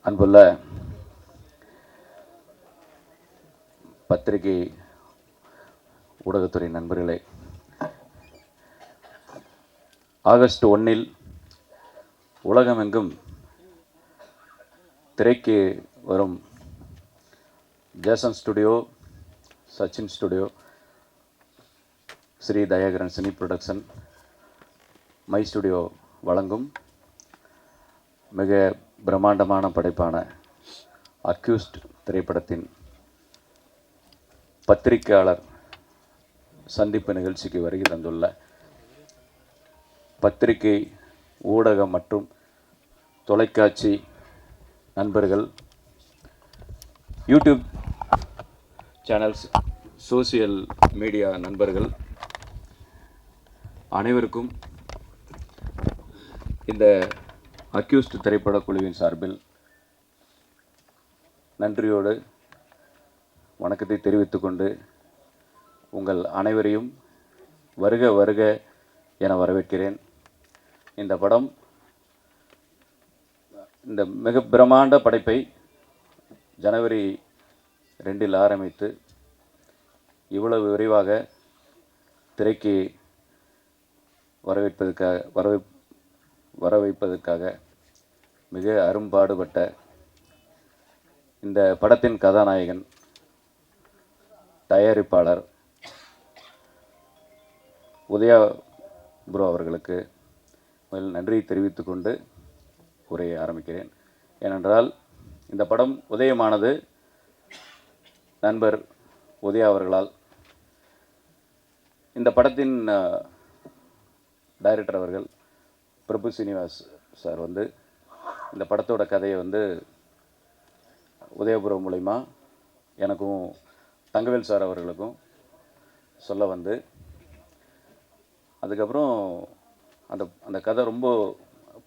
அன்புள்ள பத்திரிகை ஊடகத்துறை நண்பர்களே, ஆகஸ்ட் 1 உலகமெங்கும் திரைக்கு வரும் Jason studio, Sachin studio, Sri Dhayakaran cine production, my studio வழங்கும் மிக பிரம்மாண்டமான படைப்பான அக்யூஸ்ட் திரைப்படத்தின் பத்திரிகையாளர் சந்திப்பு நிகழ்ச்சிக்கு வருகை தந்துள்ள பத்திரிகை ஊடகம் மற்றும் தொலைக்காட்சி நண்பர்கள், யூடியூப் சேனல்ஸ், சோசியல் மீடியா நண்பர்கள் அனைவருக்கும் இந்த அக்யூஸ்ட் திரைப்பட குழுவின் சார்பில் நன்றியோடு வணக்கத்தை தெரிவித்துக்கொண்டு உங்கள் அனைவரையும் வருக வருக என வரவேற்கிறேன். இந்த படம், இந்த மிக பிரம்மாண்ட படைப்பை ஜனவரி 2 ஆரம்பித்து இவ்வளவு விரைவாக திரைக்கு வர வைப்பதற்காக மிக அரும்பாடுபட்ட இந்த படத்தின் கதாநாயகன், தயாரிப்பாளர் உதயா ப்ரோ அவர்களுக்கு முதல் நன்றியை தெரிவித்துக்கொண்டு உரையை ஆரம்பிக்கிறேன். ஏனென்றால் இந்த படம் உதயமானது நண்பர் உதயா அவர்களால். இந்த படத்தின் டைரக்டர் அவர்கள் பிரபு சீனிவாஸ் சார் இந்த படத்தோட கதையை உதயபுரம் மூலிமா எனக்கும் தங்கவேல் சார் அவர்களுக்கும் சொல்ல அதுக்கப்புறம் அந்த கதை ரொம்ப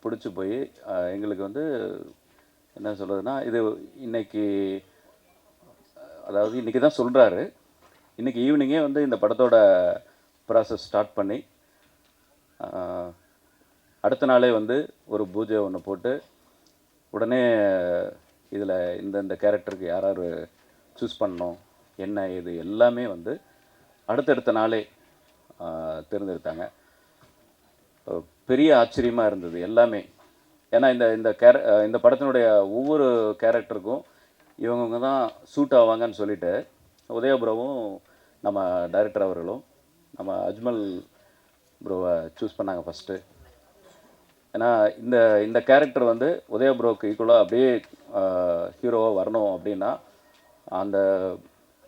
பிடிச்சி போய் எங்களுக்கு என்ன சொல்கிறதுனா, இது இன்றைக்கி தான் சொல்கிறாரு. இன்றைக்கி ஈவினிங்கே இந்த படத்தோட ப்ராசஸ் ஸ்டார்ட் பண்ணி அடுத்த நாளே ஒரு பூஜை ஒன்று போட்டு உடனே இதில் இந்த கேரக்டருக்கு யார் சூஸ் பண்ணணும், என்ன இது எல்லாமே அடுத்தடுத்த நாளே தேர்ந்தெடுத்தாங்க. பெரிய ஆச்சரியமாக இருந்தது எல்லாமே. ஏன்னா இந்த படத்தினுடைய ஒவ்வொரு கேரக்டருக்கும் இவங்க தான் சூட் ஆவாங்கன்னு சொல்லிட்டு உதயபுரமும் நம்ம டைரக்டர் அவர்களும் நம்ம அஜ்மல் ப்ரோவை சூஸ் பண்ணாங்க ஃபஸ்ட்டு. ஏன்னா இந்த கேரக்டர் உதயபுரோவுக்கு ஈக்குவலாக அப்படியே ஹீரோவாக வரணும் அப்படின்னா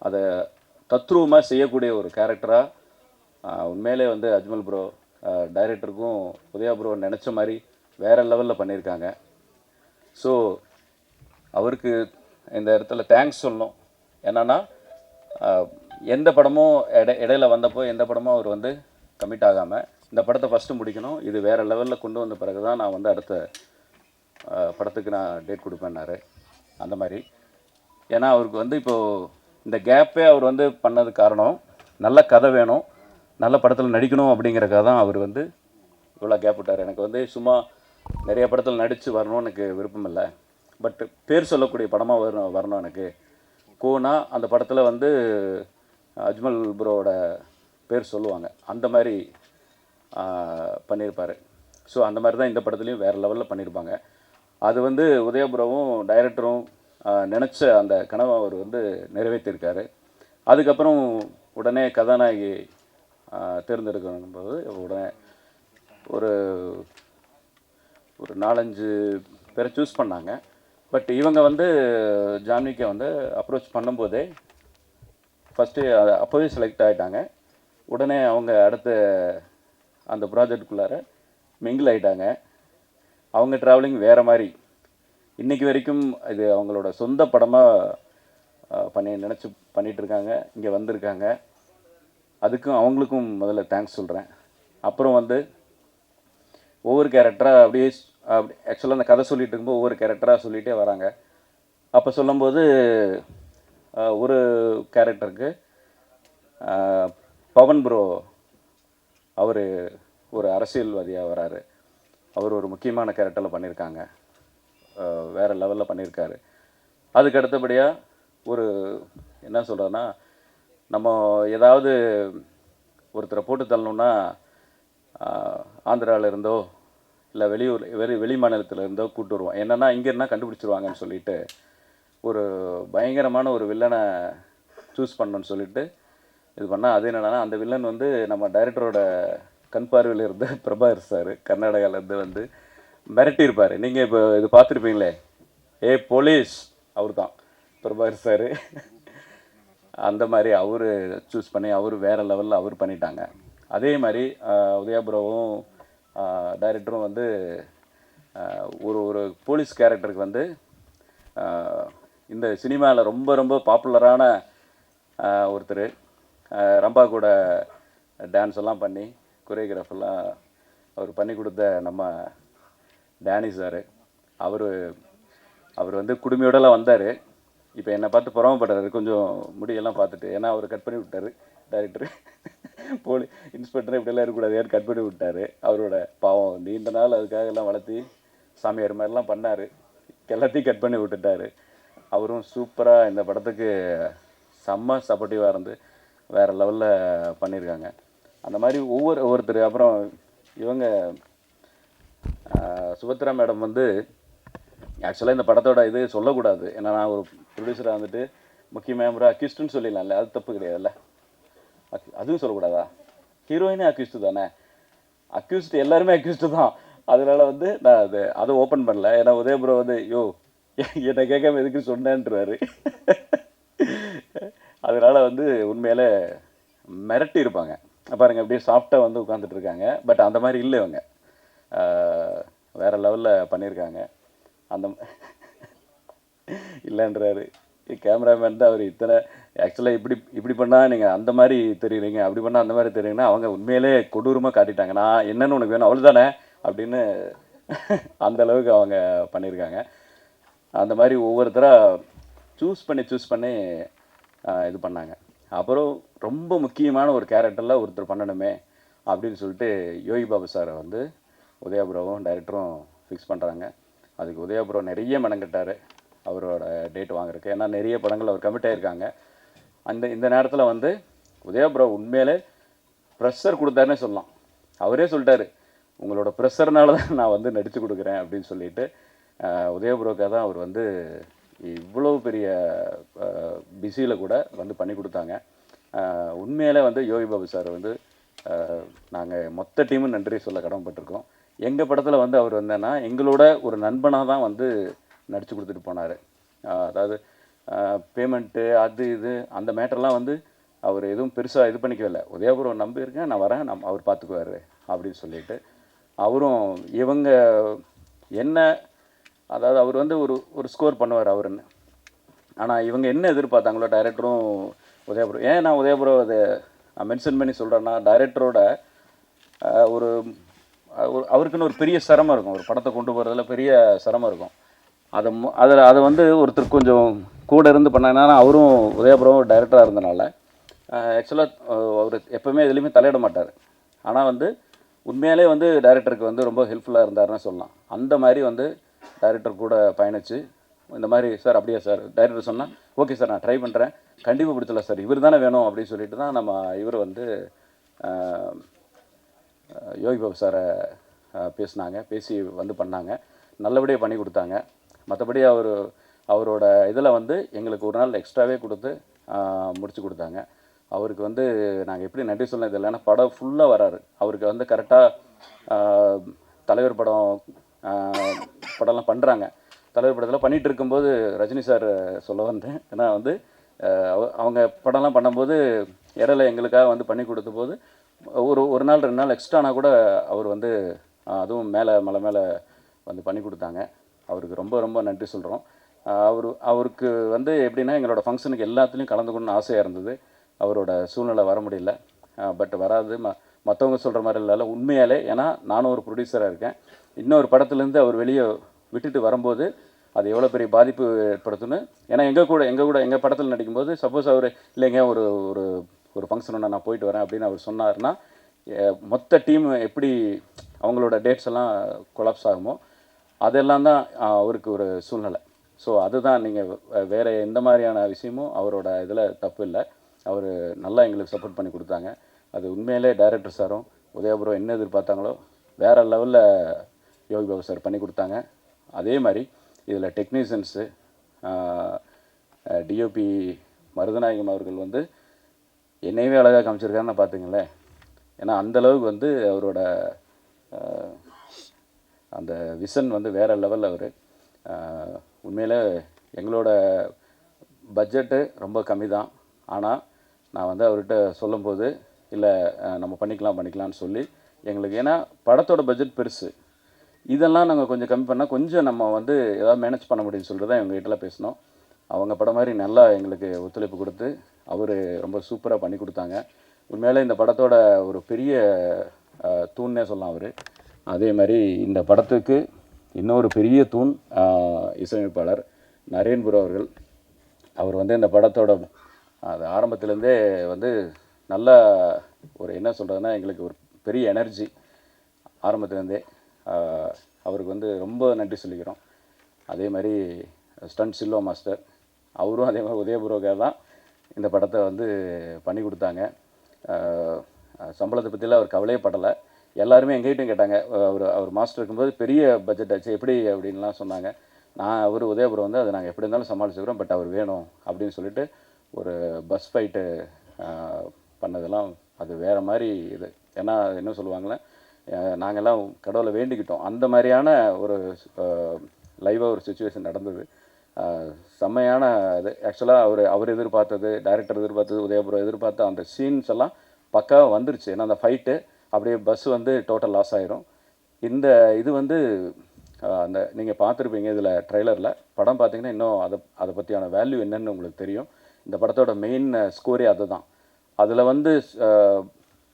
அதை தத்ரூபமாக செய்யக்கூடிய ஒரு கேரக்டராக உண்மையிலே அஜ்மல் ப்ரோ டைரக்டருக்கும் உதயா ப்ரோ நினச்ச மாதிரி வேறு லெவலில் பண்ணியிருக்காங்க. ஸோ அவருக்கு இந்த இடத்துல தேங்க்ஸ் சொல்லணும். என்னென்னா எந்த படமும் இடையில வந்தப்போ எந்த படமும் அவர் கமிட் ஆகாமல் இந்த படத்தை ஃபஸ்ட்டு முடிக்கணும், இது வேறு லெவலில் கொண்டு வந்த பிறகு தான் நான் அடுத்த படத்துக்கு நான் டேட் கொடுப்பேன்னாரு. அந்த மாதிரி ஏன்னா அவருக்கு இப்போது இந்த கேப்பே அவர் பண்ணது காரணம், நல்ல கதை வேணும், நல்ல படத்தில் நடிக்கணும் அப்படிங்கிறக்காக தான் அவர் இவ்வளோ கேப் விட்டார். எனக்கு சும்மா நிறைய படத்தில் நடித்து வரணும்னு எனக்கு விருப்பம் இல்லை. பட் பேர் சொல்லக்கூடிய படமாக வரணும் எனக்கு. கோனா அந்த படத்தில் அஜ்மல் ப்ரோவோட பேர் சொல்லுவாங்க, அந்த மாதிரி பண்ணியிருப்பார். ஸோ அந்த மாதிரி தான் இந்த படத்துலையும் வேறு லெவலில் பண்ணியிருப்பாங்க. அது உதயபுரமும் டைரக்டரும் நினச்ச அந்த கனவை அவர் நிறைவேற்றியிருக்காரு. அதுக்கப்புறம் உடனே கதாநாயகி தேர்ந்தெடுக்கணும் போது உடனே ஒரு 4-5 பேரை சூஸ் பண்ணாங்க. பட் இவங்க ஜான்விக்கை அப்ரோச் பண்ணும்போதே ஃபஸ்ட்டு அப்போவே செலக்ட் ஆகிட்டாங்க. உடனே அவங்க அடுத்த அந்த ப்ராஜெக்டுக்குள்ளார மிங்கிள் ஆகிட்டாங்க. அவங்க ட்ராவலிங் வேறு மாதிரி. இன்றைக்கி வரைக்கும் இது அவங்களோட சொந்த படமாக நினச்சி பண்ணிகிட்ருக்காங்க, இங்கே வந்திருக்காங்க. அதுக்கும் அவங்களுக்கும் முதல்ல தேங்க்ஸ் சொல்கிறேன். அப்புறம் ஒவ்வொரு கேரக்டராக அப்படியே ஆக்சுவலாக அந்த கதை சொல்லிகிட்டு இருக்கும்போது ஒவ்வொரு கேரக்டராக சொல்லிகிட்டே வராங்க. அப்போ சொல்லும்போது ஒரு கேரக்டருக்கு பவன் ப்ரோ அவர் ஒரு அரசியல்வாதியாக வராரு. அவர் ஒரு முக்கியமான கேரக்டரில் பண்ணியிருக்காங்க. வேறு லெவலில் பண்ணியிருக்காரு. அதுக்கு அடுத்தபடியாக ஒரு என்ன சொல்கிறேன்னா, நம்ம ஏதாவது ஒருத்தரை போட்டு தள்ளணுன்னா ஆந்திராவில் இருந்தோ இல்லை வெளி மாநிலத்தில் இருந்தோ கூப்பிட்டு வருவோம். என்னென்னா இங்கே இருந்தால் கண்டுபிடிச்சிருவாங்கன்னு சொல்லிட்டு ஒரு பயங்கரமான ஒரு வில்லனை சூஸ் பண்ணணுன்னு சொல்லிட்டு இது பண்ணால், அது என்னென்னா அந்த வில்லன் வந்து நம்ம டைரக்டரோட கண் பார்வையில் இருந்த பிரபாகர் சார் கர்நாடகாவிலேருந்து வந்து மிரட்டியிருப்பார். நீங்கள் இப்போ இது பார்த்துருப்பீங்களே, ஏ போலீஸ், அவர் தான் பிரபாகர் சார். அந்த மாதிரி அவர் சூஸ் பண்ணி அவர் வேறு லெவலில் அவர் பண்ணிட்டாங்க. அதே மாதிரி உதயாபுரவும் டைரக்டரும் வந்து ஒரு போலீஸ் கேரக்டருக்கு வந்து இந்த சினிமாவில் ரொம்ப ரொம்ப பாப்புலரான ஒருத்தர், ரம்பா கூட டான்ஸ் எல்லாம் பண்ணி கொரியோகிராஃப் எல்லாம் அவர் பண்ணி கொடுத்த நம்ம டேனி சார். அவர் வந்து குடுமையோடலாம் வந்தார். இப்போ என்னை பார்த்து புறமப்படுறாரு கொஞ்சம் முடியெல்லாம் பார்த்துட்டு. ஏன்னா அவர் கட் பண்ணி விட்டார் டைரக்டர். இன்ஸ்பெக்டர் இப்படியெல்லாம் இருக்கக்கூடாது, ஏன்னு கட் பண்ணி விட்டார். அவரோட பாவம் நீண்ட நாள் அதுக்காக எல்லாம் வளர்த்தி சாமியார் மாதிரிலாம் பண்ணார். எல்லாத்தையும் கட் பண்ணி விட்டுட்டார். அவரும் சூப்பராக இந்த படத்துக்கு செம்ம சப்போர்ட்டிவாக இருந்து வேறு லெவலில் பண்ணியிருக்காங்க. அந்த மாதிரி ஒவ்வொருத்தர். அப்புறம் இவங்க சுபத்ரா மேடம் வந்து ஆக்சுவலாக இந்த படத்தோட இது சொல்லக்கூடாது. ஏன்னா நான் ஒரு ப்ரொடியூசராக வந்துட்டு முக்கிய மேம்பராக அக்யூஸ்டுன்னு சொல்லிடலாம்ல, அது தப்பு கிடையாதுல்ல. அதுவும் சொல்லக்கூடாதா? ஹீரோயினே அக்யூஸ்டு தானே, அக்யூஸ்டு எல்லாருமே அக்யூஸ்டு தான். அதனால வந்து நான் அதை ஓப்பன் பண்ணல. ஏன்னா உதயபுரம் வந்து என்னை கேட்காம எதுக்கு சொன்னேன்றாரு. அதனால் வந்து உண்மையிலே மிரட்டி இருப்பாங்க பாருங்கள். அப்படியே சாஃப்டாக வந்து உட்காந்துட்டு இருக்காங்க. பட் அந்த மாதிரி இல்லை, இவங்க வேறு லெவலில் பண்ணியிருக்காங்க. அந்த இல்லைன்றாரு கேமராமேன் தான் அவர். இத்தனை ஆக்சுவலாக இப்படி பண்ணால் நீங்கள் அந்த மாதிரி தெரியுறீங்க, அப்படி பண்ணால் அந்த மாதிரி தெரியுங்கன்னா அவங்க உண்மையிலே கொடூரமாக காட்டிட்டாங்க. நான் என்னென்னு உனக்கு வேணும் அவ்வளோ தானே அப்படின்னு அந்த அளவுக்கு அவங்க பண்ணியிருக்காங்க. அந்த மாதிரி ஒவ்வொருத்தராக சூஸ் பண்ணி இது பண்ணாங்க. அப்புறம் ரொம்ப முக்கியமான ஒரு கேரக்டரில் ஒருத்தர் பண்ணணுமே அப்படின்னு சொல்லிட்டு யோகி பாபு சாரை வந்து உதயாபுரவும் டைரக்டரும் ஃபிக்ஸ் பண்ணுறாங்க. அதுக்கு உதயாபுரம் நிறைய மெனங்கிட்டார் அவரோட டேட் வாங்குறதுக்கு. ஏன்னா நிறைய படங்கள் அவர் கமிட் ஆகியிருக்காங்க. இந்த நேரத்தில் வந்து உதயாபுரம் உண்மையிலே ப்ரெஷர் கொடுத்தாருன்னே சொல்லலாம். அவரே சொல்லிட்டாரு, உங்களோட ப்ரெஷர்னால தான் நான் வந்து நடித்து கொடுக்குறேன் அப்படின்னு சொல்லிட்டு உதயபுரோக்காக தான் அவர் வந்து இவ்வளோ பெரிய பிஸியில் கூட வந்து பண்ணி கொடுத்தாங்க. உண்மையிலே வந்து யோகி பாபு சார் வந்து நாங்கள் மொத்த டீமும் நன்றி சொல்ல கடமைப்பட்டிருக்கோம். எங்கள் படத்தில் வந்து அவர் வந்தேன்னா எங்களோட ஒரு நண்பனாக தான் வந்து நடித்து கொடுத்துட்டு போனார். அதாவது பேமெண்ட்டு அது இது அந்த மேட்டர்லாம் வந்து அவர் எதுவும் பெருசாக இது பண்ணிக்கவில்லை. உதயபுரம் நம்பியிருக்கேன், நான் வரேன், அவர் பார்த்துக்குவார் அப்படின்னு சொல்லிட்டு அவரும் இவங்க என்ன, அதாவது அவர் வந்து ஒரு ஸ்கோர் பண்ணுவார் அவருன்னு. ஆனால் இவங்க என்ன எதிர்பார்த்தாங்களோ டைரக்டரும் உதயபுரம். ஏன் நான் உதயபுரம் அதை மென்ஷன் பண்ணி சொல்கிறேன்னா, டைரக்டரோட ஒரு அவருக்குன்னு ஒரு பெரிய சிரமம் இருக்கும். ஒரு படத்தை கொண்டு போகிறதுல பெரிய சிரமம் இருக்கும். அதை வந்து ஒருத்தர் கொஞ்சம் கூட இருந்து பண்ணாங்கன்னா, அவரும் உதயபுரம் டைரக்டராக இருந்தனால ஆக்சுவலாக அவர் எப்போவுமே எதுலேயுமே தலையிட மாட்டார். ஆனால் வந்து உண்மையிலே வந்து டைரக்டருக்கு வந்து ரொம்ப ஹெல்ப்ஃபுல்லாக இருந்தாருன்னு சொல்லலாம். அந்த மாதிரி வந்து டைரக்டர் கூட பயணித்து இந்த மாதிரி சார் அப்படியா சார் டைரக்டர் சொன்னால் ஓகே சார் நான் ட்ரை பண்ணுறேன், கண்டிப்பாக பிடிச்சலாம் சார், இவர் தானே வேணும் அப்படின்னு சொல்லிட்டு தான் நம்ம இவர் வந்து யோகி பாபு சாரை பேசி வந்து பண்ணாங்க. நல்லபடியாக பண்ணி கொடுத்தாங்க. மற்றபடி அவரோட இதில் வந்து எங்களுக்கு ஒரு நாள் எக்ஸ்ட்ராவே கொடுத்து முடித்து கொடுத்தாங்க. அவருக்கு வந்து நாங்கள் எப்படி நன்றி சொல்ல இது இல்லைன்னா படம் ஃபுல்லாக வராரு. அவருக்கு வந்து கரெக்டாக தலைவர் படம்லாம் பண்ணுறாங்க. தலைவர் படத்தில் பண்ணிகிட்டு இருக்கும்போது ரஜினி சார் சொல்ல வந்தேன். ஏன்னா வந்து அவங்க படம்லாம் பண்ணும்போது இடையில எங்களுக்காக வந்து பண்ணி கொடுத்த போது ஒரு நாள் 2 நாள் எக்ஸ்ட்ரானா கூட அவர் வந்து அதுவும் மலை மேலே வந்து பண்ணி கொடுத்தாங்க. அவருக்கு ரொம்ப ரொம்ப நன்றி சொல்கிறோம். அவருக்கு வந்து எப்படின்னா எங்களோட ஃபங்க்ஷனுக்கு எல்லாத்துலேயும் கலந்துக்கணும்னு ஆசையாக இருந்தது. அவரோட சூழ்நிலை வர முடியல. பட் வராது மற்றவங்க சொல்கிற மாதிரி இல்லை, உண்மையாலே. ஏன்னா நானும் ஒரு ப்ரொடியூசராக இருக்கேன். இன்னொரு படத்துலேருந்து அவர் வெளியே விட்டுட்டு வரும்போது அது எவ்வளோ பெரிய பாதிப்பு ஏற்படுத்துன்னு. ஏன்னா எங்கள் படத்தில் நடிக்கும்போது சப்போஸ் அவர் இல்லைங்க ஒரு ஒரு ஃபங்க்ஷன் ஒன்று நான் போயிட்டு வரேன் அப்படின்னு அவர் சொன்னார்னா மொத்த டீம் எப்படி அவங்களோட டேட்ஸ் எல்லாம் கொலாப்ஸ் ஆகுமோ அதெல்லாம் தான் அவருக்கு ஒரு சூழ்நிலை. ஸோ அதுதான் நீங்கள் வேறு எந்த மாதிரியான விஷயமும் அவரோட இதில் தப்பு இல்லை. அவர் நல்லா எங்களுக்கு சப்போர்ட் பண்ணி கொடுத்தாங்க. அது உண்மையிலே டைரக்டர் சாரும் உதயபுரம் என்ன எதிர்பார்த்தாங்களோ வேறு லெவலில் யோகி பாபு சார் பண்ணி கொடுத்தாங்க. அதே மாதிரி இதில் டெக்னீஷியன்ஸு டிஓபி மருதநாயகம் அவர்கள் வந்து என்னையவே அழகாக காமிச்சிருக்காருன்னு பார்த்துங்களேன். ஏன்னா அந்தளவுக்கு வந்து அவரோட அந்த விஷன் வந்து வேறு லெவலில் அவர் உண்மையில் எங்களோட பட்ஜெட்டு ரொம்ப கம்மி தான். ஆனால் நான் வந்து அவர்கிட்ட சொல்லும்போது இல்லை நம்ம பண்ணிக்கலாம்னு சொல்லி எங்களுக்கு, ஏன்னா படத்தோட பட்ஜெட் பெருசு, இதெல்லாம் நாங்கள் கொஞ்சம் கம்மி பண்ணால் கொஞ்சம் நம்ம வந்து ஏதாவது மேனேஜ் பண்ண முடியும்னு சொல்லிட்டு தான் எங்ககிட்டலாம் பேசினோம். அவங்க படம் மாதிரி நல்லா எங்களுக்கு ஒத்துழைப்பு கொடுத்து அவர் ரொம்ப சூப்பராக பண்ணி கொடுத்தாங்க. உண்மையிலே இந்த படத்தோட ஒரு பெரிய தூண்னே சொல்லலாம் அவர். அதே மாதிரி இந்த படத்துக்கு இன்னொரு பெரிய தூண் இசையமைப்பாளர் நரேன் ப்ரோ அவர்கள். அவர் வந்து இந்த படத்தோட அது ஆரம்பத்துலேருந்தே வந்து நல்ல ஒரு என்ன சொல்கிறதுனா எங்களுக்கு ஒரு பெரிய எனர்ஜி ஆரம்பத்துலேருந்தே. அவருக்கு வந்து ரொம்ப நன்றி சொல்லிக்கிறோம். அதே மாதிரி ஸ்டண்ட் சில்வா மாஸ்டர் அவரும் அதே மாதிரி உதயபுரோக்காக தான் இந்த படத்தை வந்து பண்ணி கொடுத்தாங்க. சம்பளத்தை பற்றிலாம் அவர் கவலையே படலை. எல்லாருமே எங்ககிட்டையும் கேட்டாங்க, அவர் மாஸ்டர் இருக்கும்போது பெரிய பட்ஜெட் ஆச்சு எப்படி அப்படின்லாம் சொன்னாங்க. அவர் உதயபுரம் வந்து அதை நாங்கள் எப்படி இருந்தாலும் சமாளிச்சுக்கிறோம், பட் அவர் வேணும் அப்படின்னு சொல்லிட்டு ஒரு பஸ் ஃபைட்டு பண்ணதெல்லாம் அது வேறு மாதிரி இது. ஏன்னா என்ன சொல்லுவாங்களே, நாங்கள்லாம் கடவுளை வேண்டிக்கிட்டோம். அந்த மாதிரியான ஒரு லைவாக ஒரு சுச்சுவேஷன் நடந்தது. செம்மையான இது. ஆக்சுவலாக அவர் எதிர்பார்த்தது, டைரக்டர் எதிர்பார்த்தது, உதயபுரம் எதிர்பார்த்த அந்த சீன்ஸ் எல்லாம் பக்காவாக வந்துருச்சு. ஏன்னா அந்த ஃபைட்டு அப்படியே பஸ் வந்து டோட்டல் லாஸ் ஆயிரும். இந்த இது வந்து அந்த நீங்கள் பார்த்துருப்பீங்க இதில் ட்ரெய்லரில். படம் பார்த்தீங்கன்னா இன்னும் அதை பற்றியான வேல்யூ என்னென்னு உங்களுக்கு தெரியும். இந்த படத்தோட மெயின் ஸ்கோரே அதுதான். அதில் வந்து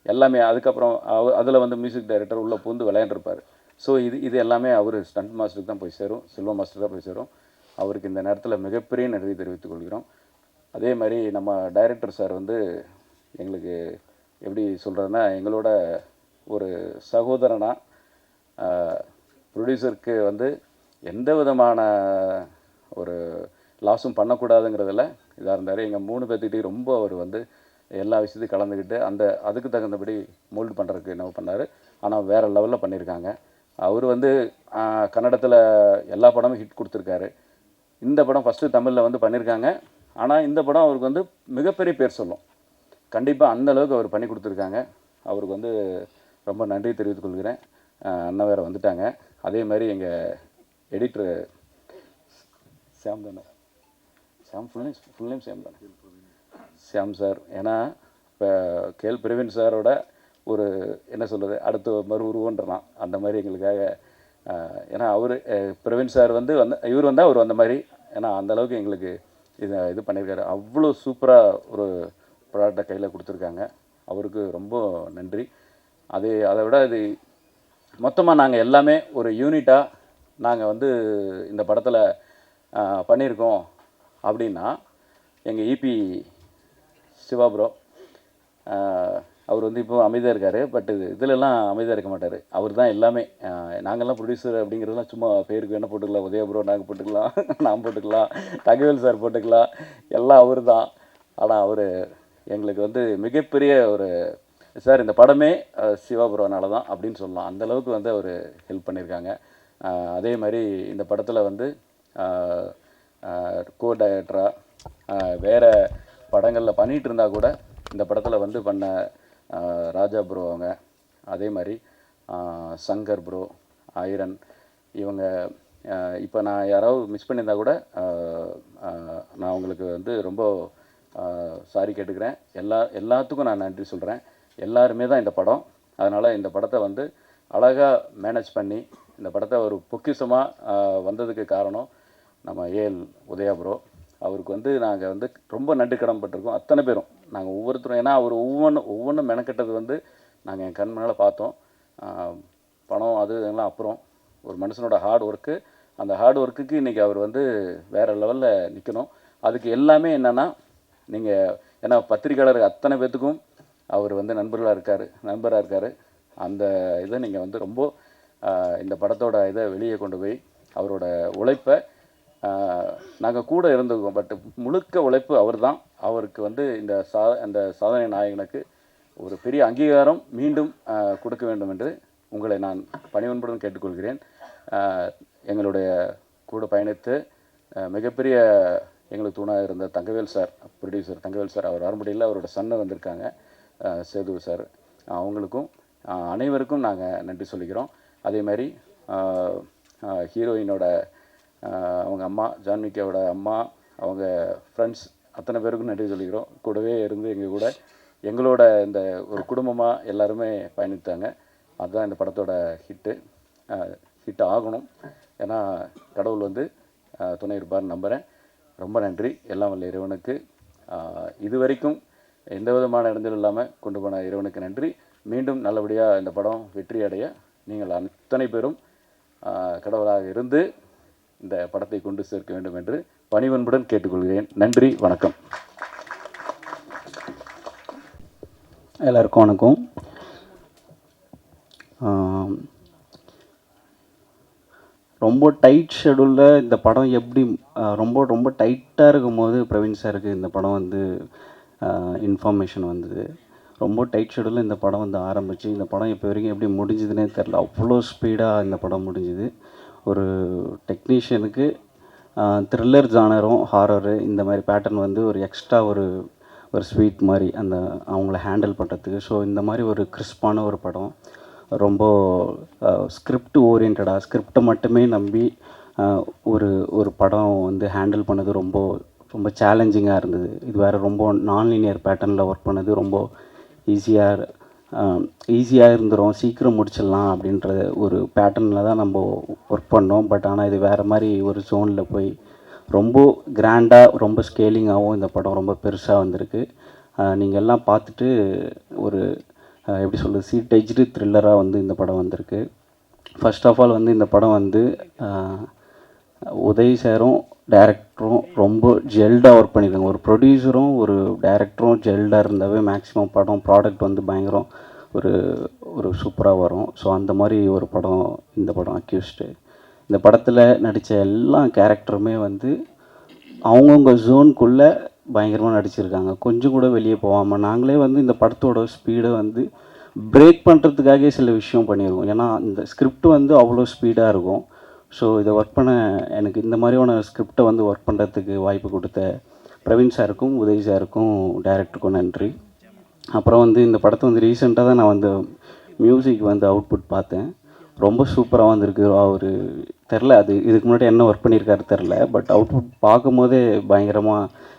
எல்லாமே அதுக்கப்புறம் அதில் வந்து மியூசிக் டைரக்டர் உள்ளே பூந்து விளையாண்டுருப்பார். ஸோ இது எல்லாமே அவர் ஸ்டண்ட் மாஸ்டருக்கு தான் போய் சேரும், சில்வா மாஸ்டர் தான் போய் சேரும். அவருக்கு இந்த நேரத்தில் மிகப்பெரிய நன்றி தெரிவித்துக் கொள்கிறோம். அதே மாதிரி நம்ம டைரக்டர் சார் வந்து எங்களுக்கு எப்படி சொல்கிறதுனா எங்களோட ஒரு சகோதரனாக, ப்ரொடியூசருக்கு வந்து எந்த விதமான ஒரு லாஸும் பண்ணக்கூடாதுங்கிறதில் இதாக இருந்தார். எங்கள் 3 பேர்த்துக்கிட்டே ரொம்ப அவர் வந்து எல்லா விஷயத்தையும் கலந்துக்கிட்டு அதுக்கு தகுந்தபடி மோல்டு பண்ணுறதுக்கு என்ன பண்ணார். ஆனால் வேறு லெவலில் பண்ணியிருக்காங்க. அவர் வந்து கன்னடத்தில் எல்லா படமும் ஹிட் கொடுத்துருக்காரு. இந்த படம் ஃபஸ்ட்டு தமிழில் வந்து பண்ணியிருக்காங்க. ஆனால் இந்த படம் அவருக்கு வந்து மிகப்பெரிய பேர் சொல்லும். கண்டிப்பாக அந்தளவுக்கு அவர் பண்ணி கொடுத்துருக்காங்க. அவருக்கு வந்து ரொம்ப நன்றி தெரிவித்துக் கொள்கிறேன். அண்ணன் வேறு வந்துட்டாங்க. அதே மாதிரி எங்கள் எடிட்ரு ஷியாம் தானே, ஷியாம் ஃபுல் நேம் ஷியாம் தானே, ஷியாம் சார். ஏன்னா இப்போ கேஎல் பிரவீன் சாரோட ஒரு என்ன சொல்கிறது அடுத்த மறு உருவன்றலாம் அந்த மாதிரி எங்களுக்காக. ஏன்னா பிரவீன் சார் வந்து இவர் வந்தால் அவர் வந்த மாதிரி. ஏன்னா அந்தளவுக்கு எங்களுக்கு இது பண்ணியிருக்காரு. அவ்வளோ சூப்பராக ஒரு ப்ராடக்டை கையில் கொடுத்துருக்காங்க. அவருக்கு ரொம்ப நன்றி. அதை விட இது மொத்தமாக நாங்கள் எல்லாமே ஒரு யூனிட்டாக நாங்கள் வந்து இந்த படத்தில் பண்ணியிருக்கோம். அப்படின்னா எங்கள் இபி சிவா ப்ரோ, அவர் வந்து இப்போ அமைதியாக இருக்கார். பட் இதிலெல்லாம் அமைதியாக இருக்க மாட்டார். அவர் தான் எல்லாமே. நாங்கள்லாம் ப்ரொடியூசர் அப்படிங்கிறதுலாம் சும்மா பேருக்கு வேணால் போட்டுக்கலாம். உதய ப்ரோ நாங்கள் போட்டுக்கலாம், நான் போட்டுக்கலாம், தகவல் சார் போட்டுக்கலாம், எல்லாம் அவர் தான். ஆனால் அவர் எங்களுக்கு வந்து மிகப்பெரிய ஒரு சார். இந்த படமே சிவா ப்ரோனால தான் அப்படின்னு சொல்லலாம். அந்தளவுக்கு வந்து அவர் ஹெல்ப் பண்ணியிருக்காங்க. அதே மாதிரி இந்த படத்தில் வந்து கோ டைரக்டராக வேறு படங்களில் பண்ணிகிட்டு இருந்தால் கூட இந்த படத்தில் வந்து பண்ண ராஜா ப்ரோ அவங்க, அதே மாதிரி சங்கர் ப்ரோ, ஐரன், இவங்க இப்போ நான் யாராவது மிஸ் பண்ணியிருந்தால் கூட நான் உங்களுக்கு வந்து ரொம்ப சாரி கேட்டுக்கிறேன். எல்லாத்துக்கும் நான் நன்றி சொல்கிறேன். எல்லாருமே தான் இந்த படம். அதனால் இந்த படத்தை வந்து அழகாக மேனேஜ் பண்ணி இந்த படத்தை ஒரு பொக்கிஷமாக வந்ததுக்கு காரணம் நம்ம ஏஎல் உதயா ப்ரோ. அவருக்கு வந்து நாங்கள் வந்து ரொம்ப நன்றி கடன்பட்டிருக்கோம் அத்தனை பேரும். நாங்கள் ஒவ்வொருத்தரும், ஏன்னா அவர் ஒவ்வொன்றும் மெனக்கெட்டது வந்து நாங்கள் என் கண் முன்னால் பார்த்தோம். பணம் அது எல்லாம் அப்புறம், ஒரு மனுஷனோட ஹார்ட் ஒர்க்கு, அந்த ஹார்ட் ஒர்க்குக்கு இன்றைக்கி அவர் வந்து வேறு லெவலில் நிற்கணும். அதுக்கு எல்லாமே என்னென்னா நீங்கள், ஏன்னா பத்திரிக்கையாளர் அத்தனை பேர்த்துக்கும் அவர் வந்து நண்பராக இருக்கார். அந்த இதை நீங்கள் வந்து ரொம்ப இந்த படத்தோட இதை வெளியே கொண்டு போய் அவரோட உழைப்பை நாங்கள் கூட இருந்துக்கோம். பட் முழுக்க உழைப்பு அவர் தான். அவருக்கு வந்து அந்த சாதனை நாயகனுக்கு ஒரு பெரிய அங்கீகாரம் மீண்டும் கொடுக்க வேண்டும் என்று உங்களை நான் பணிவன்புடன் கேட்டுக்கொள்கிறேன். எங்களுடைய கூட பயணித்து மிகப்பெரிய எங்களுக்கு தூணாக இருந்த Thangavel sir, producer Thangavel sir, அவர் வர முடியல, அவரோட சன்னை வந்திருக்காங்க, சேது சார், அவங்களுக்கும் அனைவருக்கும் நாங்கள் நன்றி சொல்லிக்கிறோம். அதே மாதிரி ஹீரோயினோட அவங்க அம்மா, ஜான்விகாவோட அம்மா, அவங்க ஃப்ரெண்ட்ஸ் அத்தனை பேருக்கும் நன்றி சொல்லிக்கிறோம். கூடவே இருந்து எங்கள் கூட எங்களோட இந்த ஒரு குடும்பமாக எல்லாருமே பயணித்தாங்க. அதுதான் இந்த படத்தோட ஹிட் ஆகணும். ஏன்னா கடவுள் வந்து துணை இருப்பார்னு நம்புகிறேன். ரொம்ப நன்றி. எல்லாம் வல்ல இறைவனுக்கு இது வரைக்கும் எந்த விதமான இடங்களும் இல்லாமல் கொண்டு போன இறைவனுக்கு நன்றி. மீண்டும் நல்லபடியாக இந்த படம் வெற்றி அடைய நீங்கள் அத்தனை பேரும் கடவுளாக இருந்து இந்த படத்தை கொண்டு சேர்க்க வேண்டும் என்று பணிவன்புடன் கேட்டுக்கொள்கிறேன். நன்றி, வணக்கம். எல்லாருக்கும் வணக்கம். ரொம்ப டைட் ஷெடியூலில் இந்த படம் எப்படி ரொம்ப ரொம்ப டைட்டாக இருக்கும்போது பிரவீன் சாருக்கு இந்த படம் வந்து இன்ஃபர்மேஷன் வந்தது. ரொம்ப டைட் ஷெடியூலில் இந்த படம் வந்து ஆரம்பித்து இந்த படம் இப்போ வரைக்கும் எப்படி முடிஞ்சுதுன்னே தெரில. அவ்வளோ ஸ்பீடாக இந்த படம் முடிஞ்சுது. ஒரு டெக்னீஷியனுக்கு த்ரில்லர் ஜானரும் ஹாரரு இந்த மாதிரி பேட்டர்ன் வந்து ஒரு எக்ஸ்ட்ரா ஒரு ஸ்வீட் மாதிரி அந்த அவங்கள ஹேண்டில் பண்ணுறதுக்கு. ஸோ இந்த மாதிரி ஒரு கிறிஸ்பான ஒரு படம், ரொம்ப ஸ்கிரிப்ட் ஓரியன்டாக ஸ்கிரிப்டை மட்டுமே நம்பி ஒரு படம் வந்து ஹேண்டில் பண்ணது ரொம்ப ரொம்ப சேலஞ்சிங்காக இருந்தது. இது வேறு ரொம்ப நான்லீனியர் பேட்டர்னில் ஒர்க் பண்ணது ரொம்ப ஈஸியாக இருந்துடும், சீக்கிரம் முடிச்சிடலாம் அப்படின்ற ஒரு பேட்டர்னில் தான் நம்ம ஒர்க் பண்ணோம். பட் ஆனால் இது வேறு மாதிரி ஒரு ஜோனில் போய் ரொம்ப கிராண்டாக ரொம்ப ஸ்கேலிங்காகவும் இந்த படம் ரொம்ப பெருசாக வந்திருக்கு. நீங்கள் எல்லாம் பார்த்துட்டு ஒரு எப்படி சொல்கிறது, சீட் எஜ்டு த்ரில்லராக வந்து இந்த படம் வந்திருக்கு. ஃபர்ஸ்ட் ஆஃப் ஆல் வந்து இந்த படம் வந்து உதய் சாரும் டைரக்டரும் ரொம்ப ஜெல்டாக ஒர்க் பண்ணியிருக்காங்க. ஒரு ப்ரொடியூசரும் ஒரு டைரக்டரும் ஜெல்டாக இருந்தாவே மேக்ஸிமம் படம் ப்ராடக்ட் வந்து பயங்கரம் ஒரு சூப்பராக வரும். ஸோ அந்த மாதிரி ஒரு படம் இந்த படம் அக்யூஸ்டு. இந்த படத்தில் நடித்த எல்லா கேரக்டருமே வந்து அவங்கவுங்க ஜோனுக்குள்ளே பயங்கரமாக நடிச்சிருக்காங்க. கொஞ்சம் கூட வெளியே போகாமல் நாங்களே வந்து இந்த படத்தோட ஸ்பீடை வந்து பிரேக் பண்ணுறதுக்காகவே சில விஷயம் பண்ணியிருக்கோம். ஏன்னா இந்த ஸ்கிரிப்ட் வந்து அவ்வளோ ஸ்பீடாக இருக்கும். ஸோ இதை ஒர்க் பண்ண எனக்கு இந்த மாதிரியான ஸ்கிரிப்டை வந்து ஒர்க் பண்ணுறதுக்கு வாய்ப்பு கொடுத்த பிரவீன் சாருக்கும் உதய் சாருக்கும் டைரக்டருக்கும் நன்றி. அப்புறம் வந்து இந்த படத்தை வந்து ரீசெண்டாக தான் நான் வந்து மியூசிக் வந்து அவுட்புட் பார்த்தேன். ரொம்ப சூப்பராக வந்திருக்கு. அவர் தெரில, அது இதுக்கு முன்னாடி என்ன ஒர்க் பண்ணியிருக்காரு தெரில, பட் அவுட்புட் பார்க்கும் போதே பயங்கரமாக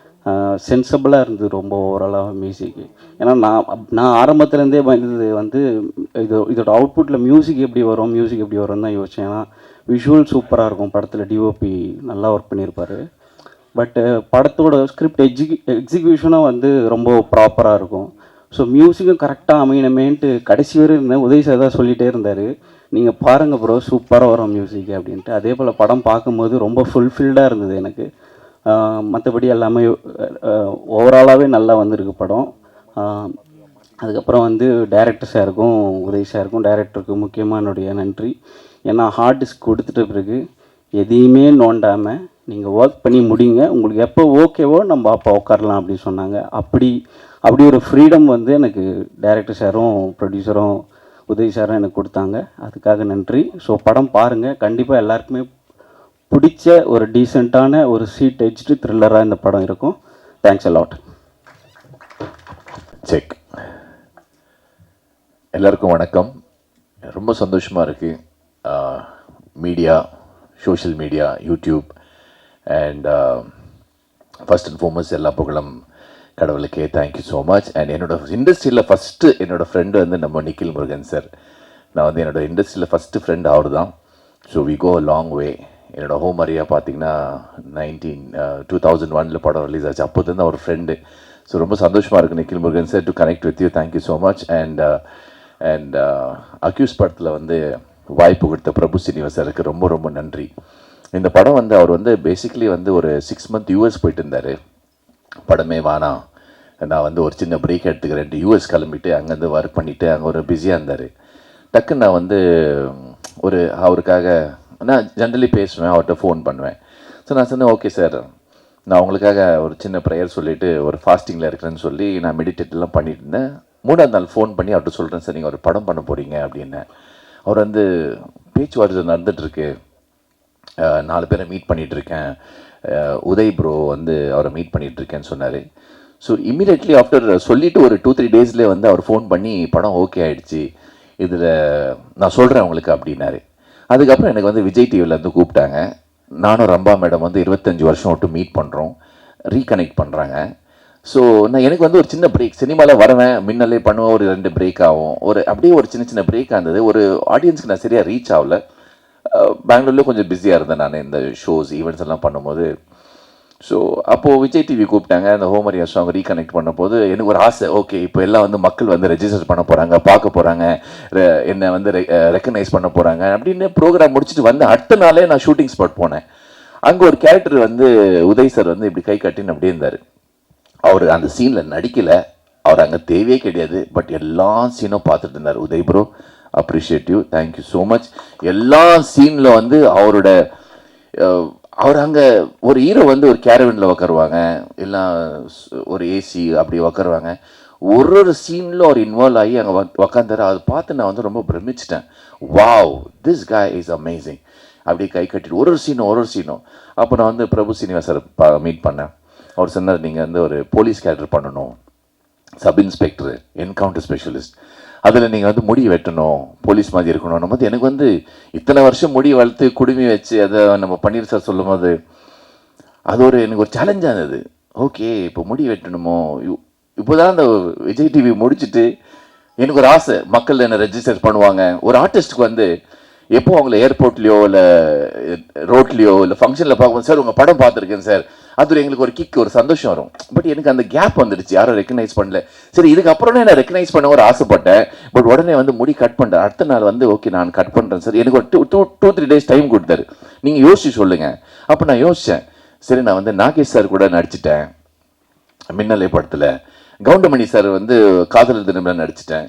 சென்சபிளாக இருந்தது ரொம்ப ஓவராலாக மியூசிக்கு. ஏன்னா நான் ஆரம்பத்துலேருந்தே பயந்தது வந்து இதோட அவுட்புட்டில் மியூசிக் எப்படி வரும்னு தான் யோசித்தேன். ஏன்னா விஷுவல் சூப்பராக இருக்கும், படத்தில் டிஓபி நல்லா ஒர்க் பண்ணியிருப்பார். பட்டு படத்தோட ஸ்கிரிப்ட் எக்ஸிக்யூஷனாக வந்து ரொம்ப ப்ராப்பராக இருக்கும். ஸோ மியூசிக்கும் கரெக்டாக அமையணுமேன்ட்டு கடைசி வரை இருந்தேன். உதய் சார் தான் சொல்லிகிட்டே இருந்தார், நீங்கள் பாருங்கள் ப்ரோ சூப்பராக வரும் மியூசிக் அப்படின்ட்டு. அதே போல் படம் பார்க்கும்போது ரொம்ப ஃபுல்ஃபில்டாக இருந்தது எனக்கு. மற்றபடி எல்லாமே ஓவராலாகவே நல்லா வந்திருக்கு படம். அதுக்கப்புறம் வந்து டைரக்டர் சாருக்கும் உதய் சாருக்கும் டைரக்டருக்கு முக்கியமாக என்னுடைய நன்றி. ஏன்னா ஹார்ட் டிஸ்க் கொடுத்துட்ட பிறகு எதையுமே நோண்டாமல் நீங்கள் ஒர்க் பண்ணி முடிங்க, உங்களுக்கு எப்போ ஓகேவோ நம்ம அப்போ உட்காரலாம் அப்படின்னு சொன்னாங்க. அப்படி ஒரு ஃப்ரீடம் வந்து எனக்கு டைரக்டர் சாரும் ப்ரொடியூசரும் உதய் சாரும் எனக்கு கொடுத்தாங்க. அதுக்காக நன்றி. ஸோ படம் பாருங்கள், கண்டிப்பாக எல்லாருக்குமே பிடிச்ச ஒரு டீசெண்டான ஒரு சீட் எஜ்டு த்ரில்லராக இந்த படம் இருக்கும். Thanks a lot. செக். எல்லாருக்கும் வணக்கம். ரொம்ப சந்தோஷமாக இருக்குது. Media, social media, YouTube and first and foremost எல்லா புகழும் கடவுளுக்கே. Thank you so much. அண்ட் என்னோடய இண்டஸ்ட்ரியில் ஃபஸ்ட்டு என்னோடய ஃப்ரெண்டு வந்து நம்ம நிக்கில் முருகன் சார். நான் வந்து என்னோடய இண்டஸ்ட்ரியில் ஃபஸ்ட்டு ஃப்ரெண்ட் அவர் தான். So we go a long way. என்னோடய ஹோம் ஏரியா பார்த்தீங்கன்னா 2001 படம் ரிலீஸ் ஆச்சு. அப்போது அவர் ஃப்ரெண்டு. ஸோ ரொம்ப சந்தோஷமாக இருக்குது Nikhil Murugan sir to connect with you. Thank you so much. And Accused படத்தில் வந்து வாய்ப்பு கொடுத்த பிரபு சீனிவாஸ் சாருக்கு ரொம்ப ரொம்ப நன்றி. இந்த படம் வந்து அவர் வந்து பேசிக்கலி வந்து ஒரு 6 months யூஎஸ் போயிட்டு இருந்தார். படமே வேணாம், நான் வந்து ஒரு சின்ன பிரேக் எடுத்துக்கிறேன்ட்டு யூஎஸ் கிளம்பிட்டு அங்கேருந்து ஒர்க் பண்ணிவிட்டு அங்கே ஒரு பிஸியாக இருந்தார். டக்குன்னு நான் வந்து அவருக்காக நான் ஜென்ரலி பேசுவேன், அவர்கிட்ட ஃபோன் பண்ணுவேன். ஸோ நான் சொன்னேன், ஓகே சார், நான் உங்களுக்காக ஒரு சின்ன ப்ரேயர் சொல்லிவிட்டு ஒரு ஃபாஸ்டிங்கில் இருக்கிறேன்னு சொல்லி நான் மெடிடேட்லாம் பண்ணிட்டு இருந்தேன். 3ஆவது நாள் ஃபோன் பண்ணி அவர்கிட்ட சொல்கிறேன், சார் நீங்கள் ஒரு படம் பண்ண போகிறீங்க அப்படின்னு. அவர் வந்து பேச்சுவார்த்தை நடந்துகிட்ருக்கு, 4 பேரை மீட் பண்ணிகிட்ருக்கேன், உதய் ப்ரோ வந்து அவரை மீட் பண்ணிகிட்ருக்கேன்னு சொன்னார். ஸோ இம்மீடியட்லி ஆஃப்டர் சொல்லிவிட்டு ஒரு 2-3 டேஸ்லேயே வந்து அவர் ஃபோன் பண்ணி படம் ஓகே ஆகிடுச்சு, இதில் நான் சொல்கிறேன் உங்களுக்கு அப்படின்னாரு. அதுக்கப்புறம் எனக்கு வந்து விஜய் டிவிலேருந்து கூப்பிட்டாங்க. நானும் ரம்பா மேடம் வந்து 25 வருஷம் விட்டு மீட் பண்ணுறோம், ரீகனெக்ட் பண்ணுறாங்க. ஸோ நான் எனக்கு வந்து ஒரு சின்ன பிரேக், சினிமாவில் வரவேன், முன்னாலே பண்ணுவேன், ஒரு 2 பிரேக் ஆகும், ஒரு அப்படியே ஒரு சின்ன சின்ன பிரேக் இருந்தது. ஒரு ஆடியன்ஸ்க்கு நான் சரியாக ரீச் ஆகல. பெங்களூர்லேயும் கொஞ்சம் பிஸியாக இருந்தேன் நான் இந்த ஷோஸ் ஈவெண்ட்ஸ் எல்லாம் பண்ணும்போது. ஸோ அப்போது விஜய் டிவி கூப்பிட்டாங்க, அந்த ஹோமரியா சாங் ரீகனெக்ட் பண்ணும்போது எனக்கு ஒரு ஆசை, ஓகே இப்போ எல்லாம் வந்து மக்கள் வந்து ரெஜிஸ்டர் பண்ண போகிறாங்க, பார்க்க போகிறாங்க, என்னை வந்து ரெக்கக்னைஸ் பண்ண போகிறாங்க அப்படின்னு ப்ரோக்ராம் முடிச்சுட்டு வந்து அடுத்த நாளே நான் ஷூட்டிங் ஸ்பாட் போனேன். அங்கே ஒரு கேரக்டர் வந்து உதய் சார் வந்து இப்படி கை கட்டின்னு அப்படியே இருந்தார். அவர் அந்த சீனில் நடிக்கலை, அவர் அங்கே தேவையே கிடையாது, பட் எல்லா சீனும் பார்த்துட்டு இருந்தார். Uday bro, appreciate you, thank you so much. எல்லா சீனில் வந்து அவர் அங்கே ஒரு ஹீரோ வந்து ஒரு கேரவனில் உட்காருவாங்க, இல்லை ஒரு ஏசி அப்படி உட்காருவாங்க. ஒரு சீனில் அவர் இன்வால்வ் ஆகி அங்கே உக்காந்தாரு. அதை பார்த்து நான் வந்து ரொம்ப பிரமிச்சிட்டேன். Wow, this guy is amazing. அப்படியே கை கட்டிட்டு ஒரு சீனும். அப்போ நான் வந்து பிரபு சீனிவாசரை மீட் பண்ணேன். அவர் சொன்னார், நீங்கள் வந்து ஒரு போலீஸ் கேரக்டர் பண்ணணும், சப் இன்ஸ்பெக்டர், என்கவுண்டர் ஸ்பெஷலிஸ்ட், அதில் நீங்கள் வந்து முடி வெட்டணும், போலீஸ் மாதிரி இருக்கணும். போது எனக்கு வந்து இத்தனை வருஷம் முடி வளர்த்து குடுமி வச்சு அதை நம்ம பன்னீர் சார் சொல்லும் போது அது எனக்கு ஒரு சேலஞ்சாக இருந்தது. ஓகே, இப்போ முடி வெட்டணுமோ, இப்போதான் அந்த விஜய் டிவி முடிச்சுட்டு எனக்கு ஒரு ஆசை, மக்கள் என்னை ரெஜிஸ்டர் பண்ணுவாங்க. ஒரு ஆர்டிஸ்ட்டுக்கு வந்து எப்போ அவங்கள ஏர்போர்ட்லேயோ இல்லை ரோட்லேயோ இல்லை ஃபங்க்ஷனில் பார்க்கும்போது, சார் உங்கள் படம் பார்த்துருக்கேன் சார், அது எங்களுக்கு ஒரு கிக், ஒரு சந்தோஷம் வரும். பட் எனக்கு அந்த கேப் வந்துடுச்சு, யாரும் ரெக்கக்னைஸ் பண்ணல. சரி, இதுக்கப்புறம் நான் ரெக்கக்னைஸ் பண்ண ஒரு ஆசைப்பட்டேன். பட் உடனே வந்து முடி கட் பண்ணுறேன். அடுத்த நாள் வந்து ஓகே நான் கட் பண்ணுறேன் சார், எனக்கு ஒரு 2-3 days டைம் கொடுத்தாரு, நீங்கள் யோசிச்சு சொல்லுங்கள். அப்போ நான் யோசித்தேன், சரி நான் வந்து நாகேஷ் சார் கூட நடிச்சிட்டேன் மின்னலை படத்தில், கவுண்டமணி சார் வந்து காதலர் தினம்ல நடிச்சிட்டேன்,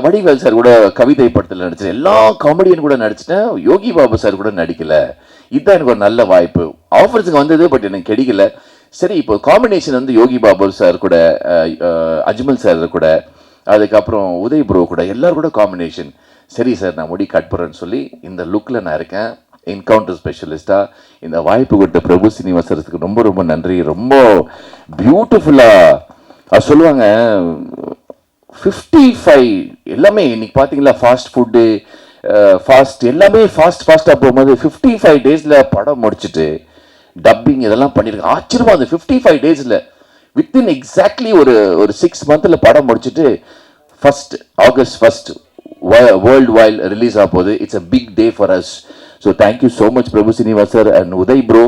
வடிவேல் சார் கூட கவிதை படத்தில் நடிச்சிட்டேன், எல்லா காமெடியன் கூட நடிச்சிட்டேன், யோகி பாபு சார் கூட நடிக்கலை. இதுதான் எனக்கு ஒரு நல்ல வாய்ப்பு, ஆஃபர்ஸுக்கு வந்தது, பட் எனக்கு கிடைக்கல. சரி, இப்போ காம்பினேஷன் வந்து யோகி பாபு சார் கூட, அஜ்மல் சார் கூட, அதுக்கப்புறம் உதய் ப்ரோ கூட, எல்லாரும் கூட காம்பினேஷன். சரி சார், நான் முடி கட் பண்ணுறேன்னு சொல்லி இந்த லுக்கில் நான் இருக்கேன், என்கவுண்டர் ஸ்பெஷலிஸ்டாக. இந்த வாய்ப்பு கொடுத்த பிரபு சீனிவாசருக்கு ரொம்ப ரொம்ப நன்றி. ரொம்ப பியூட்டிஃபுல்லாக சொல்லுவாங்க. 55 எல்லாமே இன்னைக்கு பார்த்தீங்களா, ஃபாஸ்ட் ஃபுட்டு, எல்லாமே ஃபாஸ்ட்டாக போகும்போது 55 days படம் முடிச்சுட்டு டப்பிங் இதெல்லாம் பண்ணியிருக்கேன். ஆச்சரியமா, அந்த 55 days வித்தின் எக்ஸாக்ட்லி ஒரு 6 months படம் முடிச்சுட்டு August 1 வேர்ல்டு வைட் ரிலீஸ் ஆக போகுது. It's a big day for us. So thank you so much Prabhu Srinivas sir and Uday bro,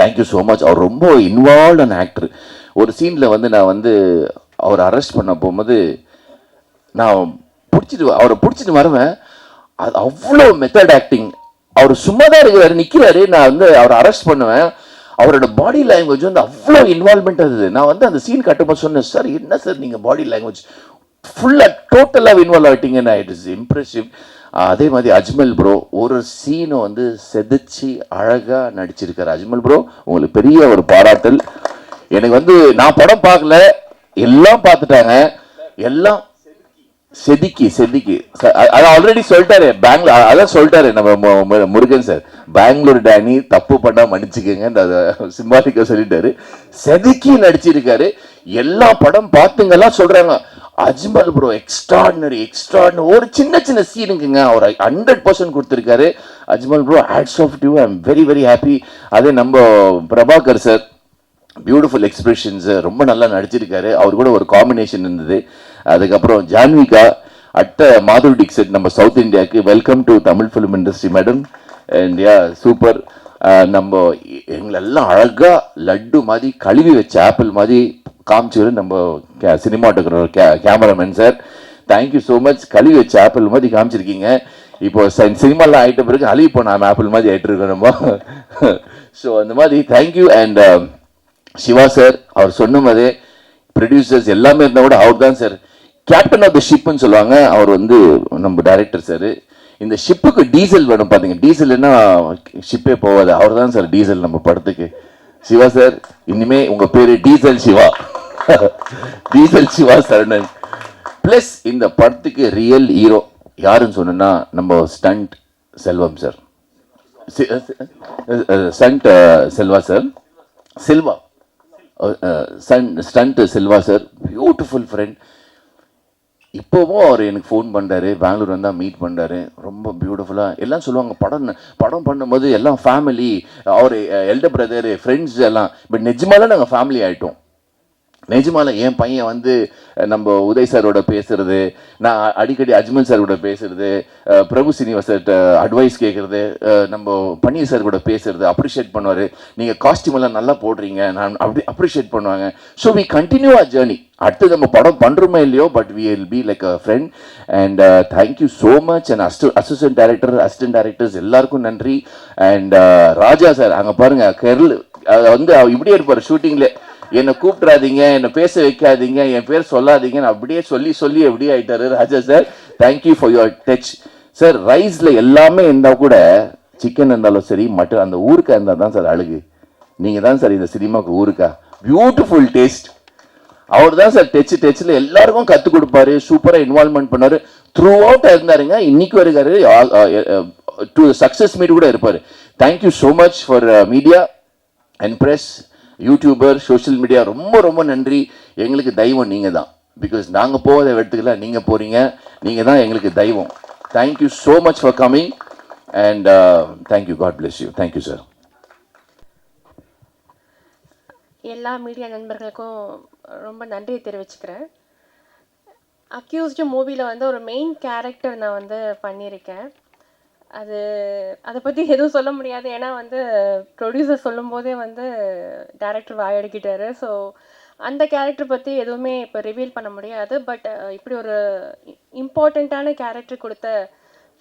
thank you so much. அவர் ரொம்ப இன்வால்வ்டான ஆக்டர். ஒரு சீனில் வந்து நான் வந்து அவரை அரெஸ்ட் பண்ண போகும்போது நான் அவரை பிடிச்சிட்டு வருவேன். அது அவ்வளோ மெத்தட் ஆக்டிங். அவர் சும்மா தான் இருக்கிறாரு, நிற்கிறாரு, நான் வந்து அவரை அரெஸ்ட் பண்ணுவேன். அவரோட பாடி லாங்குவேஜ் வந்து அவ்வளோ இன்வால்மெண்ட் இருந்தது. நான் வந்து அந்த சீன் கட்டும்போது சொன்னேன், சார் என்ன சார் நீங்கள் பாடி லாங்குவேஜ் ஃபுல்லாக டோட்டலாக இன்வால்வ் ஆகிட்டீங்கன்னு. It is impressive. அதே மாதிரி அஜ்மல் ப்ரோ ஒரு சீனை வந்து செதுச்சு அழகாக நடிச்சிருக்காரு. அஜ்மல் ப்ரோ, உங்களுக்கு பெரிய ஒரு பாராட்டல். எனக்கு வந்து நான் படம் பார்க்கல, எல்லாம் பார்த்துட்டாங்க, எல்லாம் செதுக்கி அதான் ஆல்ரெடி சொல்லிட்டாரு பெங்களூர், அதான் சொல்லிட்டாரு நம்ம முருகன் சார், பெங்களூர் டேனி தப்பு பண்ணா மன்னிச்சுக்கங்க, சிம்பாலிக்கா சொல்லிட்டாரு. செதுக்கி நடிச்சிருக்காரு. எல்லா படம் பார்த்துங்கெல்லாம் சொல்றாங்க, அஜ்மல் ப்ரோ எக்ஸ்ட்ராடினரி. ஒரு சின்ன சீனுக்குங்க அவர் 100% கொடுத்துருக்காரு. Ajmal bro, hats off to you. I am very very happy. அதே நம்ம பிரபாகர் சார், பியூட்டிஃபுல் எக்ஸ்பிரஷன்ஸ், ரொம்ப நல்லா நடிச்சிருக்காரு. அவர் கூட ஒரு காம்பினேஷன் இருந்தது. அதுக்கப்புறம் ஜான்விகா, மாதுரி டிக்செட், நம்ம சவுத் இந்தியாவுக்கு welcome to Tamil film industry madam. And super. நம்ம எங்களெல்லாம் அழகாக லட்டு மாதிரி கழுவி வச்ச ஆப்பிள் மாதிரி காமிச்சு நம்ம cinematographer cameraman sir, thank you so much. கழுவி வச்ச ஆப்பிள் மாதிரி காமிச்சிருக்கீங்க. இப்போ சினிமாலாம் ஆகிட்ட பிறகு அழுவி போன ஆப்பிள் மாதிரி ஆகிட்டு இருக்கோம் நம்ம. ஸோ அந்த மாதிரி தேங்க்யூ. அண்ட் சிவா சார், அவர் சொன்ன மாதிரி ப்ரொடியூசர்ஸ் எல்லாமே இருந்தால் கூட அவர் தான் சார் கேப்டன் ஆஃப் த ஷிப்னு சொல்லுவாங்க. அவர் வந்து நம்ம டைரக்டர் சார். இந்த ஷிப்புக்கு டீசல் வேணும் பாத்தீங்க, டீசல் என்ன ஷிப்பே போகாது, அவர் தான் சார் டீசல் நம்ம படத்துக்கு. சிவா சார், இனிமே உங்க பேரு Diesel Siva. Diesel Siva Saranan. Plus இந்த படத்துக்கு ரியல் ஹீரோ யாருன்னு சொன்னா நம்ம stunt Selvam sir, stunt Selva sir, Silva stunt Selva sir, beautiful friend. இப்போவும் அவர் எனக்கு ஃபோன் பண்ணுறாரு, பெங்களூர் வந்தால் மீட் பண்ணுறாரு, ரொம்ப பியூட்டிஃபுல்லாக. எல்லாம் சொல்லுவாங்க படம் பண்ணும்போது எல்லாம் ஃபேமிலி, அவர் எல்டர் பிரதர், ஃப்ரெண்ட்ஸ் எல்லாம். பட் நிஜமால நாங்கள் ஃபேமிலி ஆகிட்டோம். நிஜமால என் பையன் வந்து நம்ம உதய் சாரோட பேசுறது, நான் அடிக்கடி அஜ்மல் சார் கூட பேசுறது, பிரபு சீனிவாசர்கிட்ட அட்வைஸ் கேட்குறது, நம்ம பன்னீர் சார் கூட பேசுறது, அப்ரிஷியேட் பண்ணுவார். நீங்கள் காஸ்டியூம் எல்லாம் நல்லா போடுறீங்க, நான் அப்படி அப்ரிஷியேட் பண்ணுவாங்க. So we continue our journey. அடுத்து நம்ம படம் பண்ணுறோமே இல்லையோ, but we will be like a friend. And thank you so much. And assistant directors எல்லாருக்கும் நன்றி. அண்ட் ராஜா சார் அங்கே பாருங்க, கெர்ல் வந்து இப்படியே இருப்பார் ஷூட்டிங்ல, என்னை கூப்பிட்றாதீங்க, என்னை பேச வைக்காதீங்க, என் பேர் சொல்லாதீங்கன்னு அப்படியே சொல்லி எப்படியே ஆயிட்டாரு Raja sir. Thank you for your touch sir. ரைஸ்ல எல்லாமே இருந்தால் கூட, சிக்கன் இருந்தாலும் சரி, மட்டன், அந்த ஊருக்கா இருந்தால் தான் சார் அழகு. நீங்கள் தான் சார் இந்த சினிமாவுக்கு ஊருக்கா. Beautiful taste. அவர் தான் சார் டச்சில் எல்லாருக்கும் கற்றுக் கொடுப்பாரு, சூப்பராக இன்வால்வ்மெண்ட் பண்ணாரு, த்ரூ அவுட் இருந்தாருங்க. இன்னைக்கு வருகாரு, டு சக்ஸஸ் மீட் கூட இருப்பார். Thank you so much for media and press, YouTuber, social media, ரொம்ப ரொம்ப நன்றி. எங்களுக்கு தெய்வம் நீங்கள் தான். பிகாஸ் நாங்கள் போகாத இடத்துக்குல நீங்கள் போகிறீங்க, நீங்கள் தான் எங்களுக்கு தெய்வம். Thank you so much for coming and thank you. God bless you. Thank you sir. எல்லா மீடியா நண்பர்களுக்கும் ரொம்ப நன்றியை தெரிவிச்சுக்கிறேன். அக்யூஸ்டு மூவியில் வந்து ஒரு மெயின் கேரக்டர் நான் வந்து பண்ணியிருக்கேன். அதை பற்றி எதுவும் சொல்ல முடியாது, ஏன்னா வந்து ப்ரொடியூசர் சொல்லும்போதே வந்து டைரக்டர் வாயடிக்கிட்டாரு. ஸோ அந்த கேரக்டர் பற்றி எதுவுமே இப்போ ரிவீல் பண்ண முடியாது. பட் இப்படி ஒரு இம்பார்ட்டண்ட்டான கேரக்டர் கொடுத்த,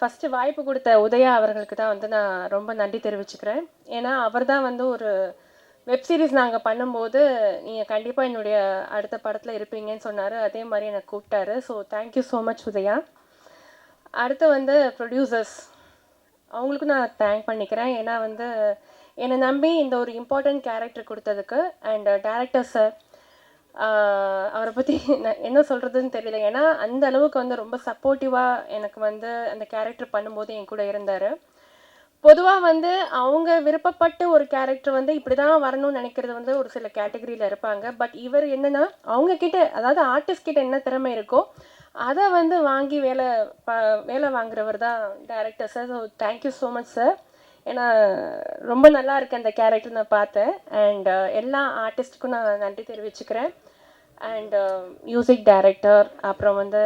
ஃபஸ்ட்டு வாய்ப்பு கொடுத்த உதயா அவர்களுக்கு தான் வந்து நான் ரொம்ப நன்றி தெரிவிச்சுக்கிறேன். ஏன்னா அவர் தான் வந்து ஒரு வெப் சீரிஸ் நாங்கள் பண்ணும்போது, நீங்கள் கண்டிப்பாக என்னுடைய அடுத்த படத்தில் இருப்பீங்கன்னு சொன்னார். அதே மாதிரி எனக்கு கூப்பிட்டாரு. So thank you so much Udhaya. அடுத்து வந்து ப்ரொடியூசர்ஸ், அவங்களுக்கும் நான் தேங்க் பண்ணிக்கிறேன். ஏன்னா வந்து என்னை நம்பி இந்த ஒரு இம்பார்ட்டண்ட் கேரக்டர் கொடுத்ததுக்கு. அண்ட் டேரக்டர் சார், அவரை பற்றி நான் என்ன சொல்கிறதுன்னு தெரியல. ஏன்னா அந்த அளவுக்கு வந்து ரொம்ப சப்போர்ட்டிவாக எனக்கு வந்து அந்த கேரக்டர் பண்ணும்போது என் கூட இருந்தார். பொதுவாக வந்து அவங்க விருப்பப்பட்டு ஒரு கேரக்டர் வந்து இப்படி தான் வரணும்னு நினைக்கிறது வந்து ஒரு சில கேட்டகரியில் இருப்பாங்க. பட் இவர் என்னென்னா, அவங்கக்கிட்ட, அதாவது ஆர்டிஸ்ட் கிட்ட என்ன திறமை இருக்கோ அதை வந்து வாங்கி வேலை வாங்குறவர் தான் director sir. So thank you so much sir. ஏன்னா ரொம்ப நல்லா இருக்கு அந்த கேரக்டர் நான் பார்த்தேன். அண்ட் எல்லா ஆர்டிஸ்ட்டுக்கும் நான் நன்றி தெரிவிச்சுக்கிறேன். அண்ட் மியூசிக் டைரக்டர், அப்புறம் வந்து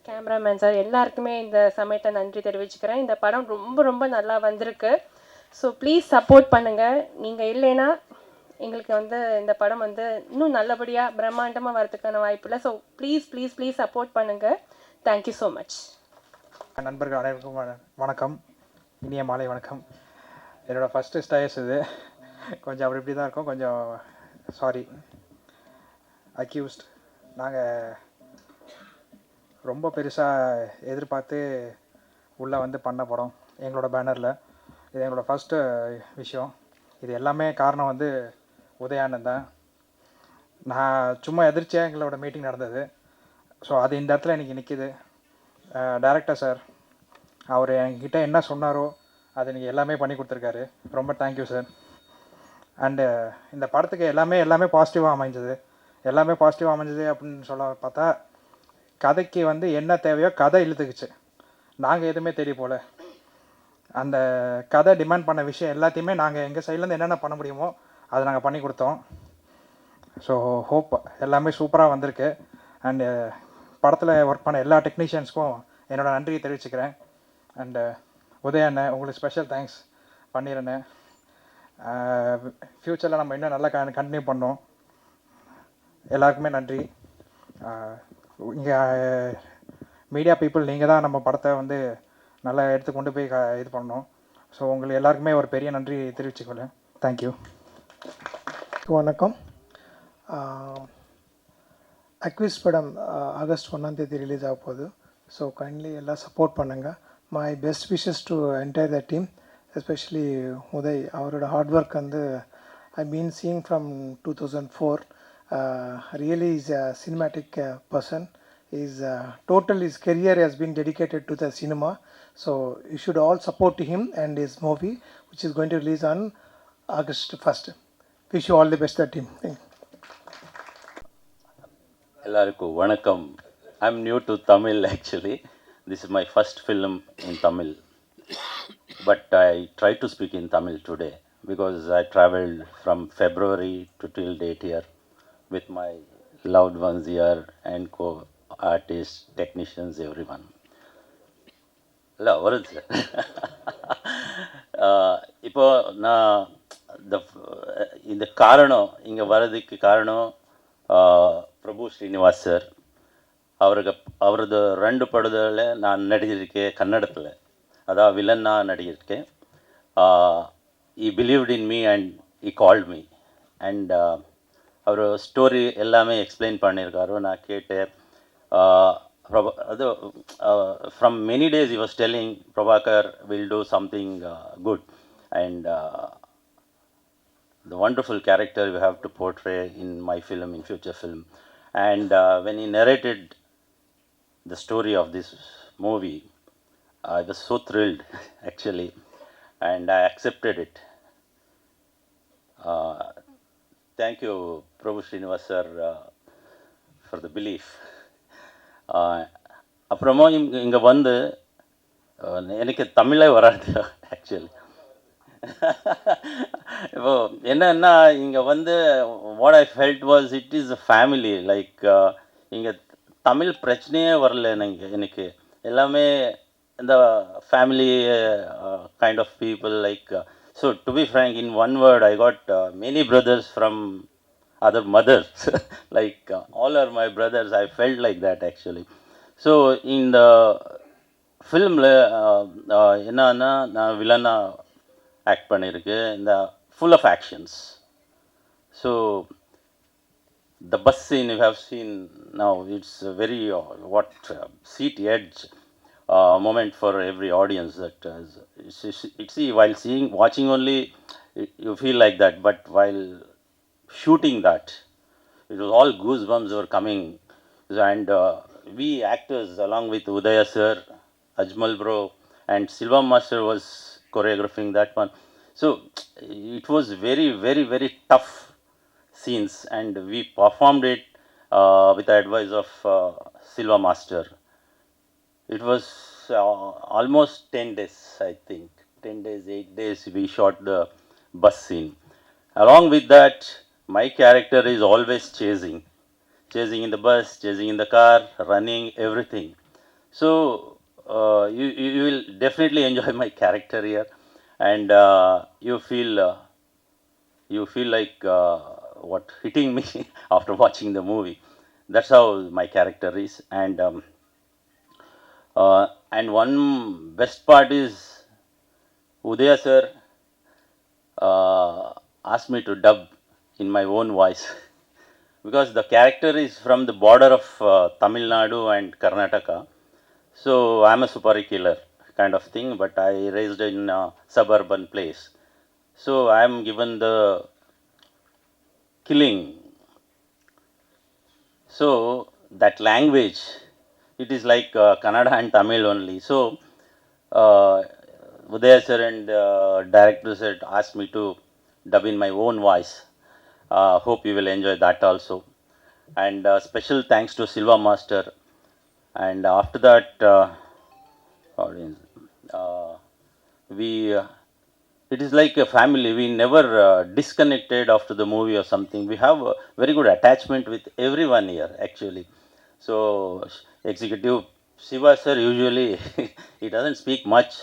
கேமராமேன் சார், எல்லாருக்குமே இந்த சமயத்தை நன்றி தெரிவிச்சுக்கிறேன். இந்த படம் ரொம்ப ரொம்ப நல்லா வந்திருக்கு. ஸோ ப்ளீஸ் சப்போர்ட் பண்ணுங்கள். நீங்கள் இல்லைன்னா எங்களுக்கு வந்து இந்த படம் வந்து இன்னும் நல்லபடியாக பிரம்மாண்டமாக வரதுக்கான வாய்ப்பு இல்லை. So please please please support பண்ணுங்கள். Thank you so much. நண்பர்கள் அனைவருக்கும் வணக்கம், இனிய மாலை வணக்கம். என்னோடய ஃபஸ்ட்டு ஸ்டேஜ் இது, கொஞ்சம் அப்படி இப்படி தான் இருக்கும், கொஞ்சம் சாரி. அக்யூஸ்ட் நாங்கள் ரொம்ப பெருசாக எதிர்பார்த்து உள்ளே வந்து பண்ண படம் எங்களோட பேனரில். இது எங்களோட ஃபஸ்ட்டு விஷயம். இது எல்லாமே காரணம் வந்து உதயானந்த் தான். நான் சும்மா எதிர்ச்சியாக எங்களோட மீட்டிங் நடந்தது. ஸோ அது இந்த இடத்துல எனக்கு நிற்கிது. டைரக்டர் சார், அவர் என்கிட்ட என்ன சொன்னாரோ அது நீங்கள் எல்லாமே பண்ணி கொடுத்துருக்காரு. ரொம்ப தேங்க்யூ சார். அண்டு இந்த படத்துக்கு எல்லாமே பாசிட்டிவாக அமைஞ்சது. எல்லாமே பாசிட்டிவாக அமைஞ்சது அப்படின்னு சொல்ல பார்த்தா, கதைக்கு வந்து என்ன தேவையோ கதை இழுத்துக்குச்சு. நாங்கள் எதுவுமே தெரிய போல, அந்த கதை டிமாண்ட் பண்ண விஷயம் எல்லாத்தையுமே நாங்கள் எங்கள் சைட்லேருந்து என்னென்ன பண்ண முடியுமோ அதை நாங்கள் பண்ணி கொடுத்தோம். ஸோ ஹோப் எல்லாமே சூப்பராக வந்திருக்கு. அண்டு படத்தில் ஒர்க் பண்ண எல்லா டெக்னீஷியன்ஸ்க்கும் என்னோடய நன்றியை தெரிவிச்சுக்கிறேன். அண்டு உதயண்ணே, உங்களுக்கு ஸ்பெஷல் தேங்க்ஸ் பண்ணிடுறேன். ஃப்யூச்சரில் நம்ம இன்னும் நல்லா கண்டினியூ பண்ணோம். எல்லாருக்குமே நன்றி. இங்கே மீடியா பீப்புள், நீங்கள் தான் நம்ம படத்தை வந்து நல்லா எடுத்து கொண்டு போய் இது பண்ணோம். ஸோ உங்களுக்கு எல்லாருக்குமே ஒரு பெரிய நன்றி தெரிவிச்சுக்கொள்ளேன். தேங்க்யூ. வணக்கம். அக்விஸ் படம் ஆகஸ்ட் 1 ரிலீஸ் ஆக போகுது. ஸோ கைண்ட்லி எல்லாம் சப்போர்ட் பண்ணுங்கள். my best wishes to entire the team, especially Uday. Our hard work and I've been seeing from 2004. Really is a cinematic person. His total his career has been dedicated to the cinema. So you should all support him and his movie, which is going to release on August 1st. Wish you all the best, the team. Thank you. எல்லாருக்கும் வணக்கம். I'm new to Tamil actually. This is my first film in Tamil. But I try to speak in Tamil today because I traveled from February to till date here with my loved ones here and co-artists, technicians, everyone. இல்லை வருது sir. இப்போ நான் இந்த காரணம் இங்கே வர்றதுக்கு காரணம் பிரபு Srinivas sir. அவரது 2 படத்தில் நான் நடிச்சிருக்கேன் கன்னடத்தில். அதான் வில்லன்னா நடிச்சிருக்கேன். I believed in me and I called me and அவர் ஸ்டோரி எல்லாமே எக்ஸ்பிளைன் பண்ணியிருக்காரு. நான் கேட்டேன். அது from many days he was telling Prabhakar will do something good and the wonderful character you have to portray in my film, in future film. And when he narrated the story of this movie, I was so thrilled actually, and I accepted it. Thank you Prabhu Srinivas sir for the belief. அப்புறமா இங்கே வந்து எனக்கு தமிழே வராது actually. இப்போ என்னன்னா இங்கே வந்து what I felt was it is a family. Like இங்கே தமிழ் பிரச்சனையே வரல எனக்கு. எல்லாமே இந்த family kind of people. Like so to be frank, in one word, I got many brothers from other mothers. Like all are my brothers. I felt like that actually. So in the film என்னன்னா நான் வில்லனா act பண்ணியிருக்கேன். இந்த full of actions. So the bus scene you have seen now, it's a very seat edge moment for every audience. That see, while watching only you feel like that, but while shooting that, it was all goosebumps were coming. And we actors along with Udaya sir, Ajmal bro and Silva master was choreographing that one. So it was very very very tough scenes and we performed it with the advice of Silva master. It was almost 10 days, I think 10 days 8 days we shot the bus scene. Along with that, my character is always chasing in the bus, chasing in the car, running, everything. So you will definitely enjoy my character here, and you feel like what hitting me after watching the movie. That's how my character is. And one best part is Udaya sir asked me to dub in my own voice because the character is from the border of Tamil Nadu and Karnataka. So I'm a super killer kind of thing, but I raised in a suburban place. So I'm given the killing. So that language, it is like Kannada and Tamil only. So Udaya sir and director said asked me to dub in my own voice. Hope you will enjoy that also. And special thanks to Silva master. And after that, audience, we it is like a family. We never disconnected after the movie or something. We have a very good attachment with everyone here actually. So executive Siva sir usually he doesn't speak much,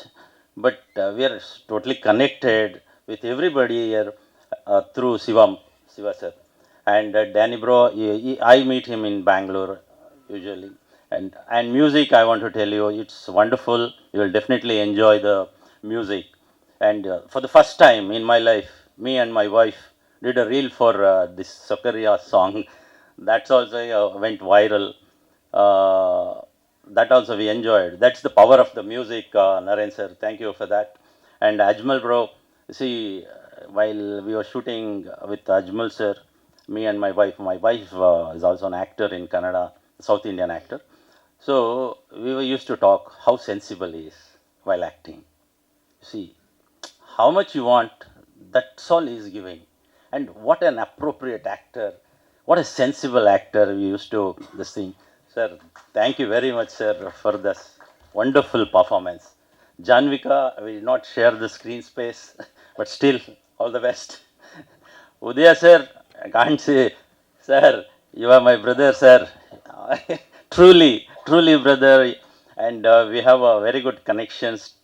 but we are totally connected with everybody here through Siva sir. And Danny bro, I meet him in Bangalore usually. And music, I want to tell you, it's wonderful. You will definitely enjoy the music. And for the first time in my life, me and my wife did a reel for this Sakaria song. That's also went viral. that also we enjoyed. That's the power of the music, Naren sir. Thank you for that. And Ajmal bro, see, while we were shooting with Ajmal sir, me and my wife is also an actor in Kannada, South Indian actor. So we were used to talk how sensible he is while acting. See, how much you want, that's all he is giving. And what an appropriate actor, what a sensible actor we used to this thing. Sir, thank you very much, sir, for this wonderful performance. Janvika, we did not share the screen space, but still, all the best. Udaya, sir, I can't say, sir, you are my brother, sir. Truly, truly, brother. And we have a very good connections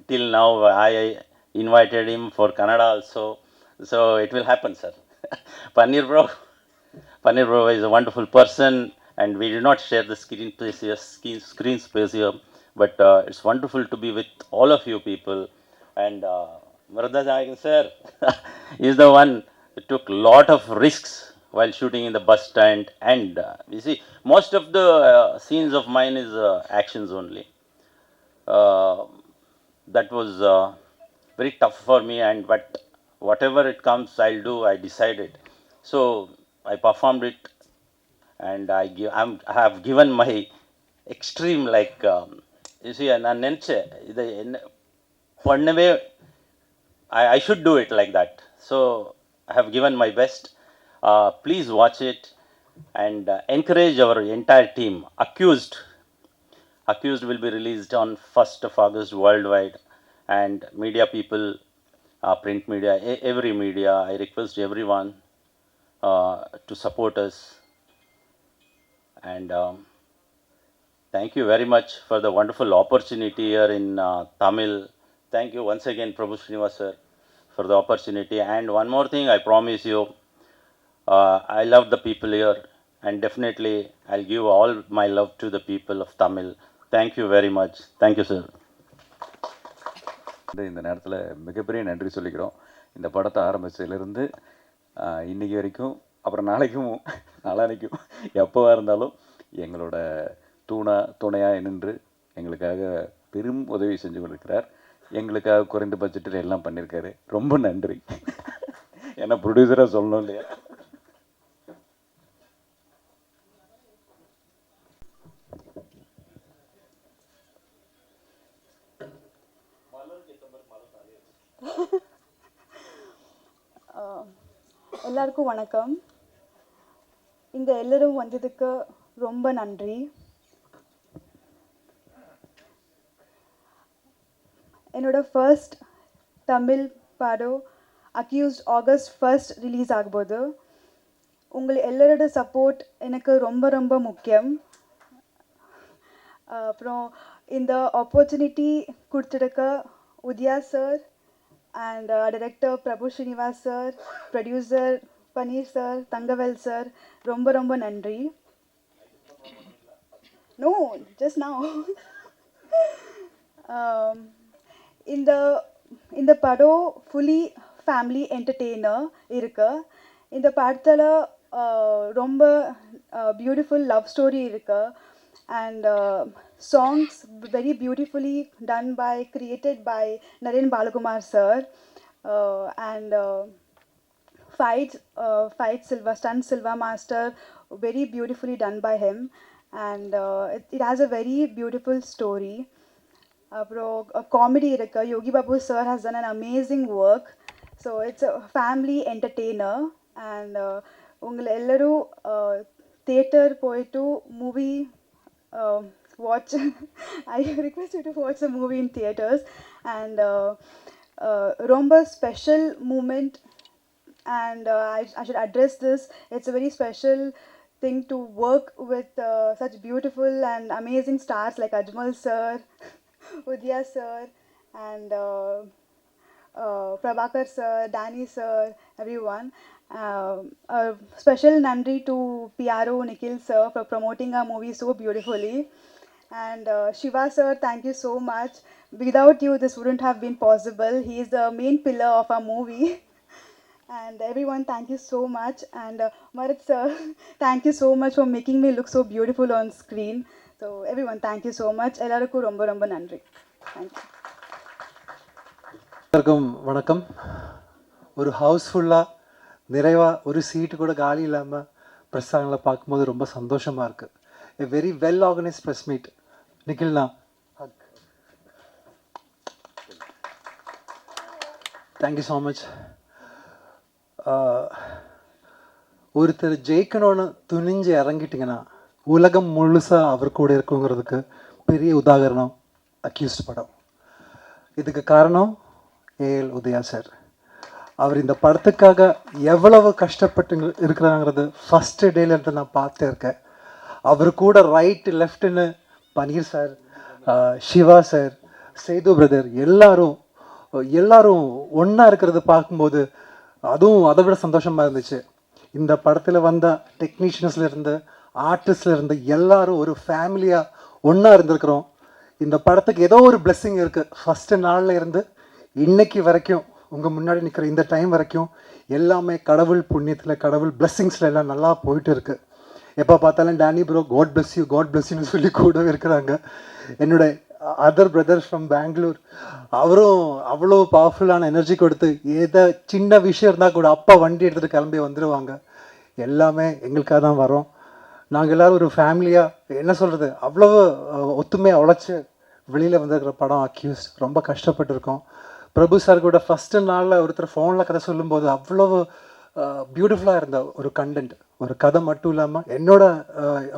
till now. I invited him for Canada also. So it will happen, sir. Panir bro, Panir bro is a wonderful person, and we did not share the screen space here, screen space here. But it's wonderful to be with all of you people. And Murada Jagan sir is the one who took lot of risks while shooting in the bus stand. And you see, most of the scenes of mine is actions only. Uh, that was very tough for me, and but whatever it comes, I'll do. I decided, so I performed it, and I have given my extreme, like you see, நான் நினைச்சேன் இதை என்ன பண்ணவே I should do it like that. So I have given my best. Please watch it and encourage our entire team. Accused will be released on 1st of August worldwide, and media people, print media, every media, I request everyone to support us. And thank you very much for the wonderful opportunity here in Tamil. Thank you once again, Prabhu Srinivas sir, for the opportunity. And one more thing, I promise you, I love the people here, and definitely I'll give all my love to the people of Tamil. Thank you very much. Thank you, sir. இந்த நேரத்தில் மிகப்பெரிய நன்றி சொல்லிக்கிறோம். இந்த படத்தை ஆரம்பித்ததுலேருந்து இன்றைக்கி வரைக்கும், அப்புறம் நாளைக்கும் நாளானைக்கும் எப்போவா இருந்தாலும் எங்களோட துணையாக நின்று எங்களுக்காக பெரும் உதவி செஞ்சு கொண்டிருக்கிறார். எங்களுக்காக குறைந்த பட்ஜெட்டில் எல்லாம் பண்ணியிருக்காரு. ரொம்ப நன்றி. ஏன்னா ப்ரொடியூசராக சொல்லணும் இல்லையா? எல்லாருக்கும் வணக்கம். இங்கே எல்லோரும் வந்ததுக்கு ரொம்ப நன்றி. என்னோட ஃபர்ஸ்ட் தமிழ் படம் அக்யூஸ்ட் ஆகஸ்ட் 1 ரிலீஸ் ஆகும்போது உங்கள் எல்லோரோட சப்போர்ட் எனக்கு ரொம்ப ரொம்ப முக்கியம். அப்புறம் இந்த ஆப்பர்ச்சுனிட்டி கொடுத்துருக்க Udhaya sir and director Prabhu Srinivas sir, producer Paneer sir, Tangavel sir, romba romba nandri. No, just now. In the pado fully family entertainer irukku. In the padathala romba beautiful love story irukku, and songs very beautifully done by, created by Naren Balakumar sir, and fight Silva, stunt Silva master, very beautifully done by him, and it has a very beautiful story. Comedy irukku. Yogi Babu sir has done an amazing work. So it's a family entertainer, and ungal ellaru theater poitu movie watch. I request you to watch the movie in theaters, and romba special moment, and I should address this. It's a very special thing to work with such beautiful and amazing stars like Ajmal sir, Udaya sir, and Prabhakar sir, Danny sir, everyone. A special nandri to PRO Nikhil sir for promoting our movie so beautifully. And Shiva sir, thank you so much. Without you, this wouldn't have been possible. He is the main pillar of our movie. And everyone, thank you so much. And Marat sir, thank you so much for making me look so beautiful on screen. So every one thank you so much. எல்லாருக்கும் ரொம்ப ரொம்ப நன்றி. Thank you. எல்லாருக்கும் வணக்கம். ஒரு ஹவுஸ்ஃபுல்லாக நிறைவாக ஒரு சீட்டு கூட காலி இல்லாமல் பிரஸ்தாங்களை பார்க்கும்போது ரொம்ப சந்தோஷமாக இருக்குது. A very well organised press meet. நிக்கில்ண்ணா, தேங்க்யூ ஸோ மச். ஒருத்தர் ஜெயிக்கணும்னு துணிஞ்சு இறங்கிட்டிங்கன்னா உலகம் முழுசாக அவர் கூட இருக்குங்கிறதுக்கு பெரிய உதாரணம் அக்யூஸ்ட் படம். இதுக்கு காரணம் ஏஎல் உதயா சார். அவர் இந்த படத்துக்காக எவ்வளவு கஷ்டப்பட்டு இருக்கிறாங்கிறது ஃபஸ்ட்டு டேலேருந்து நான் பார்த்து இருக்கேன். அவர் கூட ரைட்டு லெஃப்ட்டுன்னு Paneer sir, Siva sir, Sethu brother எல்லாரும் ஒன்றா இருக்கிறது பார்க்கும்போது அதுவும் அதை விட சந்தோஷமாக இருந்துச்சு. இந்த படத்தில் வந்த டெக்னீஷியன்ஸ்லேருந்து ஆர்டிஸ்ட்லேருந்து எல்லாரும் ஒரு ஃபேமிலியாக ஒன்றா இருந்திருக்கிறோம். இந்த படத்துக்கு ஏதோ ஒரு பிளெஸ்ஸிங் இருக்குது. ஃபஸ்ட்டு நாளில் இருந்து இன்னைக்கு வரைக்கும் உங்கள் முன்னாடி நிற்கிற இந்த டைம் வரைக்கும் எல்லாமே கடவுள் புண்ணியத்தில், கடவுள் பிளெஸ்ஸிங்ஸில் எல்லாம் நல்லா போயிட்டு இருக்குது. எப்போ பார்த்தாலும் டேனி ப்ரோ காட் பிளஸ் யூன்னு சொல்லி கூடவே இருக்கிறாங்க. என்னோட அதர் பிரதர்ஸ் ஃப்ரம் பெங்களூர், அவரும் அவ்வளோ பவர்ஃபுல்லான எனர்ஜி கொடுத்து ஏதோ சின்ன விஷயம் இருந்தால் கூட அப்பா வண்டி எடுத்துகிட்டு கிளம்பி வந்துடுவாங்க. எல்லாமே எங்களுக்காக தான் வரோம். நாங்கள் எல்லோரும் ஒரு ஃபேமிலியாக என்ன சொல்கிறது, அவ்வளவு ஒத்துமையாக உழைச்சி வெளியில் வந்திருக்கிற படம் அக்யூஸ்ட். ரொம்ப கஷ்டப்பட்டுருக்கோம். பிரபு சார் கூட ஃபஸ்ட்டு நாளில் ஒருத்தர் ஃபோனில் கதை சொல்லும்போது அவ்வளவு பியூட்டிஃபுல்லாக இருந்த ஒரு கண்டென்ட், ஒரு கதை மட்டும் இல்லாமல் என்னோட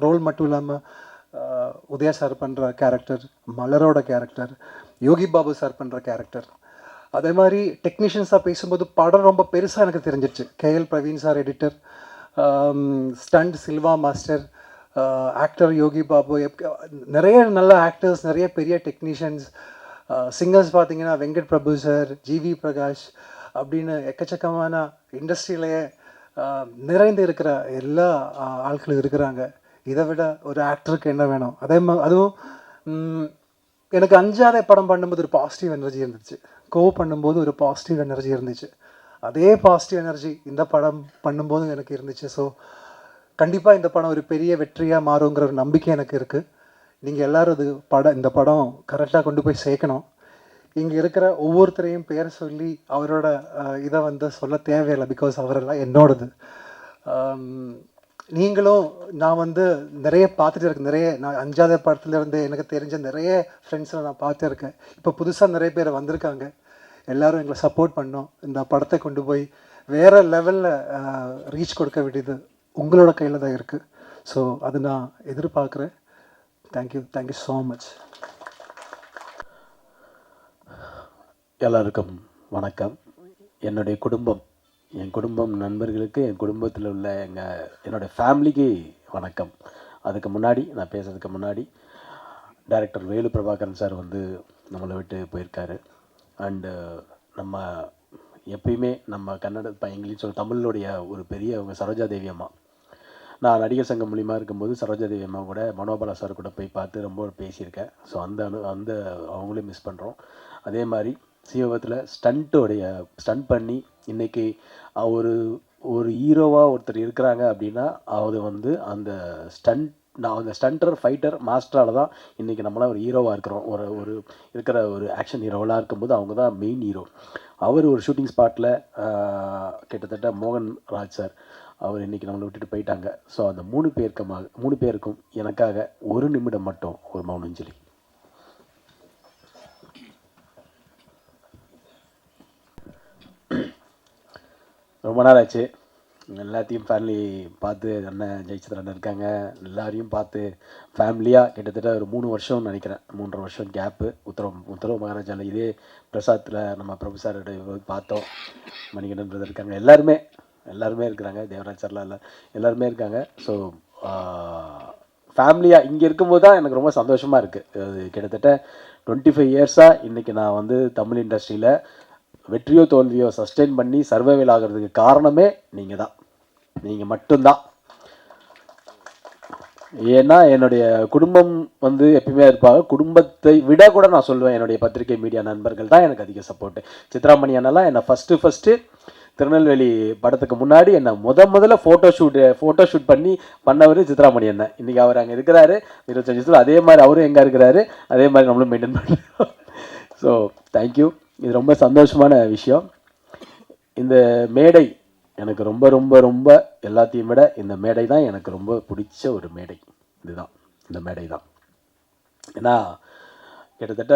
ரோல் மட்டும் இல்லாமல் உதயா சார் பண்ணுற கேரக்டர், மலரோட கேரக்டர், யோகி பாபு சார் பண்ணுற கேரக்டர், அதே மாதிரி டெக்னீஷியன்ஸாக பேசும்போது படம் ரொம்ப பெருசாக எனக்கு தெரிஞ்சிடுச்சு. KL Praveen sir editor, stunt Silva master, actor Yogi Babu, நிறைய நல்ல ஆக்டர்ஸ், நிறைய பெரிய டெக்னீஷியன்ஸ், சிங்கர்ஸ் பார்த்தீங்கன்னா வெங்கட் பிரபு சார், ஜிவி பிரகாஷ் அப்படின்னு எக்கச்சக்கமான இண்டஸ்ட்ரியிலேயே நிறைந்து இருக்கிற எல்லா ஆட்களும் இருக்கிறாங்க. இதை விட ஒரு ஆக்டருக்கு என்ன வேணும்? அதுவும் எனக்கு அஞ்சாவது படம் பண்ணும்போது ஒரு பாசிட்டிவ் எனர்ஜி இருந்துச்சு. பண்ணும்போது ஒரு பாசிட்டிவ் எனர்ஜி இருந்துச்சு. அதே பாசிட்டிவ் எனர்ஜி இந்த படம் பண்ணும்போது எனக்கு இருந்துச்சு. ஸோ கண்டிப்பாக இந்த படம் ஒரு பெரிய வெற்றியாக மாறுங்கிற ஒரு நம்பிக்கை எனக்கு இருக்குது. நீங்கள் எல்லோரும் இந்த படம் கரெக்டாக கொண்டு போய் சேர்க்கணும். இங்கே இருக்கிற ஒவ்வொருத்தரையும் பேர் சொல்லி அவரோட இதை சொல்ல தேவையில்லை. பிகாஸ் அவரெல்லாம் என்னோடது. நீங்களும் நான் நிறைய பார்த்துட்டு இருக்கேன். நான் 5வது படத்துலேருந்து எனக்கு தெரிஞ்ச நிறைய ஃப்ரெண்ட்ஸில் நான் பார்த்துருக்கேன். இப்போ புதுசாக நிறைய பேர் வந்திருக்காங்க. எல்லோரும் எங்களை சப்போர்ட் பண்ணோம். இந்த படத்தை கொண்டு போய் வேறு லெவலில் ரீச் கொடுக்க வேண்டியது உங்களோட கையில் தான் இருக்குது. ஸோ அது நான் எதிர்பார்க்குறேன். Thank you so much. எல்லாருக்கும் வணக்கம். என்னுடைய குடும்பம், என் குடும்பம் நண்பர்களுக்கு, என் குடும்பத்தில் உள்ள என்னோடய ஃபேமிலிக்கு வணக்கம். அதுக்கு முன்னாடி நான் பேசுறதுக்கு முன்னாடி டைரக்டர் வேலு பிரபாகரன் சார் நம்மளை விட்டு போயிருக்காரு. அண்டு நம்ம எப்பயுமே நம்ம கன்னட இங்கிலீஷ் தமிழுடைய ஒரு பெரிய சரோஜா தேவி அம்மா, நான் நடிகர் சங்கம் மூலிமா இருக்கும்போது சரோஜா தேவி அம்மா கூட மனோபாலா சார் கூட போய் பார்த்து ரொம்ப பேசியிருக்கேன். ஸோ அந்த அவங்களையும் மிஸ் பண்ணுறோம். அதே மாதிரி சீவகத்தில் ஸ்டண்ட் பண்ணி இன்றைக்கி ஒரு ஹீரோவாக ஒருத்தர் இருக்கிறாங்க அப்படின்னா அது அந்த ஸ்டண்டர் ஃபைட்டர் மாஸ்டரால் தான் இன்றைக்கி நம்மளாம் ஒரு ஹீரோவாக இருக்கிறோம். ஒரு இருக்கிற ஒரு ஆக்ஷன் ஹீரோவெலாம் இருக்கும்போது அவங்க தான் மெயின் ஹீரோ. அவர் ஒரு ஷூட்டிங் ஸ்பாட்டில் கிட்டத்தட்ட மோகன் ராஜ் சார் அவர் இன்றைக்கி நம்மளை விட்டுட்டு போயிட்டாங்க. ஸோ அந்த 3 பேருக்கும் எனக்காக ஒரு நிமிடம் மட்டும் ஒரு மௌனஞ்சலி. ரொம்ப நாள் ஆச்சு. எல்லாத்தையும் ஃபேமிலி பார்த்து, அண்ணன் ஜெயிச்சந்திர அண்ணன் இருக்காங்க, எல்லாரையும் பார்த்து ஃபேமிலியாக கிட்டத்தட்ட ஒரு 3 வருஷம்னு நினைக்கிறேன், 3.5 வருஷம் கேப்பு. உத்தரவு மகாராஜாவில் இதே பிரசாத்தில் நம்ம பிரபு சாரோட பார்த்தோம். மணிகண்டன் பிரதர் இருக்காங்க, எல்லாருமே இருக்கிறாங்க, தேவராஜ் சார்லாம் எல்லாருமே இருக்காங்க. ஸோ ஃபேமிலியாக இங்கே இருக்கும்போது தான் எனக்கு ரொம்ப சந்தோஷமாக இருக்குது. அது கிட்டத்தட்ட 25 இயர்ஸாக இன்றைக்கி நான் தமிழ் இண்டஸ்ட்ரியில் வெற்றியோ தோல்வியோ சஸ்டெயின் பண்ணி சர்வைவல் ஆகிறதுக்கு காரணமே நீங்கள் மட்டும்தான். ஏன்னா என்னுடைய குடும்பம் எப்பயுமே இருப்பாங்க. குடும்பத்தை விட கூட நான் சொல்லுவேன், என்னுடைய பத்திரிகை மீடியா நண்பர்கள் தான் எனக்கு அதிக சப்போர்ட்டு. சித்ராமணி அண்ணெல்லாம் என்னை ஃபஸ்ட்டு திருநெல்வேலி படத்துக்கு முன்னாடி என்ன முதல்ல ஃபோட்டோ ஷூட் பண்ணவர் சித்ராமணி என்ன. இன்றைக்கி அவர் அங்கே இருக்கிறாரு 25 வருஷத்தில். அதே மாதிரி அவரும் எங்கே இருக்கிறாரு, அதே மாதிரி நம்மளும் மெயின்டைன் பண்ணுறோம். So thank you. இது ரொம்ப சந்தோஷமான விஷயம். இந்த மேடை எனக்கு ரொம்ப ரொம்ப ரொம்ப எல்லாத்தையும் விட இந்த மேடை தான் எனக்கு ரொம்ப பிடிச்ச ஒரு மேடை. இதுதான், இந்த மேடை தான். ஏன்னா கிட்டத்தட்ட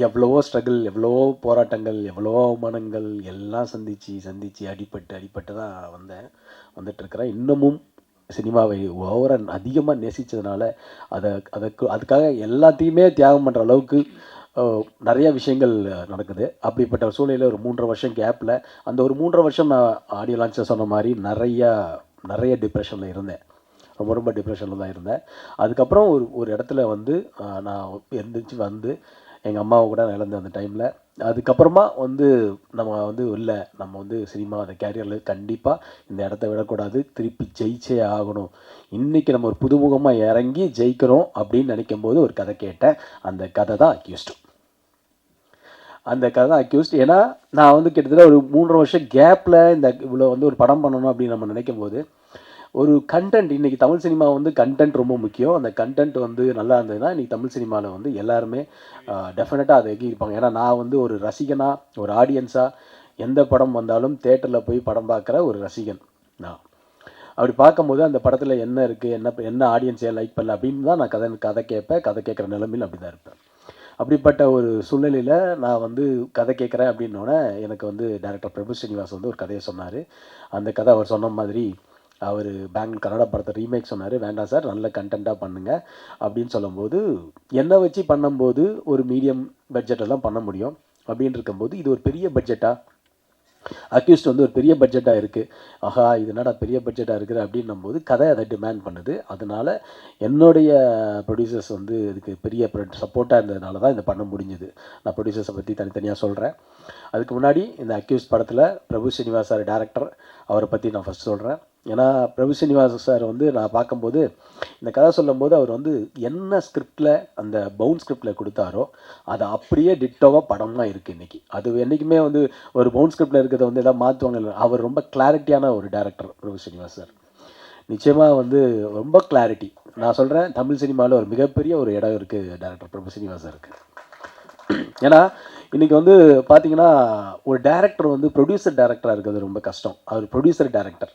எவ்வளவோ ஸ்ட்ரகிள், எவ்வளவோ போராட்டங்கள், எவ்வளவோ அவமானங்கள் எல்லாம் சந்தித்து அடிபட்டு தான் வந்துட்டுருக்கிறேன். இன்னமும் சினிமாவை ஓவராக அதிகமாக நேசித்ததுனால அதுக்காக எல்லாத்தையுமே தியாகம் பண்ணுற அளவுக்கு நிறைய விஷயங்கள் நடக்குது. அப்படிப்பட்ட சூழ்நிலையில் ஒரு 3.5 வருஷம் கேப்பில், அந்த ஒரு 3.5 வருஷம் நான் ஆடியோ லான்ச்சில் சொன்ன மாதிரி நிறைய டிப்ரெஷனில் இருந்தேன். ரொம்ப டிப்ரெஷனில் தான் இருந்தேன். அதுக்கப்புறம் ஒரு இடத்துல நான் எந்திரிச்சு எங்கள் அம்மாவை கூட இழந்த அந்த டைமில், அதுக்கப்புறமா நம்ம சினிமா அந்த கேரியரில் கண்டிப்பாக இந்த இடத்த விடக்கூடாது, திருப்பி ஜெயிச்சே ஆகணும், இன்றைக்கி நம்ம ஒரு புதுமுகமாக இறங்கி ஜெயிக்கிறோம் அப்படின்னு நினைக்கும் போது ஒரு கதை கேட்டேன். அந்த கதை தான் அக்யூஸ்ட். ஏன்னா நான் கிட்டத்தட்ட ஒரு 3.5 வருஷம் கேப்பில் இவ்வளோ ஒரு படம் பண்ணணும் அப்படின்னு நம்ம நினைக்கும் போது ஒரு கண்டென்ட், இன்றைக்கி தமிழ் சினிமா கண்டென்ட் ரொம்ப முக்கியம். அந்த கண்டென்ட் நல்லா இருந்ததுன்னா இன்றைக்கி தமிழ் சினிமாவில் எல்லாருமே டெஃபினட்டாக அதை எகிருப்பாங்க. ஏன்னா நான் ஒரு ரசிகனாக, ஒரு ஆடியன்ஸாக எந்த படம் வந்தாலும் தேட்டரில் போய் படம் பார்க்குற ஒரு ரசிகன் நான். அப்படி பார்க்கும்போது அந்த படத்தில் என்ன இருக்குது, என்ன ஆடியன்ஸே லைக் பண்ணல அப்படின்னு தான் நான் கதை கேட்குற நிலைமையில் அப்படி தான் இருப்பேன். அப்படிப்பட்ட ஒரு சூழ்நிலையில் நான் கதை கேட்குறேன் அப்படின்னோடனே எனக்கு டைரக்டர் பிரபு ஸ்ரீனிவாஸ் ஒரு கதையை சொன்னார். அந்த கதை அவர் சொன்ன மாதிரி அவர் பெங்களூர் கன்னடா படத்தை ரீமேக் சொன்னார். வேண்டாம் சார், நல்ல கண்டென்ட்டாக பண்ணுங்கள் அப்படின்னு சொல்லும்போது, என்னை வச்சு பண்ணும்போது ஒரு மீடியம் பட்ஜெட்டெல்லாம் பண்ண முடியும். அப்படின்னு இருக்கும்போது இது ஒரு பெரிய பட்ஜெட்டாக, அக்யூஸ்ட் ஒரு பெரிய பட்ஜெட்டாக இருக்குது, ஆஹா இது என்னடா பெரிய பட்ஜெட்டாக இருக்குது அப்படின்னும் போது கதை அதை டிமாண்ட் பண்ணுது. அதனால் என்னுடைய ப்ரொடியூசர்ஸ் இதுக்கு பெரிய சப்போர்ட்டாக இருந்ததுனால தான் இதை பண்ண முடிஞ்சுது. நான் ப்ரொடியூசர்ஸை பற்றி தனித்தனியாக சொல்கிறேன். அதுக்கு முன்னாடி இந்த அக்யூஸ்ட் படத்தில் பிரபு ஸ்ரீனிவாஸ் சார் டேரக்டர், அவரை பற்றி நான் ஃபஸ்ட் சொல்கிறேன். ஏன்னா பிரபு ஸ்ரீனிவாஸ் சார் நான் பார்க்கும்போது இந்த கதை சொல்லும்போது அவர் என்ன ஸ்கிரிப்டில், அந்த பவுன் ஸ்கிரிப்டில் கொடுத்தாரோ அதை அப்படியே டிட்டோவாக படமாக இருக்குது இன்றைக்கி. அது என்றைக்குமே ஒரு பவுன் ஸ்கிரிப்டில் இருக்கிறத எதாவது மாற்றுவாங்க. அவர் ரொம்ப கிளாரிட்டியான ஒரு டேரக்டர் பிரபு ஸ்ரீனிவாஸ் சார். நிச்சயமாக ரொம்ப கிளாரிட்டி. நான் சொல்கிறேன், தமிழ் சினிமாவில் ஒரு மிகப்பெரிய ஒரு இடம் இருக்குது டேரக்டர் பிரபு ஸ்ரீனிவாஸ் சாருக்கு. ஏன்னா இன்றைக்கி பார்த்தீங்கன்னா ஒரு டேரக்டர் ப்ரொடியூசர் டேரக்டராக இருக்கிறது ரொம்ப கஷ்டம். அவர் ப்ரொடியூசர் டேரக்டர்.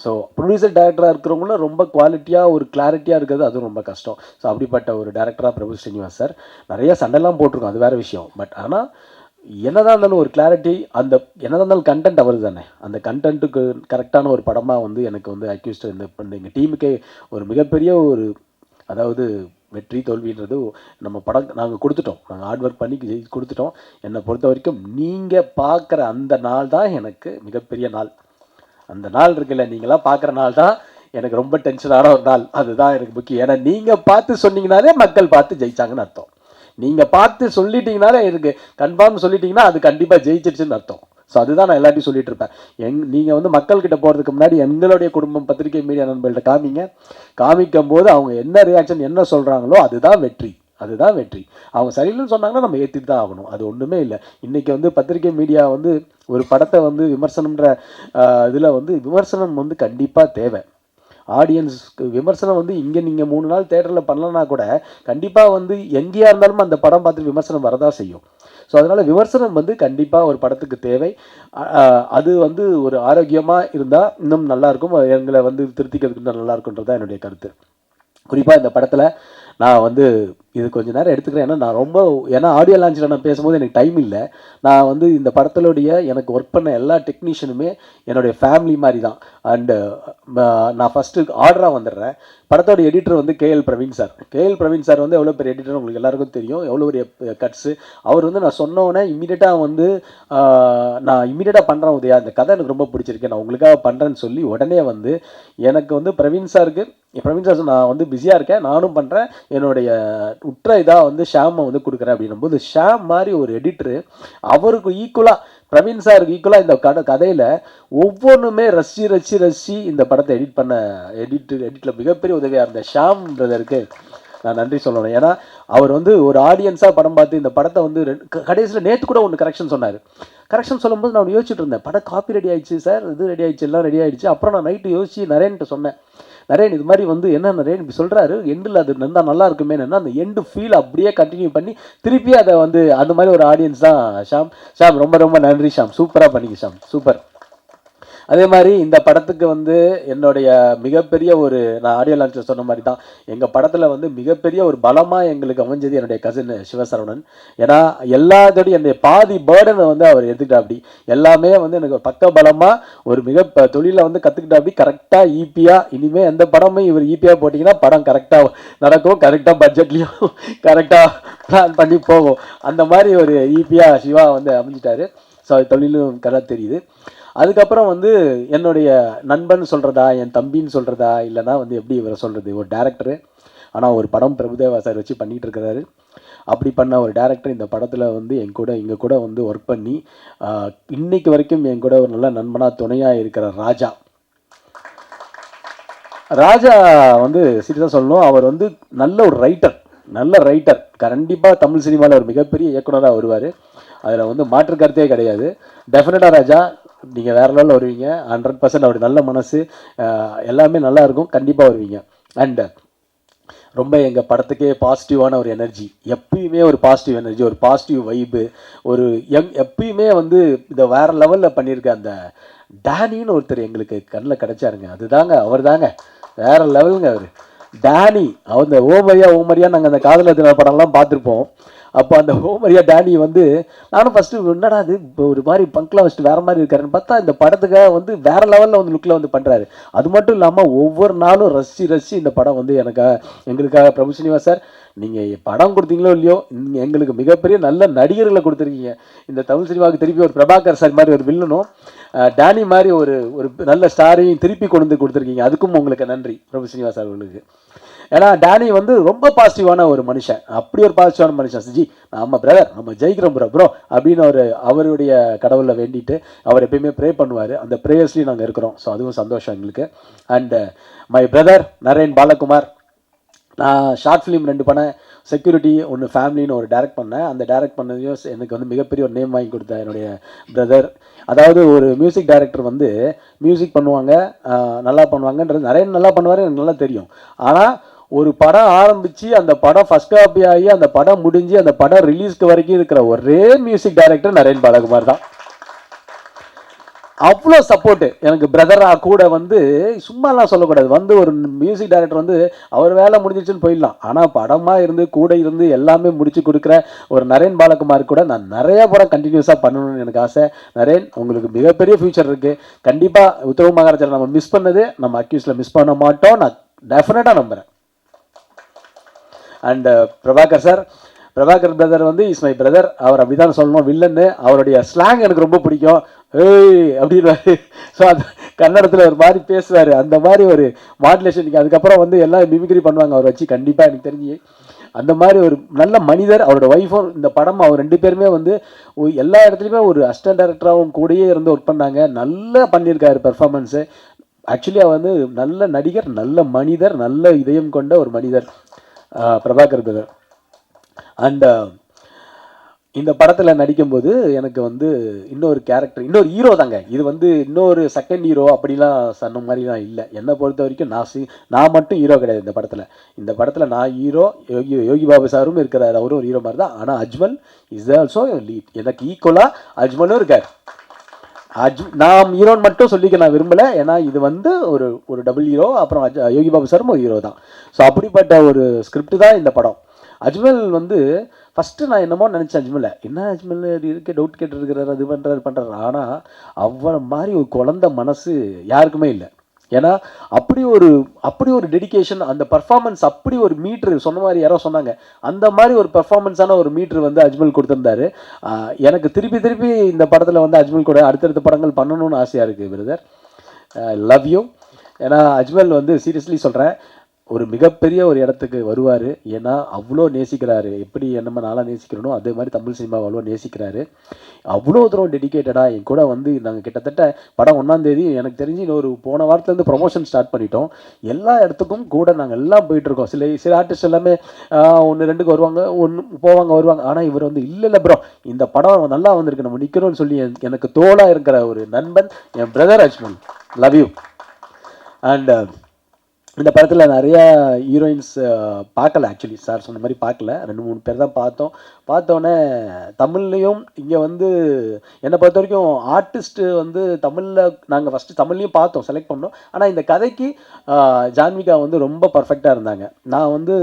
ஸோ ப்ரொடியூசர் டேரக்டராக இருக்கிறவங்களும் ரொம்ப குவாலிட்டியாக ஒரு கிளாரிட்டியாக இருக்கிறது அதுவும் ரொம்ப கஷ்டம். ஸோ அப்படிப்பட்ட ஒரு டேரக்டராக பிரபு ஸ்ரீனிவாஸ் சார். நிறைய சண்டைலாம் போட்டிருக்கோம், அது வேறு விஷயம். பட் ஆனால் என்னதான் இருந்தாலும் ஒரு கிளாரிட்டி, அந்த என்னதான் இருந்தாலும் கண்டென்ட் அவர் தானே, அந்த கண்டென்ட்டுக்கு கரெக்டான ஒரு படமாக எனக்கு அக்யூஸ்ட் எங்கள் டீமுக்கே ஒரு மிகப்பெரிய ஒரு, அதாவது வெற்றி தோல்வின்றது நம்ம படம் நாங்கள் கொடுத்துட்டோம், நாங்கள் ஹார்ட் ஒர்க் பண்ணி கொடுத்துட்டோம். என்னை பொறுத்த வரைக்கும் நீங்கள் பார்க்குற அந்த நாள் தான் எனக்கு மிகப்பெரிய நாள். அந்த நாள் இருக்குல்ல, நீங்களாம் பார்க்குற நாள் தான் எனக்கு ரொம்ப டென்ஷனான ஒரு நாள். அதுதான் எனக்கு முக்கியம். ஏன்னா நீங்கள் பார்த்து சொன்னீங்கனாலே மக்கள் பார்த்து ஜெயிச்சாங்கன்னு அர்த்தம். நீங்கள் பார்த்து சொல்லிட்டீங்கனாலே எனக்கு கன்ஃபார்ம் சொல்லிட்டீங்கன்னா அது கண்டிப்பாக ஜெயிச்சிருச்சுன்னு அர்த்தம். ஸோ அதுதான் நான் எல்லாத்தையும் சொல்லிட்டு இருப்பேன். நீங்கள் மக்கள்கிட்ட போகிறதுக்கு முன்னாடி எங்களுடைய குடும்பம் பத்திரிகை மீடியா நண்பர்கள்ட்ட காமிக்கும் போது அவங்க என்ன ரியாக்ஷன் என்ன சொல்கிறாங்களோ அதுதான் வெற்றி. அவங்க சரியில்லைன்னு சொன்னாங்கன்னா நம்ம ஏற்றிட்டு தான் ஆகணும். அது ஒன்றுமே இல்லை. இன்றைக்கி பத்திரிகை மீடியா ஒரு படத்தை விமர்சனம்ன்ற இதில் விமர்சனம் கண்டிப்பாக தேவை. ஆடியன்ஸ்க்கு விமர்சனம் இங்கே நீங்கள் 3 நாள் தேட்டரில் பண்ணலன்னா கூட கண்டிப்பாக எங்கேயா இருந்தாலும் அந்த படம் பார்த்துட்டு விமர்சனம் வரதான் செய்யும். ஸோ அதனால் விமர்சனம் கண்டிப்பாக ஒரு படத்துக்கு தேவை. அது ஒரு ஆரோக்கியமாக இருந்தால் இன்னும் நல்லாயிருக்கும். எங்களை திருத்திக்கிறதுக்கு இன்னும் நல்லாயிருக்குன்றது தான் என்னுடைய கருத்து. குறிப்பாக இந்த படத்தில் நான் இது கொஞ்சம் நேரம் எடுத்துக்கிறேன். ஏன்னா ஆடியோ லான்ச்சில் நான் பேசும்போது எனக்கு டைம் இல்லை. நான் இந்த படத்திலுடைய எனக்கு ஒர்க் பண்ண எல்லா டெக்னீஷியனுமே என்னுடைய ஃபேமிலி மாதிரி தான். அண்டு நான் ஃபஸ்ட்டு ஆர்டராக வந்துடுறேன். படத்தோட editor KL Praveen sir. KL Praveen sir எவ்வளோ பெரிய எடிட்டர் உங்களுக்கு எல்லாருக்கும் தெரியும். எவ்வளோ பெரிய கட்ஸு அவர். நான் சொன்னோன்னே இமீடியட்டாக நான் இமீடியட்டாக பண்ணுறேன் உதயா, இந்த கதை எனக்கு ரொம்ப பிடிச்சிருக்கேன், நான் உங்களுக்காக பண்ணுறேன்னு சொல்லி உடனே எனக்கு பிரவீன் சாருக்கு, பிரவீன் சார் நான் பிஸியாக இருக்கேன், நானும் பண்ணுறேன், என்னுடைய உற்ற இதாக ஷாமை கொடுக்குறேன் அப்படின்னும்போது, ஷாம் மாதிரி ஒரு எடிட்டரு அவருக்கு ஈக்குவலாக, பிரவீன் சாருக்கு ஈக்குவலாக இந்த கதையில் ஒவ்வொன்றுமே ரசி இந்த படத்தை எடிட்டில் மிகப்பெரிய உதவியாக இருந்த ஷாம் பிரதருக்கு நான் நன்றி சொல்லணும். ஏன்னா அவர் வந்து ஒரு ஆடியன்ஸாக படம் பார்த்து இந்த படத்தை வந்து கடைசியில் நேற்று கூட ஒன்று கரெக்ஷன் சொன்னார். கரெக்ஷன் சொல்லும்போது நான் யோசிச்சுட்டு இருந்தேன், படம் காப்பி ரெடி ஆயிடுச்சு சார், இது ரெடி ஆயிடுச்சு, எல்லாம் ரெடி ஆயிடுச்சு. அப்புறம் நான் நைட்டு யோசிச்சு நரேன்கிட்ட சொன்னேன், நரேன் இது மாதிரி வந்து என்ன நரேன் இப்படி சொல்கிறாரு, எண்டில் அது நல்லா இருக்குமே, அந்த எண்டு ஃபீல் அப்படியே கண்டினியூ பண்ணி திருப்பி அதை வந்து அந்த மாதிரி ஒரு ஆடியன்ஸ் தான் ஷாம். ரொம்ப ரொம்ப நன்றி ஷாம், சூப்பராக பண்ணிக்க ஷாம், சூப்பர். அதே மாதிரி இந்த படத்துக்கு வந்து என்னுடைய மிகப்பெரிய ஒரு, நான் ஆடியோ லான்ச்சில் சொன்ன மாதிரி தான், எங்கள் படத்தில் வந்து மிகப்பெரிய ஒரு பலமாக எங்களுக்கு அமைஞ்சது என்னுடைய கசின் சிவசரவணன். ஏன்னா எல்லாத்தோடையும் என்னுடைய பாதி பேர்டனை வந்து அவர் எடுத்துக்கிட்டா. அப்படி எல்லாமே வந்து எனக்கு ஒரு பக்க பலமாக ஒரு தொழிலை வந்து கற்றுக்கிட்டா. அப்படி கரெக்டாக ஈபியாக, இனிமேல் எந்த படமும் இவர் ஈபியாக போட்டிங்கன்னா படம் கரெக்டாக நடக்கும், கரெக்டாக பட்ஜெட்லேயும் கரெக்டாக பிளான் பண்ணி போகும். அந்த மாதிரி ஒரு ஈபியாக சிவா வந்து அமைஞ்சிட்டாரு. ஸோ அது தொழிலும் கரெக்டாக தெரியுது. அதுக்கப்புறம் வந்து என்னுடைய நண்பன் சொல்கிறதா, என் தம்பின்னு சொல்கிறதா, இல்லைனா வந்து எப்படி இவரை சொல்கிறது, ஒரு டேரக்டரு, ஆனால் ஒரு படம் பிரபுதேவா சார் வச்சு பண்ணிகிட்டு இருக்கிறாரு. அப்படி பண்ண ஒரு டேரக்டர் இந்த படத்தில் வந்து எங்கள் கூட வந்து ஒர்க் பண்ணி இன்னைக்கு வரைக்கும் என் கூட ஒரு நல்ல நண்பனாக துணையாக இருக்கிற ராஜா வந்து சீரியஸாக சொல்லணும், அவர் வந்து நல்ல ஒரு ரைட்டர், கண்டிப்பாக தமிழ் சினிமாவில் ஒரு மிகப்பெரிய இயக்குனராக வருவார். அதில் வந்து மாற்று கருத்தே கிடையாது. டெஃபினட்டாக ராஜா நீங்கள் வேறு லெவலில் வருவீங்க. 100% அவருடைய நல்ல மனசு எல்லாமே நல்லா இருக்கும், கண்டிப்பாக வருவீங்க. அண்டு ரொம்ப எங்கள் படத்துக்கே பாசிட்டிவான ஒரு எனர்ஜி, எப்பயுமே ஒரு பாசிட்டிவ் எனர்ஜி, ஒரு பாசிட்டிவ் வைப்பு, ஒரு எப்பயுமே வந்து இதை வேறு லெவலில் பண்ணியிருக்க அந்த டேனின்னு ஒருத்தர் எங்களுக்கு கண்ணில் கிடச்சாருங்க. அதுதாங்க, அவர் தாங்க வேறு லெவலுங்க. அவர் டேனி, அந்த ஓமரியா நாங்கள் அந்த காதல் தின படம்லாம் பார்த்துருப்போம். அப்போ அந்த ஓமரியா டேனி வந்து நானும் ஃபஸ்ட்டு என்னடா அது இப்போ ஒரு மாதிரி பங்க்லாம் வச்சுட்டு வேறு மாதிரி இருக்காருன்னு பார்த்தா இந்த படத்துக்காக வந்து வேறு லெவலில் வந்து லுக்கில் வந்து பண்ணுறாரு. அது மட்டும் இல்லாமல் ஒவ்வொரு நாளும் ரசித்து இந்த படம் வந்து எங்களுக்காக பிரபு ஸ்ரீனிவாஸ் சார், நீங்கள் படம் கொடுத்தீங்களோ இல்லையோ, எங்களுக்கு மிகப்பெரிய நல்ல நடிகர்களை கொடுத்துருக்கீங்க. இந்த தமிழ் சினிமாவுக்கு திருப்பி ஒரு பிரபாகர் சார் மாதிரி ஒரு வில்லனும், டேனி மாதிரி ஒரு நல்ல ஸ்டாரையும் திருப்பி கொண்டு வந்து கொடுத்துருக்கீங்க. அதுக்கும் உங்களுக்கு நன்றி பிரபு ஸ்ரீனிவாஸ் சார் உங்களுக்கு. ஏன்னா டேனி வந்து ரொம்ப பாசிட்டிவான ஒரு மனுஷன், அப்படி ஒரு பாசிட்டிவான மனுஷன். ஜி நம்ம பிரதர், நம்ம ஜெயிக்கிறோம் ப்ரோ அப்படின்னு அவருடைய கடவுளை வேண்டிட்டு அவர் எப்பயுமே ப்ரே பண்ணுவார். அந்த ப்ரேயர்ஸ்லையும் நாங்கள் இருக்கிறோம். ஸோ அதுவும் சந்தோஷம் எங்களுக்கு. And my brother Naren Balakumar, நான் ஷார்ட் ஃபிலிம் 2 பண்ணேன், செக்யூரிட்டி ஒன்று, ஃபேமிலின்னு ஒரு டைரக்ட் பண்ணேன். அந்த டைரக்ட் பண்ணதையும் எனக்கு வந்து மிகப்பெரிய ஒரு நேம் வாங்கி கொடுத்த என்னுடைய பிரதர். அதாவது ஒரு மியூசிக் டைரக்டர் வந்து மியூசிக் பண்ணுவாங்க, நல்லா பண்ணுவாங்கன்றது, நிறைய நல்லா பண்ணுவார், எனக்கு நல்லா தெரியும். ஆனால் ஒரு படம் ஆரம்பித்து அந்த படம் ஃபஸ்ட் காப்பி ஆகி அந்த படம் முடிஞ்சு அந்த படம் ரிலீஸ்க்கு வரைக்கும் இருக்கிற ஒரே மியூசிக் டைரக்டர் நரேன் பாலகுமார் தான். அவ்வளோ சப்போர்ட்டு எனக்கு பிரதராக கூட வந்து சும்மாலாம் சொல்லக்கூடாது. வந்து ஒரு மியூசிக் டைரக்டர் வந்து அவர் வேலை முடிஞ்சிச்சுன்னு போயிடலாம், ஆனால் படமாக இருந்து கூட இருந்து எல்லாமே முடிச்சு கொடுக்குற ஒரு நரேன் பாலகுமார் கூட நான் நிறையா படம் கண்டினியூஸாக பண்ணணும்னு எனக்கு ஆசை. நரேன், உங்களுக்கு மிகப்பெரிய ஃபியூச்சர் இருக்குது. கண்டிப்பாக உத்தரவு மகாராஜா நம்ம மிஸ் பண்ணது நம்ம அக்யூஸில் மிஸ் பண்ண மாட்டோம், நான் டெஃபினட்டாக நம்புகிறேன். And Prabhakar sir, Prabhakar brother வந்து இஸ் மை பிரதர். அவர் அப்படி தான் சொல்லணும், வில்லன்னு. அவருடைய ஸ்லாங் எனக்கு ரொம்ப பிடிக்கும், ஏய் அப்படின்வாரு. ஸோ அது கன்னடத்தில் ஒரு மாதிரி பேசுவார், அந்த மாதிரி ஒரு மாடுலேஷனுக்கு. அதுக்கப்புறம் வந்து எல்லாம் மிமிக்ரி பண்ணுவாங்க அவர் வச்சு, கண்டிப்பாக எனக்கு தெரிஞ்சு அந்த மாதிரி ஒரு நல்ல மனிதர். அவரோட ஒய்ஃபும் இந்த படம், அவர் 2 பேருமே வந்து எல்லா இடத்துலையுமே ஒரு அசிஸ்டன்ட் டைரக்டராகவும் கூடயே இருந்து ஒர்க் பண்ணாங்க. நல்லா பண்ணியிருக்காரு பெர்ஃபார்மன்ஸு. ஆக்சுவலி அவர் வந்து நல்ல நடிகர், நல்ல மனிதர், நல்ல இதயம் கொண்ட ஒரு மனிதர் பிரபாகர் பிரதர். அண்ட் இந்த படத்தில் நடிக்கும்போது எனக்கு வந்து இன்னொரு கேரக்டர், இன்னொரு ஹீரோ தாங்க. இது வந்து இன்னொரு செகண்ட் ஹீரோ அப்படிலாம் சொன்ன மாதிரிலாம் இல்லை. என்னை பொறுத்த வரைக்கும் நான் மட்டும் ஹீரோ கிடையாது இந்த படத்தில். இந்த படத்தில் நான் ஹீரோ, யோகி பாபு சாரும் இருக்கிறார், அவரும் ஒரு ஹீரோ மாதிரி தான். ஆனால் அஜ்மல் இஸ் ஆல்சோ லீட். எனக்கு ஈக்குவலாக அஜ்மலும் இருக்கார். நான் ஹீரோன்னு மட்டும் சொல்லிக்க நான் விரும்பலை, ஏன்னா இது வந்து ஒரு டபுள் ஹீரோ. அப்புறம் யோகி பாபு சாரும் ஒரு ஹீரோ தான். ஸோ அப்படிப்பட்ட ஒரு ஸ்கிரிப்ட் தான் இந்த படம். அஜ்மல் வந்து ஃபஸ்ட்டு நான் என்னமோ நினச்சேன், என்ன அஜ்மல் இருக்க டவுட் கேட்டுருக்கிறார், அது பண்ணுறாரு. ஆனால் அவரை மாதிரி ஒரு குழந்த மனசு யாருக்குமே இல்லை. ஏன்னா அப்படி ஒரு டெடிக்கேஷன், அந்த பர்ஃபார்மன்ஸ், அப்படி ஒரு மீட்ரு சொன்ன மாதிரி யாரோ சொன்னாங்க, அந்த மாதிரி ஒரு பர்ஃபார்மன்ஸான ஒரு மீட்ரு வந்து அஜ்மல் கொடுத்துருந்தாரு. எனக்கு திருப்பி இந்த படத்தில் வந்து அஜ்மல் கூட அடுத்தடுத்த படங்கள் பண்ணணும்னு ஆசையாக இருக்குது பிரதர். Love you. ஏன்னா அஜ்மல் வந்து சீரியஸ்லி சொல்கிறேன், ஒரு மிகப்பெரிய ஒரு இடத்துக்கு வருவார். ஏன்னா அவ்வளோ நேசிக்கிறாரு. எப்படி நம்ம நாளாக நேசிக்கிறனோ அதே மாதிரி தமிழ் சினிமாவை அவ்வளோ நேசிக்கிறாரு. அவ்வளோ தூரம் டெடிக்கேட்டடாக என் கூட வந்து நாங்கள் கிட்டத்தட்ட படம் 1ஆம் தேதி எனக்கு தெரிஞ்சு இன்னொரு போன வாரத்துலேருந்து ப்ரொமோஷன் ஸ்டார்ட் பண்ணிட்டோம். எல்லா இடத்துக்கும் கூட நாங்கள் எல்லாம் போயிட்டுருக்கோம். சில ஆர்டிஸ்ட் எல்லாமே 1-2க்கு வருவாங்க, வருவாங்க. ஆனால் இவர் வந்து இல்லை ப்ரோ, இந்த படம் நல்லா வந்திருக்கு, நம்ம நிற்கிறோம்னு சொல்லி எனக்கு தோளாக இருக்கிற ஒரு நண்பன் என் brother Ajmal. Love you. And இந்த படத்தில் நிறையா ஹீரோயின்ஸ் பார்க்கல. ஆக்சுவலி சார் சொன்ன மாதிரி பார்க்கல, 2-3 பேர் தான் பார்த்தோன்னே தமிழ்லேயும் இங்கே வந்து என்னை பொறுத்த வரைக்கும் ஆர்டிஸ்ட்டு வந்து தமிழில் நாங்கள் ஃபஸ்ட்டு தமிழ்லையும் பார்த்தோம், செலக்ட் பண்ணோம். ஆனால் இந்த கதைக்கு ஜான்விகா வந்து ரொம்ப பர்ஃபெக்டாக இருந்தாங்க. நான் வந்து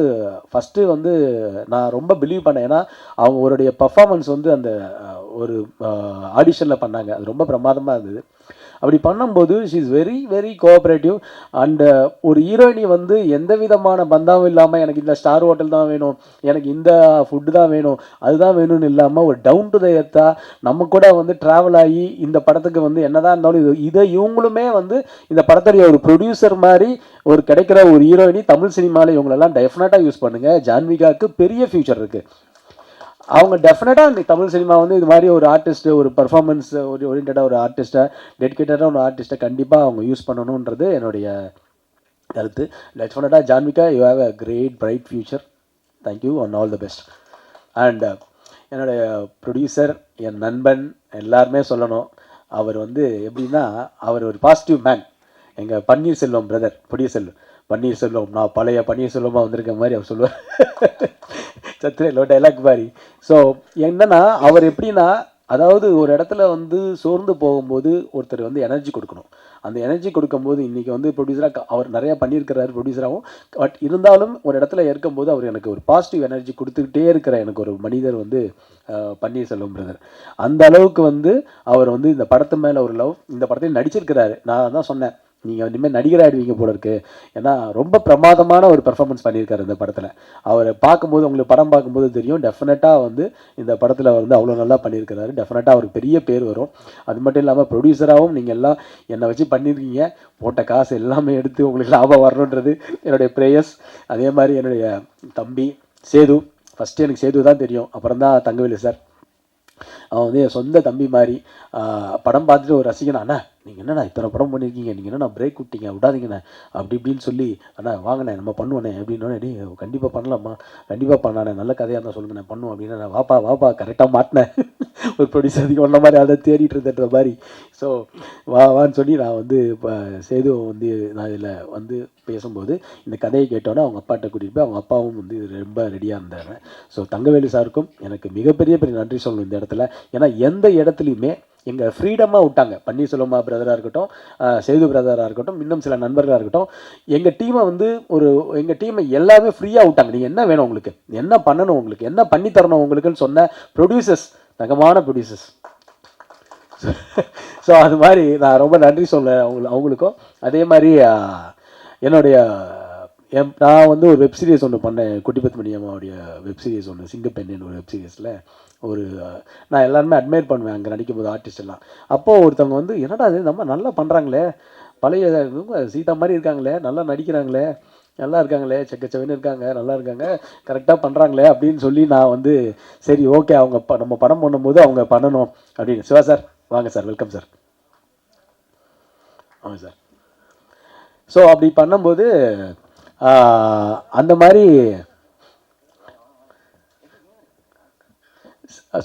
ஃபஸ்ட்டு வந்து நான் ரொம்ப பிலீவ் பண்ணேன். ஏன்னா அவங்களுடைய பர்ஃபார்மன்ஸ் வந்து அந்த ஒரு ஆடிஷனில் பண்ணாங்க, அது ரொம்ப பிரமாதமாக இருந்தது. அப்படி பண்ணும்போது she is very very cooperative. And ஒரு ஹீரோயினி வந்து எந்த விதமான பந்தாவும் இல்லாமல் எனக்கு இந்த ஸ்டார் ஹோட்டல் தான் வேணும், எனக்கு இந்த ஃபுட்டு தான் வேணும், அதுதான் வேணும்னு இல்லாமல் ஒரு டவுன் டு த எர்த்தாக நம்ம கூட வந்து ட்ராவல் ஆகி இந்த படத்துக்கு வந்து என்னதான் இருந்தாலும் இதை இவங்களுமே வந்து இந்த படத்துடைய ஒரு ப்ரொடியூசர் மாதிரி ஒரு கிடைக்கிற ஒரு ஹீரோயினி தமிழ் சினிமாவில் இவங்களெல்லாம் டெஃபினட்டாக யூஸ் பண்ணுங்கள். ஜான்விகாவுக்கு பெரிய ஃபியூச்சர் இருக்குது. அவங்க டெஃபினட்டாக தமிழ் சினிமா வந்து இது மாதிரி ஒரு ஆர்டிஸ்ட்டு, ஒரு பர்ஃபார்மன்ஸ் ஓரியன்டாக ஒரு ஆர்டிஸ்ட்டை, டெடிக்கேட்டடாக ஒரு ஆர்டிஸ்ட்டை கண்டிப்பாக அவங்க யூஸ் பண்ணணுன்றது என்னுடைய கருத்து. டெஃபினட்டாக Janvika, you have a great bright future. Thank you and all the best. And என்னுடைய ப்ரொடியூசர், என் நண்பன், எல்லாருமே சொல்லணும். அவர் வந்து எப்படின்னா அவர் ஒரு பாசிட்டிவ் மேன். எங்கள் பன்னீர்செல்வம் பிரதர் ப்ரொடியூசர் பன்னீர்செல்வம், நான் பழைய பன்னீர்செல்வமாக வந்திருக்க மாதிரி அவர் சொல்லுவார். சத்ரேலோ டைலாக் மாதிரி. ஸோ என்னன்னா அவர் எப்படின்னா, அதாவது ஒரு இடத்துல வந்து சோர்ந்து போகும்போது ஒருத்தர் வந்து எனர்ஜி கொடுக்கணும். அந்த எனர்ஜி கொடுக்கும்போது இன்றைக்கி வந்து ப்ரொடியூசராக அவர் நிறையா பண்ணியிருக்கிறாரு ப்ரொடியூசராகவும். பட் இருந்தாலும் ஒரு இடத்துல இருக்கும்போது அவர் எனக்கு ஒரு பாசிட்டிவ் எனர்ஜி கொடுத்துக்கிட்டே இருக்கிற எனக்கு ஒரு மனிதர் வந்து பன்னீர்செல்வம் பிரதர். அந்த அளவுக்கு வந்து அவர் வந்து இந்த படத்து மேலே ஒரு லவ், இந்த படத்தையும் நடிச்சிருக்கிறாரு. நான் தான் சொன்னேன், நீங்கள் இனிமேல் நடிகராகிடுவீங்க போல இருக்கு. ஏன்னா ரொம்ப பிரமாதமான ஒரு பெர்ஃபார்மன்ஸ் பண்ணியிருக்காரு இந்த படத்தில். அவரை பார்க்கும்போது, உங்களுக்கு படம் பார்க்கும்போது தெரியும், டெஃபினட்டாக வந்து இந்த படத்தில் வந்து அவ்வளோ நல்லா பண்ணியிருக்கிறாரு. டெஃபினட்டாக அவருக்கு பெரிய பேர் வரும். அது மட்டும் இல்லாமல் ப்ரொடியூசராகவும் நீங்கள் எல்லாம் என்னை வச்சு பண்ணியிருக்கீங்க. போட்ட காசு எல்லாமே எடுத்து உங்களுக்கு லாபம் வரணுன்றது என்னுடைய ப்ரேயர்ஸ். அதே மாதிரி என்னுடைய தம்பி சேது, ஃபஸ்ட்டு எனக்கு சேது தான் தெரியும், அப்புறம் தான் தங்கவேலு சார். அவன் வந்து என் சொந்த தம்பி மாதிரி. படம் பார்த்துட்டு ஒரு ரசிகனா, அண்ணா நீங்கள் என்னண்ணா இத்தனை படம் பண்ணியிருக்கீங்க, நீங்கள் என்னண்ணா பிரேக் விட்டீங்க, விடாதீங்கண்ணே அப்படி இப்படின்னு சொல்லி, அண்ணா வாங்கண்ணே நம்ம பண்ணுவோண்ணே அப்படின்னோடனே, டே கண்டிப்பாக பண்ணலாமா, கண்டிப்பாக பண்ணாண்ணே, நல்ல கதையாக இருந்தால் சொல்லுங்கண்ணே பண்ணுவோம் அப்படின்னா, நான் வாப்பா கரெக்டாக மாட்டினேன். ஒரு ப்ரொடியூசருக்கு ஒன்றை மாதிரி அதை தேடிட்டு இருந்தன்ற மாதிரி. ஸோ வான்னு சொல்லி நான் வந்து இப்போ சேது வந்து நான் இதில் வந்து பேசும்போது இந்த கதையை கேட்டோன்னே அவங்க அப்பாட்ட கூட்டிகிட்டு போய் அவங்க அப்பாவும் வந்து ரொம்ப ரெடியாக இருந்தாங்க. ஸோ தங்கவேலு சாருக்கும் எனக்கு மிகப்பெரிய நன்றி சொல்லணும் இந்த இடத்துல. ஏன்னா எந்த இடத்துலையுமே எங்கள் ஃப்ரீடமாக விட்டாங்க. பன்னீர்செல்வமா பிரதராக இருக்கட்டும், சேது பிரதராக இருக்கட்டும், இன்னும் சில நண்பர்களாக இருக்கட்டும், எங்கள் டீமை வந்து எங்கள் டீமை எல்லாமே ஃப்ரீயாக விட்டாங்க. நீங்கள் என்ன வேணும் உங்களுக்கு, என்ன பண்ணணும் உங்களுக்கு, என்ன பண்ணி தரணும் உங்களுக்குன்னு சொன்ன ப்ரொடியூசர்ஸ், தங்கமான ப்ரொடியூசர்ஸ். ஸோ அது மாதிரி நான் ரொம்ப நன்றி சொல்கிறேன் அவங்களுக்கும். அதே மாதிரி நான் வந்து ஒரு வெப் சீரிஸ் ஒன்று பண்ணேன், குட்டிபத் மணியம்மாவுடைய வெப் சீரிஸ் ஒன்று, சிங்கப்பெண்ணின் ஒரு வெப் சீரிஸில் நான் எல்லாருமே அட்மையர் பண்ணுவேன் அங்கே நடிக்கும்போது ஆர்டிஸ்ட் எல்லாம். அப்போது ஒருத்தவங்க வந்து என்னடா அது நம்ம நல்லா பண்ணுறாங்களே, பழைய சீதா மாதிரி இருக்காங்களே, நல்லா நடிக்கிறாங்களே, நல்லா இருக்காங்களே, செக்கச்சவன்னு இருக்காங்க, நல்லா இருக்காங்க, கரெக்டாக பண்ணுறாங்களே அப்படின்னு சொல்லி நான் வந்து சரி ஓகே அவங்க நம்ம படம் பண்ணும்போது அவங்க பண்ணணும் அப்படின்னு. சிவா சார் வாங்க சார், வெல்கம் சார், வாங்க சார். ஸோ அப்படி பண்ணும்போது அந்த மாதிரி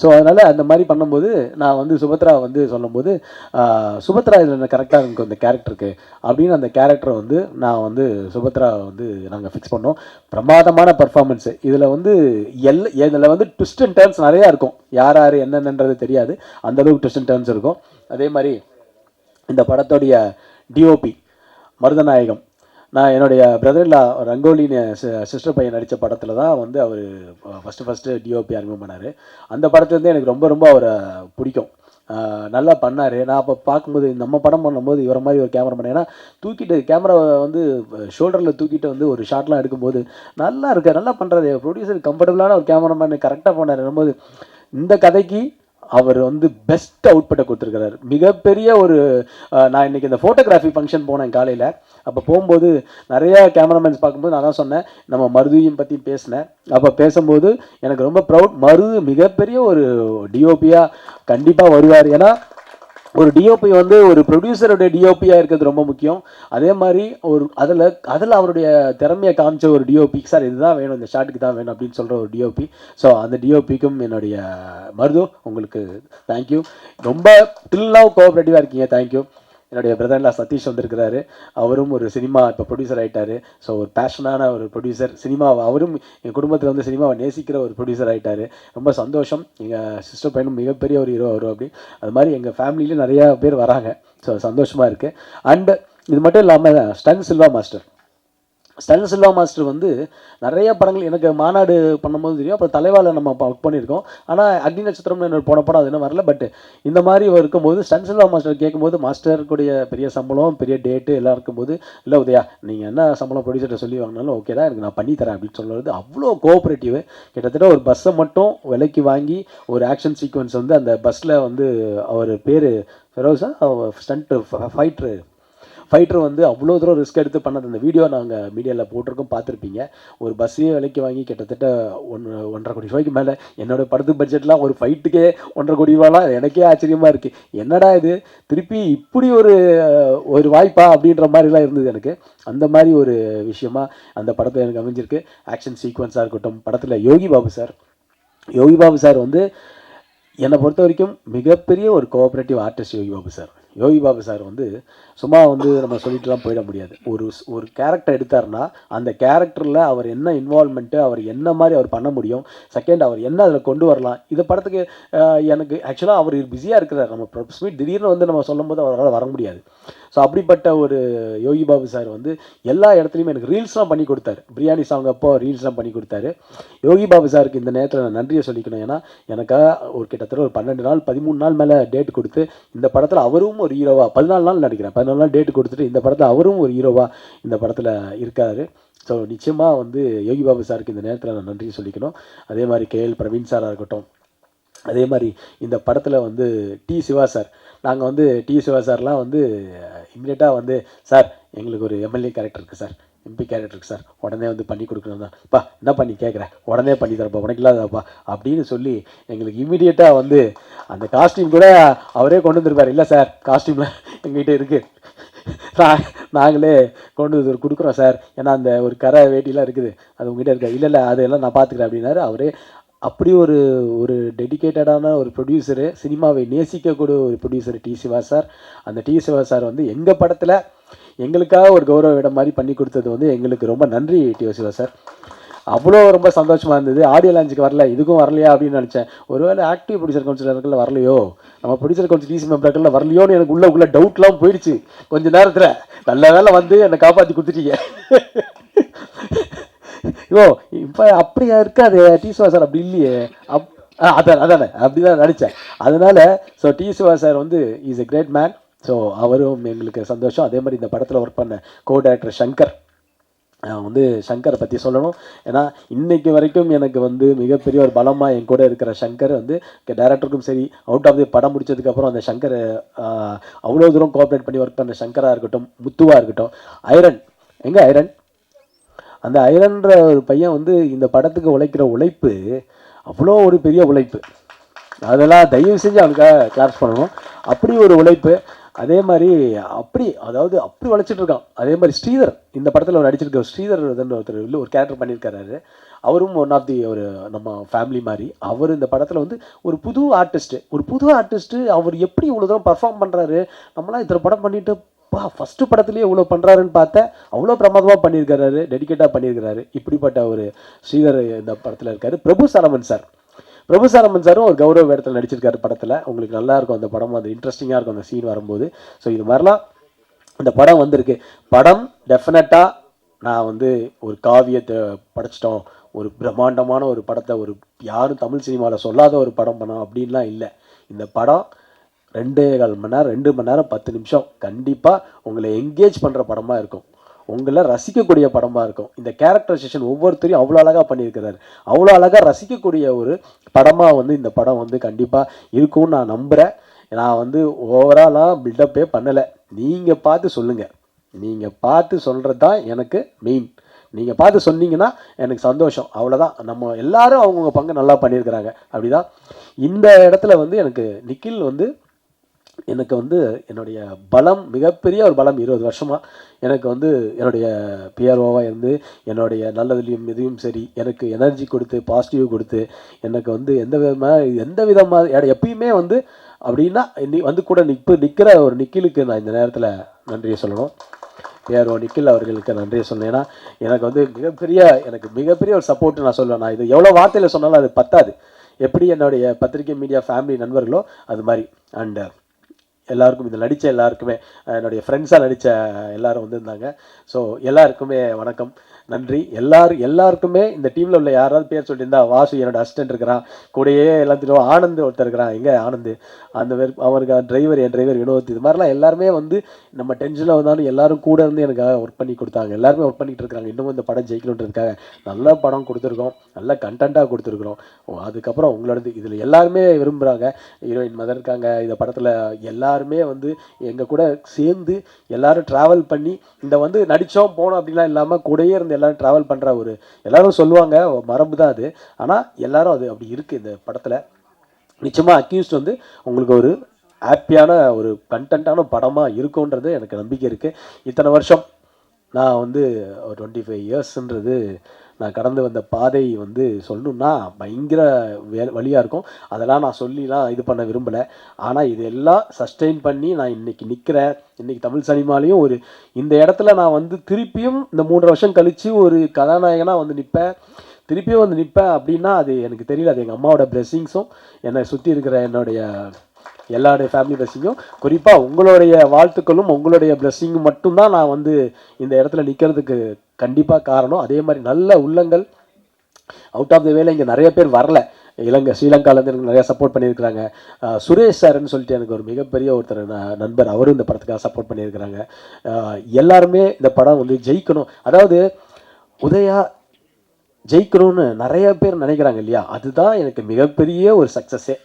ஸோ அதனால் அந்த மாதிரி பண்ணும்போது நான் வந்து சுபத்ரா வந்து சொல்லும்போது, சுபத்ரா இதில் கரெக்டாக இருக்கும் இந்த கேரக்டருக்கு அப்படின்னு அந்த கேரக்டரை வந்து நான் வந்து சுபத்ரா வந்து நாங்கள் ஃபிக்ஸ் பண்ணோம். பிரமாதமான பர்ஃபார்மன்ஸு. இதில் வந்து இதில் வந்து ட்விஸ்ட் அண்ட் டர்ன்ஸ் நிறையா இருக்கும். யார் என்னென்னன்றது தெரியாது, அந்தளவுக்கு ட்விஸ்ட் அண்ட் டர்ன்ஸ் இருக்கும். அதே மாதிரி இந்த படத்தோடைய டிஓபி மருதநாயகம், நான் என்னுடைய பிரதர்லா ரங்கோலின்னு சிஸ்டர் பையன் நடித்த படத்தில் தான் வந்து அவர் ஃபஸ்ட்டு டிஓபி அறிமுகம் பண்ணார். அந்த படத்துலேருந்து எனக்கு ரொம்ப அவரை பிடிக்கும். நல்லா பண்ணார். நான் அப்போ பார்க்கும்போது நம்ம படம் பண்ணும்போது இவரை மாதிரி ஒரு கேமராமேன், ஏன்னா தூக்கிட்டு கேமராவை வந்து ஷோல்டரில் தூக்கிட்டு வந்து ஒரு ஷாட்லாம் எடுக்கும்போது நல்லா பண்ணுறாரு ப்ரொடியூசர், கம்ஃபர்டபுளான ஒரு கேமராமேன், கரெக்டாக பண்ணார். வரும்போது இந்த கதைக்கு அவர் வந்து பெஸ்ட் அவுட்புட்டை கொடுத்துருக்கிறாரு. மிகப்பெரிய ஒரு நான் இன்றைக்கி இந்த ஃபோட்டோகிராஃபி ஃபங்க்ஷன் போனேன் காலையில். அப்போ போகும்போது நிறையா கேமராமேன்ஸ் பார்க்கும்போது நான் தான் சொன்னேன், நம்ம மருதியும் பற்றி பேசினேன். அப்போ பேசும்போது எனக்கு ரொம்ப ப்ரவுட், மருது மிகப்பெரிய ஒரு டிஓபியாக கண்டிப்பாக வருவார். ஏன்னா ஒரு டிஓபி வந்து ஒரு ப்ரொடியூசருடைய டிஓபியாக இருக்கிறது ரொம்ப முக்கியம். அதே மாதிரி ஒரு அதில் அவருடைய திறமையை காமிச்ச ஒரு டிஓபி, சார் இதுதான் வேணும், இந்த ஷாட்டுக்கு தான் வேணும் அப்படின்னு சொல்கிற ஒரு டிஓபி. ஸோ அந்த டிஓபிக்கும் என்னுடைய மருது உங்களுக்கு தேங்க்யூ. ரொம்ப டில் நவ் கோஆப்ரேட்டிவாக இருக்கீங்க, தேங்க்யூ. என்னுடைய பிரதர்லா சதீஷ் வந்திருக்கிறாரு, அவரும் ஒரு சினிமா இப்போ ப்ரொடியூசர் ஆகிட்டார். ஸோ ஒரு பேஷனான ஒரு ப்ரொடியூசர், சினிமாவை அவரும் எங்கள் குடும்பத்தில் வந்து சினிமாவை நேசிக்கிற ஒரு ப்ரொடியூசர் ஆகிட்டார். ரொம்ப சந்தோஷம். எங்கள் சிஸ்டர் பையனும் மிகப்பெரிய ஒரு ஹீரோ வரும் அப்படி. அது மாதிரி எங்கள் ஃபேமிலியிலே நிறையா பேர் வராங்க. ஸோ சந்தோஷமாக இருக்குது. அண்டு இது மட்டும் இல்லாமல் ஸ்டன் சில்வா மாஸ்டர் வந்து நிறைய படங்கள் எனக்கு மாநாடு பண்ணும்போது தெரியும், அப்புறம் தலைவாவில் நம்ம ஒர்க் பண்ணியிருக்கோம். ஆனால் அக்னி நட்சத்திரம்னு என்னோட போன படம் அது இன்னும் வரல. பட் இந்த மாதிரி இருக்கும்போது ஸ்டன் சில்வா மாஸ்டர் கேட்கும்போது, மாஸ்டருக்குடைய பெரிய சம்பளம் பெரிய டேட்டு எல்லாம் இருக்கும்போது, இல்லை உதயா நீங்கள் என்ன சம்பளம் ப்ரொடியூசர்கிட்ட சொல்லி வாங்கினாலும் ஓகே தான், எனக்கு நான் பண்ணித்தரேன் அப்படின்னு சொல்லுறது அவ்வளோ கோஆப்ரேட்டிவ். கிட்டத்தட்ட ஒரு பஸ்ஸை மட்டும் விலைக்கு வாங்கி ஒரு ஆக்ஷன் சீக்வன்ஸ் வந்து அந்த பஸ்ஸில் வந்து அவர் பேர் ஃபெரோஸா ஃபைட்டர் வந்து அவ்வளோ தூரம் ரிஸ்க் எடுத்து பண்ணது. அந்த வீடியோ நாங்கள் மீடியாவில் போட்டிருக்கோம், பார்த்துருப்பீங்க. ஒரு பஸ்ஸையே விலைக்கு வாங்கி கிட்டத்தட்ட 1.5 கோடி ரூபாய்க்கு மேலே. என்னோடய படத்து பட்ஜெட்லாம் ஒரு ஃபைட்டுக்கே 1.5 கோடி ரூபாலாம் எனக்கே ஆச்சரியமாக இருக்குது. என்னடா இது திருப்பி இப்படி ஒரு வாய்ப்பா அப்படின்ற மாதிரிலாம் இருந்தது எனக்கு. அந்த மாதிரி ஒரு விஷயமா அந்த படத்தை எனக்கு அமைஞ்சிருக்கு. ஆக்ஷன் சீக்வன்ஸாக இருக்கட்டும், படத்தில் யோகி பாபு சார் வந்து என்னை பொறுத்த வரைக்கும் மிகப்பெரிய ஒரு கோஆப்ரேட்டிவ் ஆர்டிஸ்ட் யோகி பாபு சார் வந்து சும்மா வந்து நம்ம சொல்லிட்டுலாம் போயிட முடியாது. ஒரு கேரக்டர் எடுத்தார்னா அந்த கேரக்டரில் அவர் என்ன இன்வால்மெண்ட்டு, அவர் என்ன மாதிரி அவர் பண்ண முடியும், செகண்ட் அவர் என்ன அதில் கொண்டு வரலாம். இந்த படத்துக்கு எனக்கு ஆக்சுவலாக அவர் பிஸியாக இருக்கிறார். நம்ம ஸ்மீட் திடீர்னு வந்து நம்ம சொல்லும் போது அவரால் வர முடியாது. ஸோ அப்படிப்பட்ட ஒரு யோகி பாபு சார் வந்து எல்லா இடத்துலையுமே எனக்கு ரீல்ஸ்லாம் பண்ணி கொடுத்தாரு. பிரியாணி சாங் அப்போ ரீல்ஸ்லாம் பண்ணி கொடுத்தாரு. யோகி பாபு சாருக்கு இந்த நேரத்தில் நான் நன்றியை சொல்லிக்கணும். ஏன்னா எனக்காக ஒரு கிட்டத்தட்ட ஒரு 12 நாள் 13 நாள் மேலே டேட் கொடுத்து இந்த படத்தில் அவரும் ஒரு ஹீரோவாக 14 நாள் நினைக்கிறேன், 14 நாள் டேட்டு கொடுத்துட்டு இந்த படத்தில் அவரும் ஒரு ஹீரோவாக இந்த படத்தில் இருக்காரு. ஸோ நிச்சயமாக வந்து யோகி பாபு சாருக்கு இந்த நேரத்தில் நான் நன்றி சொல்லிக்கணும். அதே மாதிரி கேஎல் பிரவீன் சாராக இருக்கட்டும். அதே மாதிரி இந்த படத்தில் வந்து டி சிவா சார், நாங்கள் வந்து டி சிவா சார்லாம் வந்து இம்மிடியட்டாக வந்து சார் எங்களுக்கு ஒரு எம்எல்ஏ கேரக்டர் இருக்குது சார், எம்பி கேரக்டர் இருக்குது சார், உடனே வந்து பண்ணி கொடுக்கணும் தான். பா என்ன பண்ணி கேட்குறேன், உடனே பண்ணி தரப்பா, உனக்கு இல்லாதப்பா அப்படின்னு சொல்லி எங்களுக்கு இம்மிடியட்டாக வந்து அந்த காஸ்டியூம் கூட அவரே கொண்டு வந்துருப்பார். இல்லை சார் காஸ்டியூம்லாம் எங்ககிட்ட இருக்குது, நாங்களே கொண்டு வந்து கொடுக்குறோம் சார், ஏன்னா அந்த ஒரு கரை வேட்டிலாம் இருக்குது அது உங்ககிட்ட இருக்கா, இல்லை அதெல்லாம் நான் பார்த்துக்கிறேன் அப்படின்னாரு. அவரே அப்படி ஒரு டெடிக்கேட்டடான ஒரு ப்ரொடியூசரு, சினிமாவை நேசிக்கக்கூடிய ஒரு ப்ரொடியூசர் டி சிவா சார். அந்த டி சிவா சார் வந்து எங்கள் படத்தில் எங்களுக்காக ஒரு கௌரவ இடம் மாதிரி பண்ணி கொடுத்தது வந்து எங்களுக்கு ரொம்ப நன்றி டி சிவா சார். அவ்வளோ ரொம்ப சந்தோஷமாக இருந்தது. ஆடியோ லான்ச்சுக்கு வரல, இதுக்கும் வரலையா அப்படின்னு நினச்சேன். ஒருவேளை ஆக்டிவ் ப்ரொடியூசர் கவுன்சிலர்கள் வரலையோ, நம்ம ப்ரொடியூசர் கவுன்சில் டிசி மெம்பர்கள் வரலையோன்னு எனக்கு உள்ள டவுட்லாம் போயிடுச்சு கொஞ்ச நேரத்தில். நல்ல வேலை வந்து என்னை காப்பாற்றி கொடுத்துட்டீங்க. இப்போ அப்படியா இருக்காது டி சிவா சார், அப்படி இல்லையே. அதானே அப்படிதான் நினச்சேன். அதனால ஸோ டி சிவா சார் வந்து is a great man. So அவரும் எங்களுக்கு சந்தோஷம். அதே மாதிரி இந்த படத்தில் ஒர்க் பண்ண கோ டைரக்டர் சங்கர், வந்து சங்கரை பற்றி சொல்லணும். ஏன்னா இன்றைக்கு வரைக்கும் எனக்கு வந்து மிகப்பெரிய ஒரு பலமாக என் கூட இருக்கிற சங்கர் வந்து டைரக்டருக்கும் சரி, அவுட் ஆஃப் தி படம் முடிச்சதுக்கப்புறம் அந்த சங்கர் அவ்வளோ தூரம் கோஆப்ரேட் பண்ணி ஒர்க் பண்ண சங்கராக இருக்கட்டும், முத்துவாக இருக்கட்டும், ஐரன் அந்த ஐரன்ற ஒரு பையன் வந்து இந்த படத்துக்கு உழைக்கிற உழைப்பு அவ்வளோ ஒரு பெரிய உழைப்பு. அதெல்லாம் தயவு செஞ்சு அவனுக்காக கிளாப்ஸ் பண்ணணும். அப்படி ஒரு உழைப்பு. அதே மாதிரி அப்படி உழைச்சிட்டு இருக்கான். அதே மாதிரி ஸ்ரீதர், இந்த படத்தில் அவர் நடிச்சிருக்க ஸ்ரீதர் ஒருத்தர் ஒரு கேரக்டர் பண்ணியிருக்காரு. அவரும் ஒன் ஆஃப் தி ஒரு நம்ம ஃபேமிலி மாதிரி. அவர் இந்த படத்தில் வந்து ஒரு புது ஆர்டிஸ்ட்டு அவர் எப்படி இவ்வளோ தூரம் பர்ஃபார்ம் பண்ணுறாரு. நம்மளாம் இத்தனை படம் பண்ணிட்டு ஃபஸ்ட்டு படத்துலேயே இவ்வளோ பண்ணுறாருன்னு பார்த்தேன். அவ்வளோ பிரமாதமாக பண்ணியிருக்கிறாரு, டெடிக்கேட்டாக பண்ணியிருக்கிறாரு. இப்படிப்பட்ட ஒரு ஸ்ரீதர் இந்த படத்தில் இருக்கார். பிரபு சாலமன் சாரும் ஒரு கௌரவ வேடத்தில் நடிச்சிருக்காரு படத்தில். உங்களுக்கு நல்லாயிருக்கும் அந்த படம், அது இன்ட்ரெஸ்டிங்காக இருக்கும் அந்த சீன் வரும்போது. ஸோ இது மாதிரிலாம் இந்த படம் வந்திருக்கு. படம் டெஃபினட்டாக நான் வந்து ஒரு காவியத்தை படைச்சிட்டோம், ஒரு பிரம்மாண்டமான ஒரு படத்தை ஒரு யாரும் தமிழ் சினிமாவில் சொல்லாத ஒரு படம் பண்ணோம் அப்படின்லாம் இல்லை. இந்த படம் 2.25 மணி நேரம் 2 மணி நேரம் 10 நிமிஷம் கண்டிப்பாக உங்களை என்கேஜ் பண்ணுற படமாக இருக்கும். உங்களை ரசிக்கக்கூடிய படமாக இருக்கும். இந்த கேரக்டரைசேஷன் ஒவ்வொருத்தரையும் அவ்வளோ அழகாக பண்ணியிருக்கிறாரு. அவ்வளோ அழகாக ரசிக்கக்கூடிய ஒரு படமாக வந்து இந்த படம் வந்து கண்டிப்பாக இருக்கும்னு நான் நம்புகிறேன். நான் வந்து ஓவராலாக பில்டப்பே பண்ணலை. நீங்கள் பார்த்து சொல்லுங்கள். நீங்கள் பார்த்து சொல்கிறது தான் எனக்கு மெயின். நீங்கள் பார்த்து சொன்னீங்கன்னா எனக்கு சந்தோஷம். அவ்வளோதான். நம்ம எல்லாரும் அவங்கவுங்க பங்கு நல்லா பண்ணியிருக்கிறாங்க. அப்படிதான் இந்த இடத்துல வந்து எனக்கு நிக்கில் வந்து எனக்கு வந்து என்னுடைய பலம், மிகப்பெரிய ஒரு பலம். 20 வருஷமாக எனக்கு வந்து என்னுடைய பிஆர்ஓவாக இருந்து என்னுடைய நல்லதுலேயும் இதுவும் சரி எனக்கு எனர்ஜி கொடுத்து பாசிட்டிவ் கொடுத்து எனக்கு வந்து எந்த விதமாக எப்பயுமே வந்து அப்படின்னா வந்து கூட நிற்கிற ஒரு நிக்கிலுக்கு நான் இந்த நேரத்தில் நன்றியை சொல்லணும். பிஆர்ஓ நிக்கில் அவர்களுக்கு நன்றியை சொல்லணும். ஏன்னா எனக்கு வந்து மிகப்பெரிய ஒரு சப்போர்ட் நான் சொல்லுவேன். நான் இது எவ்வளோ வார்த்தையில் சொன்னாலும் அது பத்தாது. எப்படி என்னுடைய பத்திரிகை மீடியா ஃபேமிலி நண்பர்களோ அது மாதிரி. அண்டு எல்லாருக்கும் இதில் நடித்த எல்லாருக்குமே என்னுடைய ஃப்ரெண்ட்ஸாக நடித்த எல்லோரும் வந்திருந்தாங்க. ஸோ எல்லாருக்குமே வணக்கம், நன்றி. எல்லாருக்குமே இந்த டீமில் உள்ள யாராவது பேர் சொல்லியிருந்தா, வாசு என்னோட அசிஸ்டன்ட் இருக்கிறான், கூடயே எல்லாத்தையும் ஆனந்த் ஒருத்தர் இருக்கிறான். எங்கே ஆனந்த்? அந்த அவருக்கு டிரைவர், என் டிரைவர் வினோத், இது மாதிரிலாம் எல்லாருமே வந்து நம்ம டென்ஷனில் வந்தாலும் எல்லாரும் கூட இருந்து எனக்காக ஒர்க் பண்ணி கொடுத்தாங்க. எல்லாருமே ஒர்க் பண்ணிகிட்டு இருக்காங்க. இன்னமும் இந்த படம் ஜெயிக்கணுன்றதுக்காக நல்ல படம் கொடுத்துருக்கோம், நல்ல கண்டென்ட்டாக கொடுத்துருக்குறோம். அதுக்கப்புறம் உங்களோடது இதில் எல்லாருமே விரும்புகிறாங்க. ஹீரோயின் மதர் இருக்காங்க இந்த படத்தில். எல்லாருமே வந்து எங்கள் கூட சேர்ந்து எல்லோரும் ட்ராவல் பண்ணி இந்த வந்து நடித்தோம் போனோம் அப்படிலாம் இல்லாமல் கூடயே இருந்து எல்லோரும் ட்ராவல் பண்ணுற ஒரு எல்லோரும் சொல்லுவாங்க மரபு தான் அது. ஆனால் எல்லோரும் அது அப்படி இருக்குது இந்த படத்தில். நிச்சயமாக அக்யூஸ்ட் வந்து உங்களுக்கு ஒரு ஹாப்பியான ஒரு கண்டென்ட்டான படமாக இருக்குன்றது எனக்கு நம்பிக்கை இருக்குது. இத்தனை வருஷம் நான் வந்து ஒரு 25 இயர்ஸ்ன்றது நான் கடந்து வந்த பாதை வந்து சொல்லணுன்னா பயங்கர வழியாக இருக்கும். அதெல்லாம் நான் சொல்லிலாம் இது பண்ண விரும்பலை. ஆனால் இதெல்லாம் சஸ்டெயின் பண்ணி நான் இன்றைக்கி நிற்கிறேன். இன்றைக்கி தமிழ் சினிமாலேயும் ஒரு இந்த இடத்துல நான் வந்து திருப்பியும் இந்த 3 வருஷம் கழித்து ஒரு கதாநாயகனாக வந்து திருப்பியும் வந்து நிற்பேன் அப்படின்னா அது எனக்கு தெரியல. அது எங்கள் அம்மாவோட பிளெஸ்ஸிங்ஸும் என்னை சுற்றி இருக்கிற என்னுடைய எல்லாருடைய ஃபேமிலி பிளெஸ்ஸிங்கும், குறிப்பாக உங்களுடைய வாழ்த்துக்களும் உங்களுடைய பிளெஸ்ஸிங்கும் மட்டும்தான் நான் வந்து இந்த இடத்துல நிற்கிறதுக்கு கண்டிப்பாக காரணம். அதே மாதிரி நல்ல உள்ளங்கள் அவுட் ஆஃப் த வேலை இங்கே நிறைய பேர் வரல. ஸ்ரீலங்காலேருந்து எனக்கு நிறையா சப்போர்ட் பண்ணியிருக்கிறாங்க. சுரேஷ் சார்ன்னு சொல்லிட்டு எனக்கு ஒரு மிகப்பெரிய ஒருத்தர் நண்பர், அவரும் இந்த படத்துக்காக சப்போர்ட் பண்ணியிருக்கிறாங்க. எல்லாருமே இந்த படம் வந்து ஜெயிக்கணும், அதாவது உதயா ஜெயிக்கணும்னு நிறைய பேர் நினைக்கிறாங்க இல்லையா, அதுதான் எனக்கு மிகப்பெரிய ஒரு சக்ஸஸே.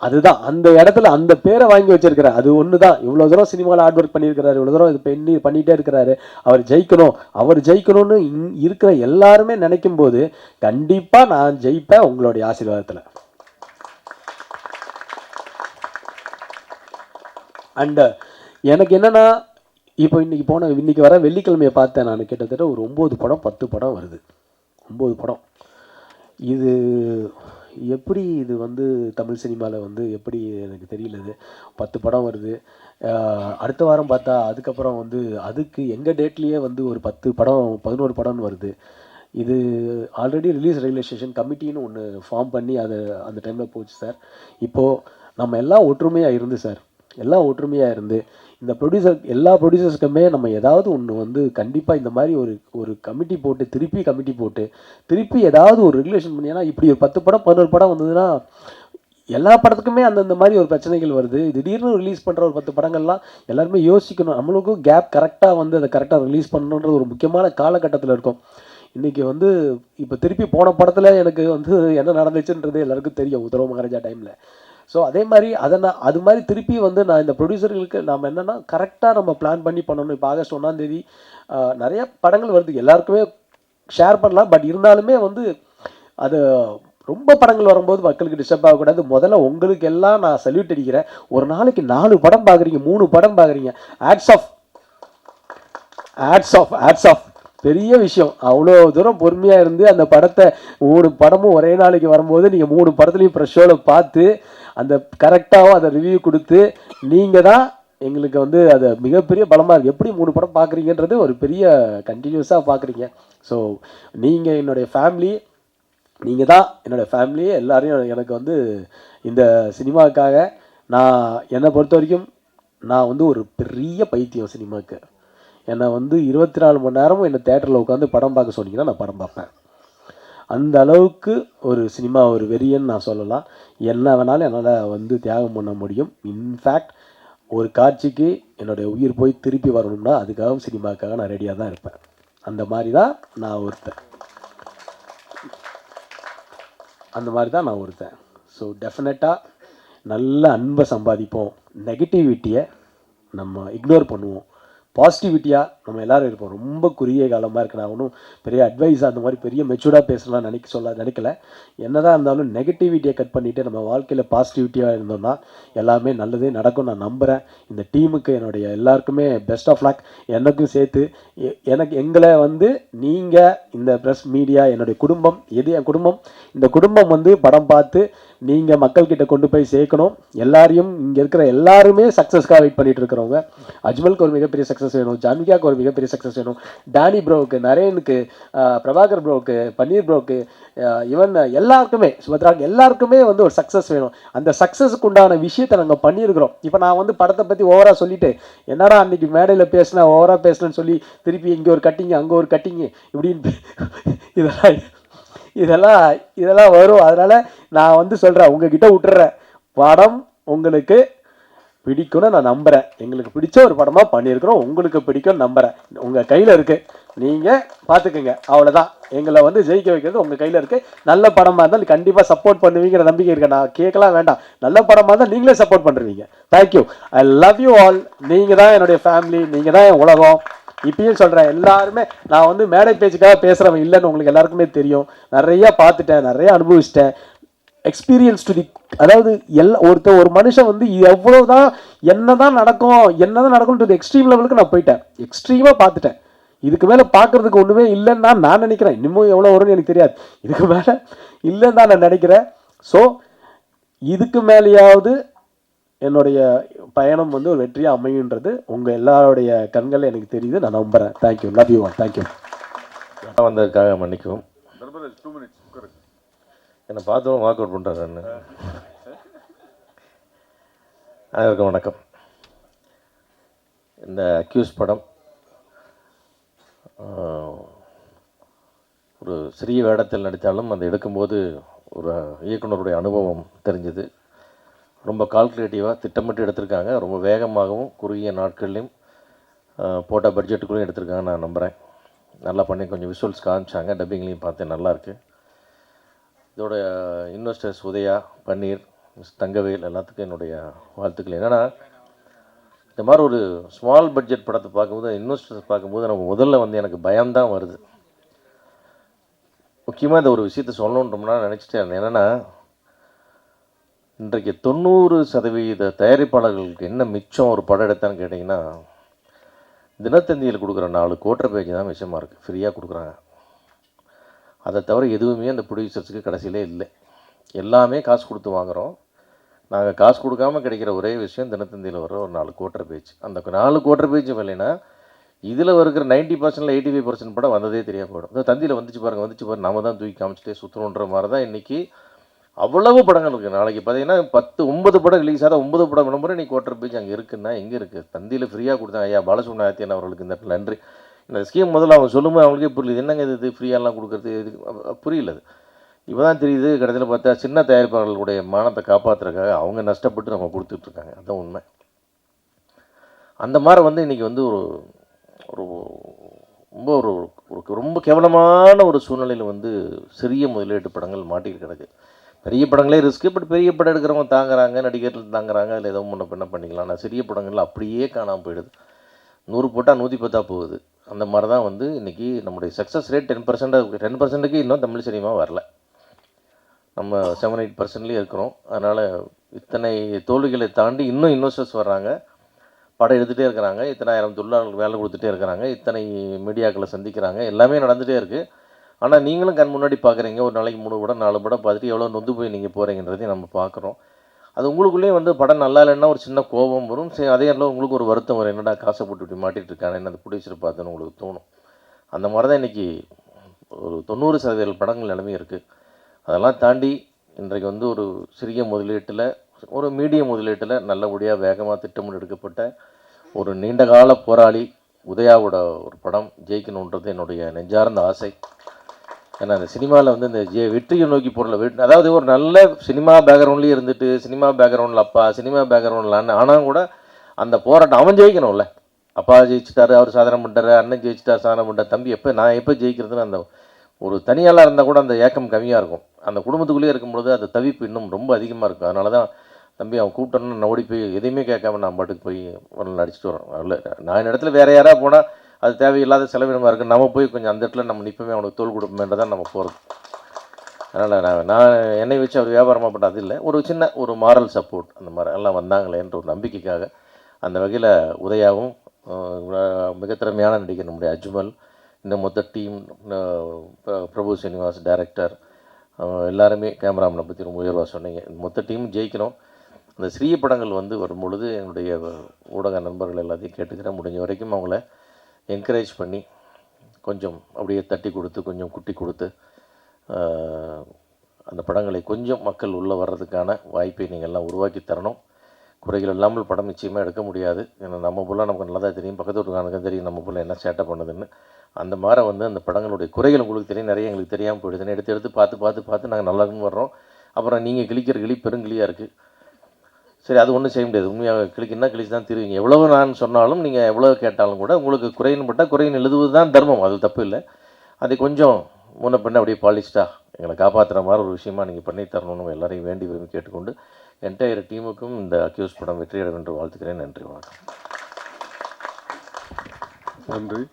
அதுதான் அந்த இடத்துல அந்த பேரை வாங்கி வச்சிருக்கிறார். அது ஒன்று தான். இவ்வளோ தூரம் சினிமாவில் ஹார்ட் ஒர்க் பண்ணியிருக்கிறாரு, இவ்வளோ தூரம் இது பண்ணிகிட்டே இருக்கிறாரு. அவர் ஜெயிக்கணும்னு இருக்கிற எல்லாருமே நினைக்கும் போது கண்டிப்பாக நான் ஜெயிப்பேன் உங்களுடைய ஆசீர்வாதத்தில். அண்டு எனக்கு என்னென்னா இப்போ இன்னைக்கு வர வெள்ளிக்கிழமையை பார்த்தேன் நான். கிட்டத்தட்ட ஒரு 9 படம் 10 படம் வருது. 9 படம். இது எப்படி இது வந்து தமிழ் சினிமாவில் வந்து எப்படி எனக்கு தெரியல. இது 10 படம் வருது. அடுத்த வாரம் பார்த்தா அதுக்கப்புறம் வந்து அதுக்கு எங்கள் டேட்லேயே வந்து ஒரு 10 படம் 11 படம்னு வருது. இது ஆல்ரெடி ரிலீஸ் ரெகுலேஷன் கமிட்டின்னு ஒன்று ஃபார்ம் பண்ணி அது அந்த டைமில் போச்சு சார். இப்போது நம்ம எல்லாம் ஒற்றுமையாக இருந்து சார், எல்லாம் ஒற்றுமையாக இருந்து இந்த எல்லா ப்ரொடியூசர்ஸ்க்குமே நம்ம ஏதாவது ஒன்று வந்து கண்டிப்பாக இந்த மாதிரி ஒரு கமிட்டி போட்டு திருப்பி ஏதாவது ஒரு ரெகுலேஷன் பண்ணி. ஏன்னா இப்படி ஒரு 10 படம் 11 படம் வந்ததுன்னா எல்லா படத்துக்குமே அந்தந்த மாதிரி ஒரு பிரச்சனைகள் வருது. திடீர்னு ரிலீஸ் பண்ணுற ஒரு 10 படங்கள்லாம் எல்லாருமே யோசிக்கணும். நம்மளுக்கும் கேப் கரெக்டாக வந்து அதை கரெக்டாக ரிலீஸ் பண்ணணுன்றது ஒரு முக்கியமான காலகட்டத்தில் இருக்கும். இன்றைக்கி வந்து இப்போ திருப்பி போன படத்தில் எனக்கு வந்து என்ன நடந்துச்சுன்றது எல்லாருக்கும் தெரியும், உத்தரவு மகாராஜா டைமில். ஸோ அதே மாதிரி அது மாதிரி திருப்பி வந்து நான் இந்த ப்ரொடியூசர்களுக்கு நாம் என்னென்னா கரெக்டாக நம்ம பிளான் பண்ணி பண்ணணும். இப்போ ஆகஸ்ட் 1ஆம் தேதி நிறையா படங்கள் வருது, எல்லாருக்குமே ஷேர் பண்ணலாம். பட் இருந்தாலுமே வந்து அது ரொம்ப படங்கள் வரும்போது மக்களுக்கு டிஸ்டர்ப் ஆகக்கூடாது. முதல்ல உங்களுக்கு எல்லாம் நான் சல்யூட் அடிக்கிறேன். ஒரு நாளைக்கு 4 படம் பார்க்குறீங்க, 3 படம் பார்க்குறீங்க. ஆட்ஸ் ஆஃப் பெரிய விஷயம். அவ்வளோ தூரம் பொறுமையாக இருந்து அந்த படத்தை 3 படமும் ஒரே நாளைக்கு வரும்போது நீங்கள் 3 படத்துலையும் ஃப்ரெஷ் ஷோவில் பார்த்து அந்த கரெக்டாகவும் அதை ரிவ்யூ கொடுத்து நீங்கள் தான் எங்களுக்கு வந்து அது மிகப்பெரிய பலமாக இருக்குது. எப்படி 3 படம் பார்க்குறீங்கன்றது ஒரு பெரிய கண்டினியூஸாக பார்க்குறீங்க. ஸோ நீங்கள் என்னுடைய ஃபேமிலி, நீங்கள் தான் என்னோடய ஃபேமிலியே. எல்லாரையும் எனக்கு வந்து இந்த சினிமாவுக்காக என்னை பொறுத்த வரைக்கும் நான் வந்து ஒரு பெரிய பைத்தியம் சினிமாவுக்கு. என்னை வந்து 24 மணி நேரமும் என்னை தேட்டரில் உட்காந்து படம் பார்க்க சொன்னீங்கன்னா நான் படம் பார்ப்பேன். அந்த அளவுக்கு ஒரு சினிமா ஒரு வெறியன்னு நான் சொல்லலாம். என்ன வேணாலும் என்னால் வந்து தியாகம் பண்ண முடியும். இன்ஃபேக்ட் ஒரு காட்சிக்கு என்னுடைய உயிர் போய் திருப்பி வரணும்னா அதுக்காக சினிமாக்காக நான் ரெடியாக தான் இருப்பேன். அந்த மாதிரி தான் நான் ஒருத்தன். ஸோ டெஃபினட்டாக நல்ல அன்பை சம்பாதிப்போம், நெகட்டிவிட்டியை நம்ம இக்னோர் பண்ணுவோம், பாசிட்டிவிட்டியாக நம்ம எல்லோரும் இருப்போம். ரொம்ப குறுகிய காலமாக இருக்கு, நான் ஒன்றும் பெரிய அட்வைஸ் அந்த மாதிரி பெரிய மெச்சூர்டாக பேசலாம் நினைக்கல. என்னதான் இருந்தாலும் நெகட்டிவிட்டியை கட் பண்ணிவிட்டு நம்ம வாழ்க்கையில் பாசிட்டிவிட்டியாக இருந்தோம்னா எல்லாமே நல்லதே நடக்கும் நான் நம்புகிறேன். இந்த டீமுக்கு என்னுடைய எல்லாருக்குமே பெஸ்ட் ஆஃப் லக். எனக்கும் சேர்த்து எங்களை வந்து நீங்கள் இந்த ப்ரெஸ் மீடியா என்னுடைய குடும்பம், என் குடும்பம், இந்த குடும்பம் வந்து படம் பார்த்து நீங்கள் மக்கள்கிட்ட கொண்டு போய் சேர்க்கணும். எல்லாரையும் இங்கே இருக்கிற எல்லாருமே சக்ஸஸ்க்காக வெயிட் பண்ணிட்டு இருக்கிறவங்க. அஜ்மலுக்கு ஒரு மிகப்பெரிய சக்ஸஸ் வேணும், ஜான்விகாவுக்கு ஒரு மிகப்பெரிய சக்ஸஸ் வேணும், டானி ப்ரோவுக்கு, நரேனுக்கு, பிரபாகர் ப்ரோவுக்கு, பன்னீர் ப்ரோவுக்கு, ஈவன் எல்லாருக்குமே, சுபத்ராவுக்கு, எல்லாருக்குமே வந்து ஒரு சக்ஸஸ் வேணும். அந்த சக்ஸஸுக்கு உண்டான விஷயத்தை நாங்கள் பண்ணியிருக்கிறோம். இப்போ நான் வந்து படத்தை பற்றி ஓவராக சொல்லிட்டு என்னடா அன்றைக்கி மேடையில் பேசினேன் ஓவராக பேசினேன்னு சொல்லி திருப்பி இங்கே ஒரு கட்டிங்க அங்கே ஒரு கட்டிங்க இப்படின்னு இதெல்லாம் வரும். அதனால் நான் வந்து சொல்கிறேன், உங்ககிட்ட விட்டுறேன், படம் உங்களுக்கு பிடிக்கும்னு நான் நம்புகிறேன். எங்களுக்கு பிடிச்ச ஒரு படமாக பண்ணியிருக்கிறோம், உங்களுக்கு பிடிக்கும்னு நம்புகிறேன். உங்கள் கையில் இருக்குது, நீங்கள் பார்த்துக்குங்க, அவ்வளோதான். எங்களை வந்து ஜெயிக்க வைக்கிறது உங்கள் கையில் இருக்குது. நல்ல படமாக இருந்தால் கண்டிப்பாக சப்போர்ட் பண்ணுவீங்கிற நம்பிக்கை இருக்கேன். நான் கேட்கலாம் வேண்டாம், நல்ல படமாக இருந்தால் நீங்களே சப்போர்ட் பண்ணுறீங்க. Thank you, I love you all. நீங்கள் தான் என்னுடைய ஃபேமிலி, நீங்கள் தான் என் உலகம். இப்பயும் சொல்கிறேன், எல்லாருமே நான் வந்து மேடை பேச்சுக்காக பேசுகிறவன் இல்லைன்னு உங்களுக்கு எல்லாருக்குமே தெரியும். நிறையா பார்த்துட்டேன், நிறையா அனுபவிச்சிட்டேன். எக்ஸ்பீரியன்ஸ் டு தி, அதாவது ஒரு மனுஷன் வந்து எவ்வளோதான் என்னதான் நடக்கும் டு தி எக்ஸ்ட்ரீம் லெவலுக்கு நான் போயிட்டேன், எக்ஸ்ட்ரீமாக பார்த்துட்டேன். இதுக்கு மேலே பார்க்குறதுக்கு ஒன்றுமே இல்லைன்னு தான் நான் நினைக்கிறேன். இன்னமும் எவ்வளோ வரும்னு எனக்கு தெரியாது, இதுக்கு மேலே இல்லைன்னு தான் நான் நினைக்கிறேன். ஸோ இதுக்கு மேலேயாவது என்னுடைய பயணம் வந்து ஒரு வெற்றியாக அமையுன்றது உங்கள் எல்லாருடைய கண்கள் எனக்கு தெரியுது, நான் நம்புகிறேன். Thank you, love you all, thank you. வந்ததுக்காக மன்னிக்கும். என்னை பார்த்தோம் வாக் அவுட் பண்ணுறாரு. அனைவருக்கும் வணக்கம். இந்த அக்யூஸ் படம் ஒரு சிறிய வேடத்தில் நடித்தாலும் அந்த எடுக்கும்போது ஒரு இயக்குனருடைய அனுபவம் தெரிஞ்சது. ரொம்ப கால்குலேட்டிவாக திட்டமிட்டு எடுத்திருக்காங்க. ரொம்ப வேகமாகவும் குறுகிய நாட்கள்லையும் போட்ட பட்ஜெட்டுக்குள்ளேயும் எடுத்திருக்காங்க நான் நம்புகிறேன். நல்லா பண்ணி கொஞ்சம் விஷுவல்ஸ் காமிச்சாங்க, டப்பிங்லேயும் பார்த்தேன், நல்லாயிருக்கு. இதோட இன்வெஸ்டர்ஸ் உதயா, பன்னீர், மிஸ் தங்கவேல் எல்லாத்துக்கும் என்னுடைய வாழ்த்துக்கள். என்னென்னா இந்த மாதிரி ஒரு ஸ்மால் பட்ஜெட் படத்தை பார்க்கும்போது, இன்வெஸ்டர்ஸ் பார்க்கும்போது நம்ம முதல்ல வந்து எனக்கு பயம்தான் வருது. முக்கியமாக இந்த ஒரு விஷயத்தை சொல்லணுன்றோம்னா நினச்சிட்டே இருந்தேன். என்னென்னா இன்றைக்கு 90% தயாரிப்பாளர்களுக்கு என்ன மிச்சம் ஒரு படம் எடுத்தான்னு கேட்டிங்கன்னா, தினத்தந்தியில் கொடுக்குற 4 கோட்டர் பேஜ் தான் மிச்சமாக இருக்குது, ஃப்ரீயாக கொடுக்குறாங்க. அதை தவிர எதுவுமே அந்த ப்ரொடியூசர்ஸுக்கு கடைசியிலே இல்லை. எல்லாமே காசு கொடுத்து வாங்குகிறோம். நாங்கள் காசு கொடுக்காமல் கிடைக்கிற ஒரே விஷயம் தினத்தந்தியில் வர ஒரு 4 கோட்டர் பேஜ். அந்த 4 கோட்டர் பேஜ் இல்லைன்னா இதில் இருக்கிற 90% 85% படம் வந்ததே தெரியாமல் போயிடும். இந்த தந்தியில் வந்துச்சு பாருங்கள், நம்ம தான் தூக்கி காமிச்சிட்டே சுற்றணுன்ற மாதிரி தான் இன்றைக்கி அவ்வளவு படங்கள் இருக்குது. நாளைக்கு பார்த்தீங்கன்னா 9 படம் ரிலீஸ் ஆகாத 9 படம் விளம்பரம் இன்றைக்கி கோட்டர் பேஜ் அங்கே இருக்குன்னா எங்கே இருக்குது? தந்தியில் ஃப்ரீயாக கொடுத்தாங்க. ஐயா பாலசுப்ரமணியன் அவர்களுக்கு இந்த நன்றி. இந்த ஸ்கீம் முதல்ல அவங்க சொல்லும்போது அவங்களுக்கே புரியல, என்னங்க இது ஃப்ரீயாலாம் கொடுக்குறது, இது புரியல. அது இப்போ தான் தெரியுது. கடைசியில் பார்த்தா சின்ன தயாரிப்பாளர்களுடைய மானத்தை காப்பாற்றுறதுக்காக அவங்க நஷ்டப்பட்டு நம்ம கொடுத்துட்ருக்காங்க. அதுதான் உண்மை. அந்த மாதிரி வந்து இன்றைக்கி வந்து ஒரு ஒரு ரொம்ப ஒரு ரொம்ப கேவலமான ஒரு சூழ்நிலையில் வந்து சிறிய முதலீட்டு படங்கள் மாட்டிக்கிட்டு கிடக்கு. பெரிய படங்களே ரிஸ்க்கு, பட் பெரிய படம் எடுக்கிறவங்க தாங்குறாங்க, நடிகர்கள் தாங்குறாங்க, அதில் ஏதோ முன்ன பின்ன பண்ணிக்கலாம். ஆனால் சிறிய படங்கள் அப்படியே காணாமல் போயிடுது. 100 போட்டால் 110 போகுது. அந்த மாதிரி தான் வந்து இன்றைக்கி நம்முடைய சக்ஸஸ் ரேட் 10%க்கு இன்னும் தமிழ் சினிமா வரல. நம்ம 7-8%லேயே இருக்கிறோம். அதனால் இத்தனை தோல்விகளை தாண்டி இன்னும் இன்வெஸ்டர்ஸ் வர்றாங்க, படம் எடுத்துகிட்டே இருக்கிறாங்க, இத்தனை 1000 தொழிலாளர்களுக்கு வேலை கொடுத்துட்டே இருக்கிறாங்க, இத்தனை மீடியாக்களை சந்திக்கிறாங்க, எல்லாமே நடந்துகிட்டே இருக்குது. ஆனால் நீங்களும் கண் முன்னாடி பார்க்குறீங்க, ஒரு நாளைக்கு 3 படம் 4 படம் பார்த்துட்டு எவ்வளோ நொந்து போய் நீங்கள் போகிறீங்கன்றதையும் நம்ம பார்க்குறோம். அது உங்களுக்குள்ளேயே வந்து படம் நல்லா இல்லைன்னா ஒரு சின்ன கோபம் வரும். சரி, அதே நேரத்தில் உங்களுக்கு ஒரு வருத்தம் வரும், என்னடா காசை போட்டு இப்படி மாட்டிகிட்டு இருக்காங்க, என்ன அந்த ப்ரொடியூசர் பார்த்துன்னு உங்களுக்கு தோணும். அந்த மாதிரி தான் இன்றைக்கி ஒரு 90% படங்கள் நிலைமை இருக்குது. அதெல்லாம் தாண்டி இன்றைக்கு வந்து ஒரு சிறிய முதலீட்டில், ஒரு மீடியம் முதலீட்டில் நல்லபடியாக வேகமாக திட்டமிட்டு எடுக்கப்பட்ட ஒரு நீண்டகால போராளி உதயாவோட ஒரு படம் ஜெயிக்கணுன்றது என்னுடைய நெஞ்சார்ந்த ஆசை. ஏன்னா அந்த சினிமாவில் வந்து இந்த வெற்றியை நோக்கி போடல, அதாவது ஒரு நல்ல சினிமா பேக்ரவுண்ட்லேயே இருந்துட்டு சினிமா பேக்ரவுண்டில் அப்பா, சினிமா பேக்ரவுண்டில் ஆனால் கூட அந்த போராட்டம் அவன் ஜெயிக்கணும்ல. அப்பா ஜெயிச்சிட்டாரு, அவர் சாதனை பண்ணிட்டாரு, அண்ணன் ஜெயிச்சிட்டார் சாதனை பண்ணிட்டார், தம்பி நான் எப்போ ஜெயிக்கிறதுன்னு அந்த ஒரு தனியாளாக இருந்தால் கூட அந்த ஏக்கம் கம்மியாக இருக்கும். அந்த குடும்பத்துக்குள்ளேயே இருக்கும்பொழுது அந்த தவிப்பு இன்னும் ரொம்ப அதிகமாக இருக்கும். அதனால தான் தம்பி அவன் கூப்பிட்டோன்னு நான் ஓடி போய் எதையுமே கேட்காம நான் பாட்டுக்கு போய் ஒரு அடிச்சுட்டு வரேன். இல்லை நான் இந்த இடத்துல வேறு யாராவது போனால் அது தேவையில்லாத செலவினமாக இருக்குது. நம்ம போய் கொஞ்சம் அந்த இடத்துல நம்ம நிற்போமே, அவனுக்கு தோல் கொடுப்போமேன்றதான் நம்ம போகிறது. அதனால் நான் என்னை வச்சு அவர் வியாபாரமாக பட்ட அது இல்லை, ஒரு சின்ன ஒரு மாரல் சப்போர்ட் அந்த மாதிரி எல்லாம் வந்தாங்களேன்ற ஒரு நம்பிக்கைக்காக. அந்த வகையில் உதயாவும் மிக திறமையான நடிகர் நம்முடைய அஜ்மல், இந்த மொத்த டீம், பிரபு சீனிவாஸ் டைரக்டர், எல்லாருமே கேமராமேனை பற்றி ரொம்ப உயர்வாக சொன்னீங்க. மொத்த டீம் ஜெயிக்கணும். அந்த சிறிய படங்கள் வந்து வரும்பொழுது என்னுடைய ஊடக நண்பர்கள் எல்லாத்தையும் கேட்டுக்கிறேன், முடிஞ்ச வரைக்கும் அவங்கள என்கரேஜ் பண்ணி கொஞ்சம் அப்படியே தட்டி கொடுத்து கொஞ்சம் குட்டி கொடுத்து அந்த படங்களை கொஞ்சம் மக்கள் உள்ளே வர்றதுக்கான வாய்ப்பை நீங்கள் எல்லாம் உருவாக்கி தரணும். குறைகள் இல்லாமல் படம் நிச்சயமாக எடுக்க முடியாது. ஏன்னா நம்ம புள்ள நமக்கு நல்லா தான் தெரியும், பக்கத்து வீட்டுக்காரனுக்கும் தெரியும் நம்ம புள்ள என்ன சேட்டை பண்ணுதுன்னு. அந்த மாதிரி வந்து அந்த படங்களுடைய குறைகள் உங்களுக்கு தெரியும், நிறைய எங்களுக்கு தெரியாமல் போயிடுதுன்னு எடுத்து பார்த்து நாங்கள் நல்லா இருக்குன்னு வர்றோம். அப்புறம் நீங்கள் கிழிக்கிற கிளி பெருங்கிளியாக இருக்குது. சரி, அது ஒன்றும் செய்ய முடியாது. உண்மையாக கிளிக்குன்னா கிழிச்சு தான் திருவிங்க. எவ்வளவு நான் சொன்னாலும் நீங்கள் எவ்வளோ கேட்டாலும் கூட உங்களுக்கு குறைன்னு பட்டால் குறைன்னு எழுதுவது தான் தர்மம், அது தப்பு இல்லை. அதை கொஞ்சம் முன்ன பின்ன அப்படியே பாலிஷ்டாக எங்களை காப்பாற்றுற மாதிரி ஒரு விஷயமா நீங்கள் பண்ணி தரணும்னு எல்லாரையும் வேண்டி விரும்பி கேட்டுக்கொண்டு என்டையர் டீமுக்கும் இந்த அக்யூஸ் படம் வெற்றியடையும் என்று வாழ்த்துக்கிறேன். நன்றி, வணக்கம். நன்றி.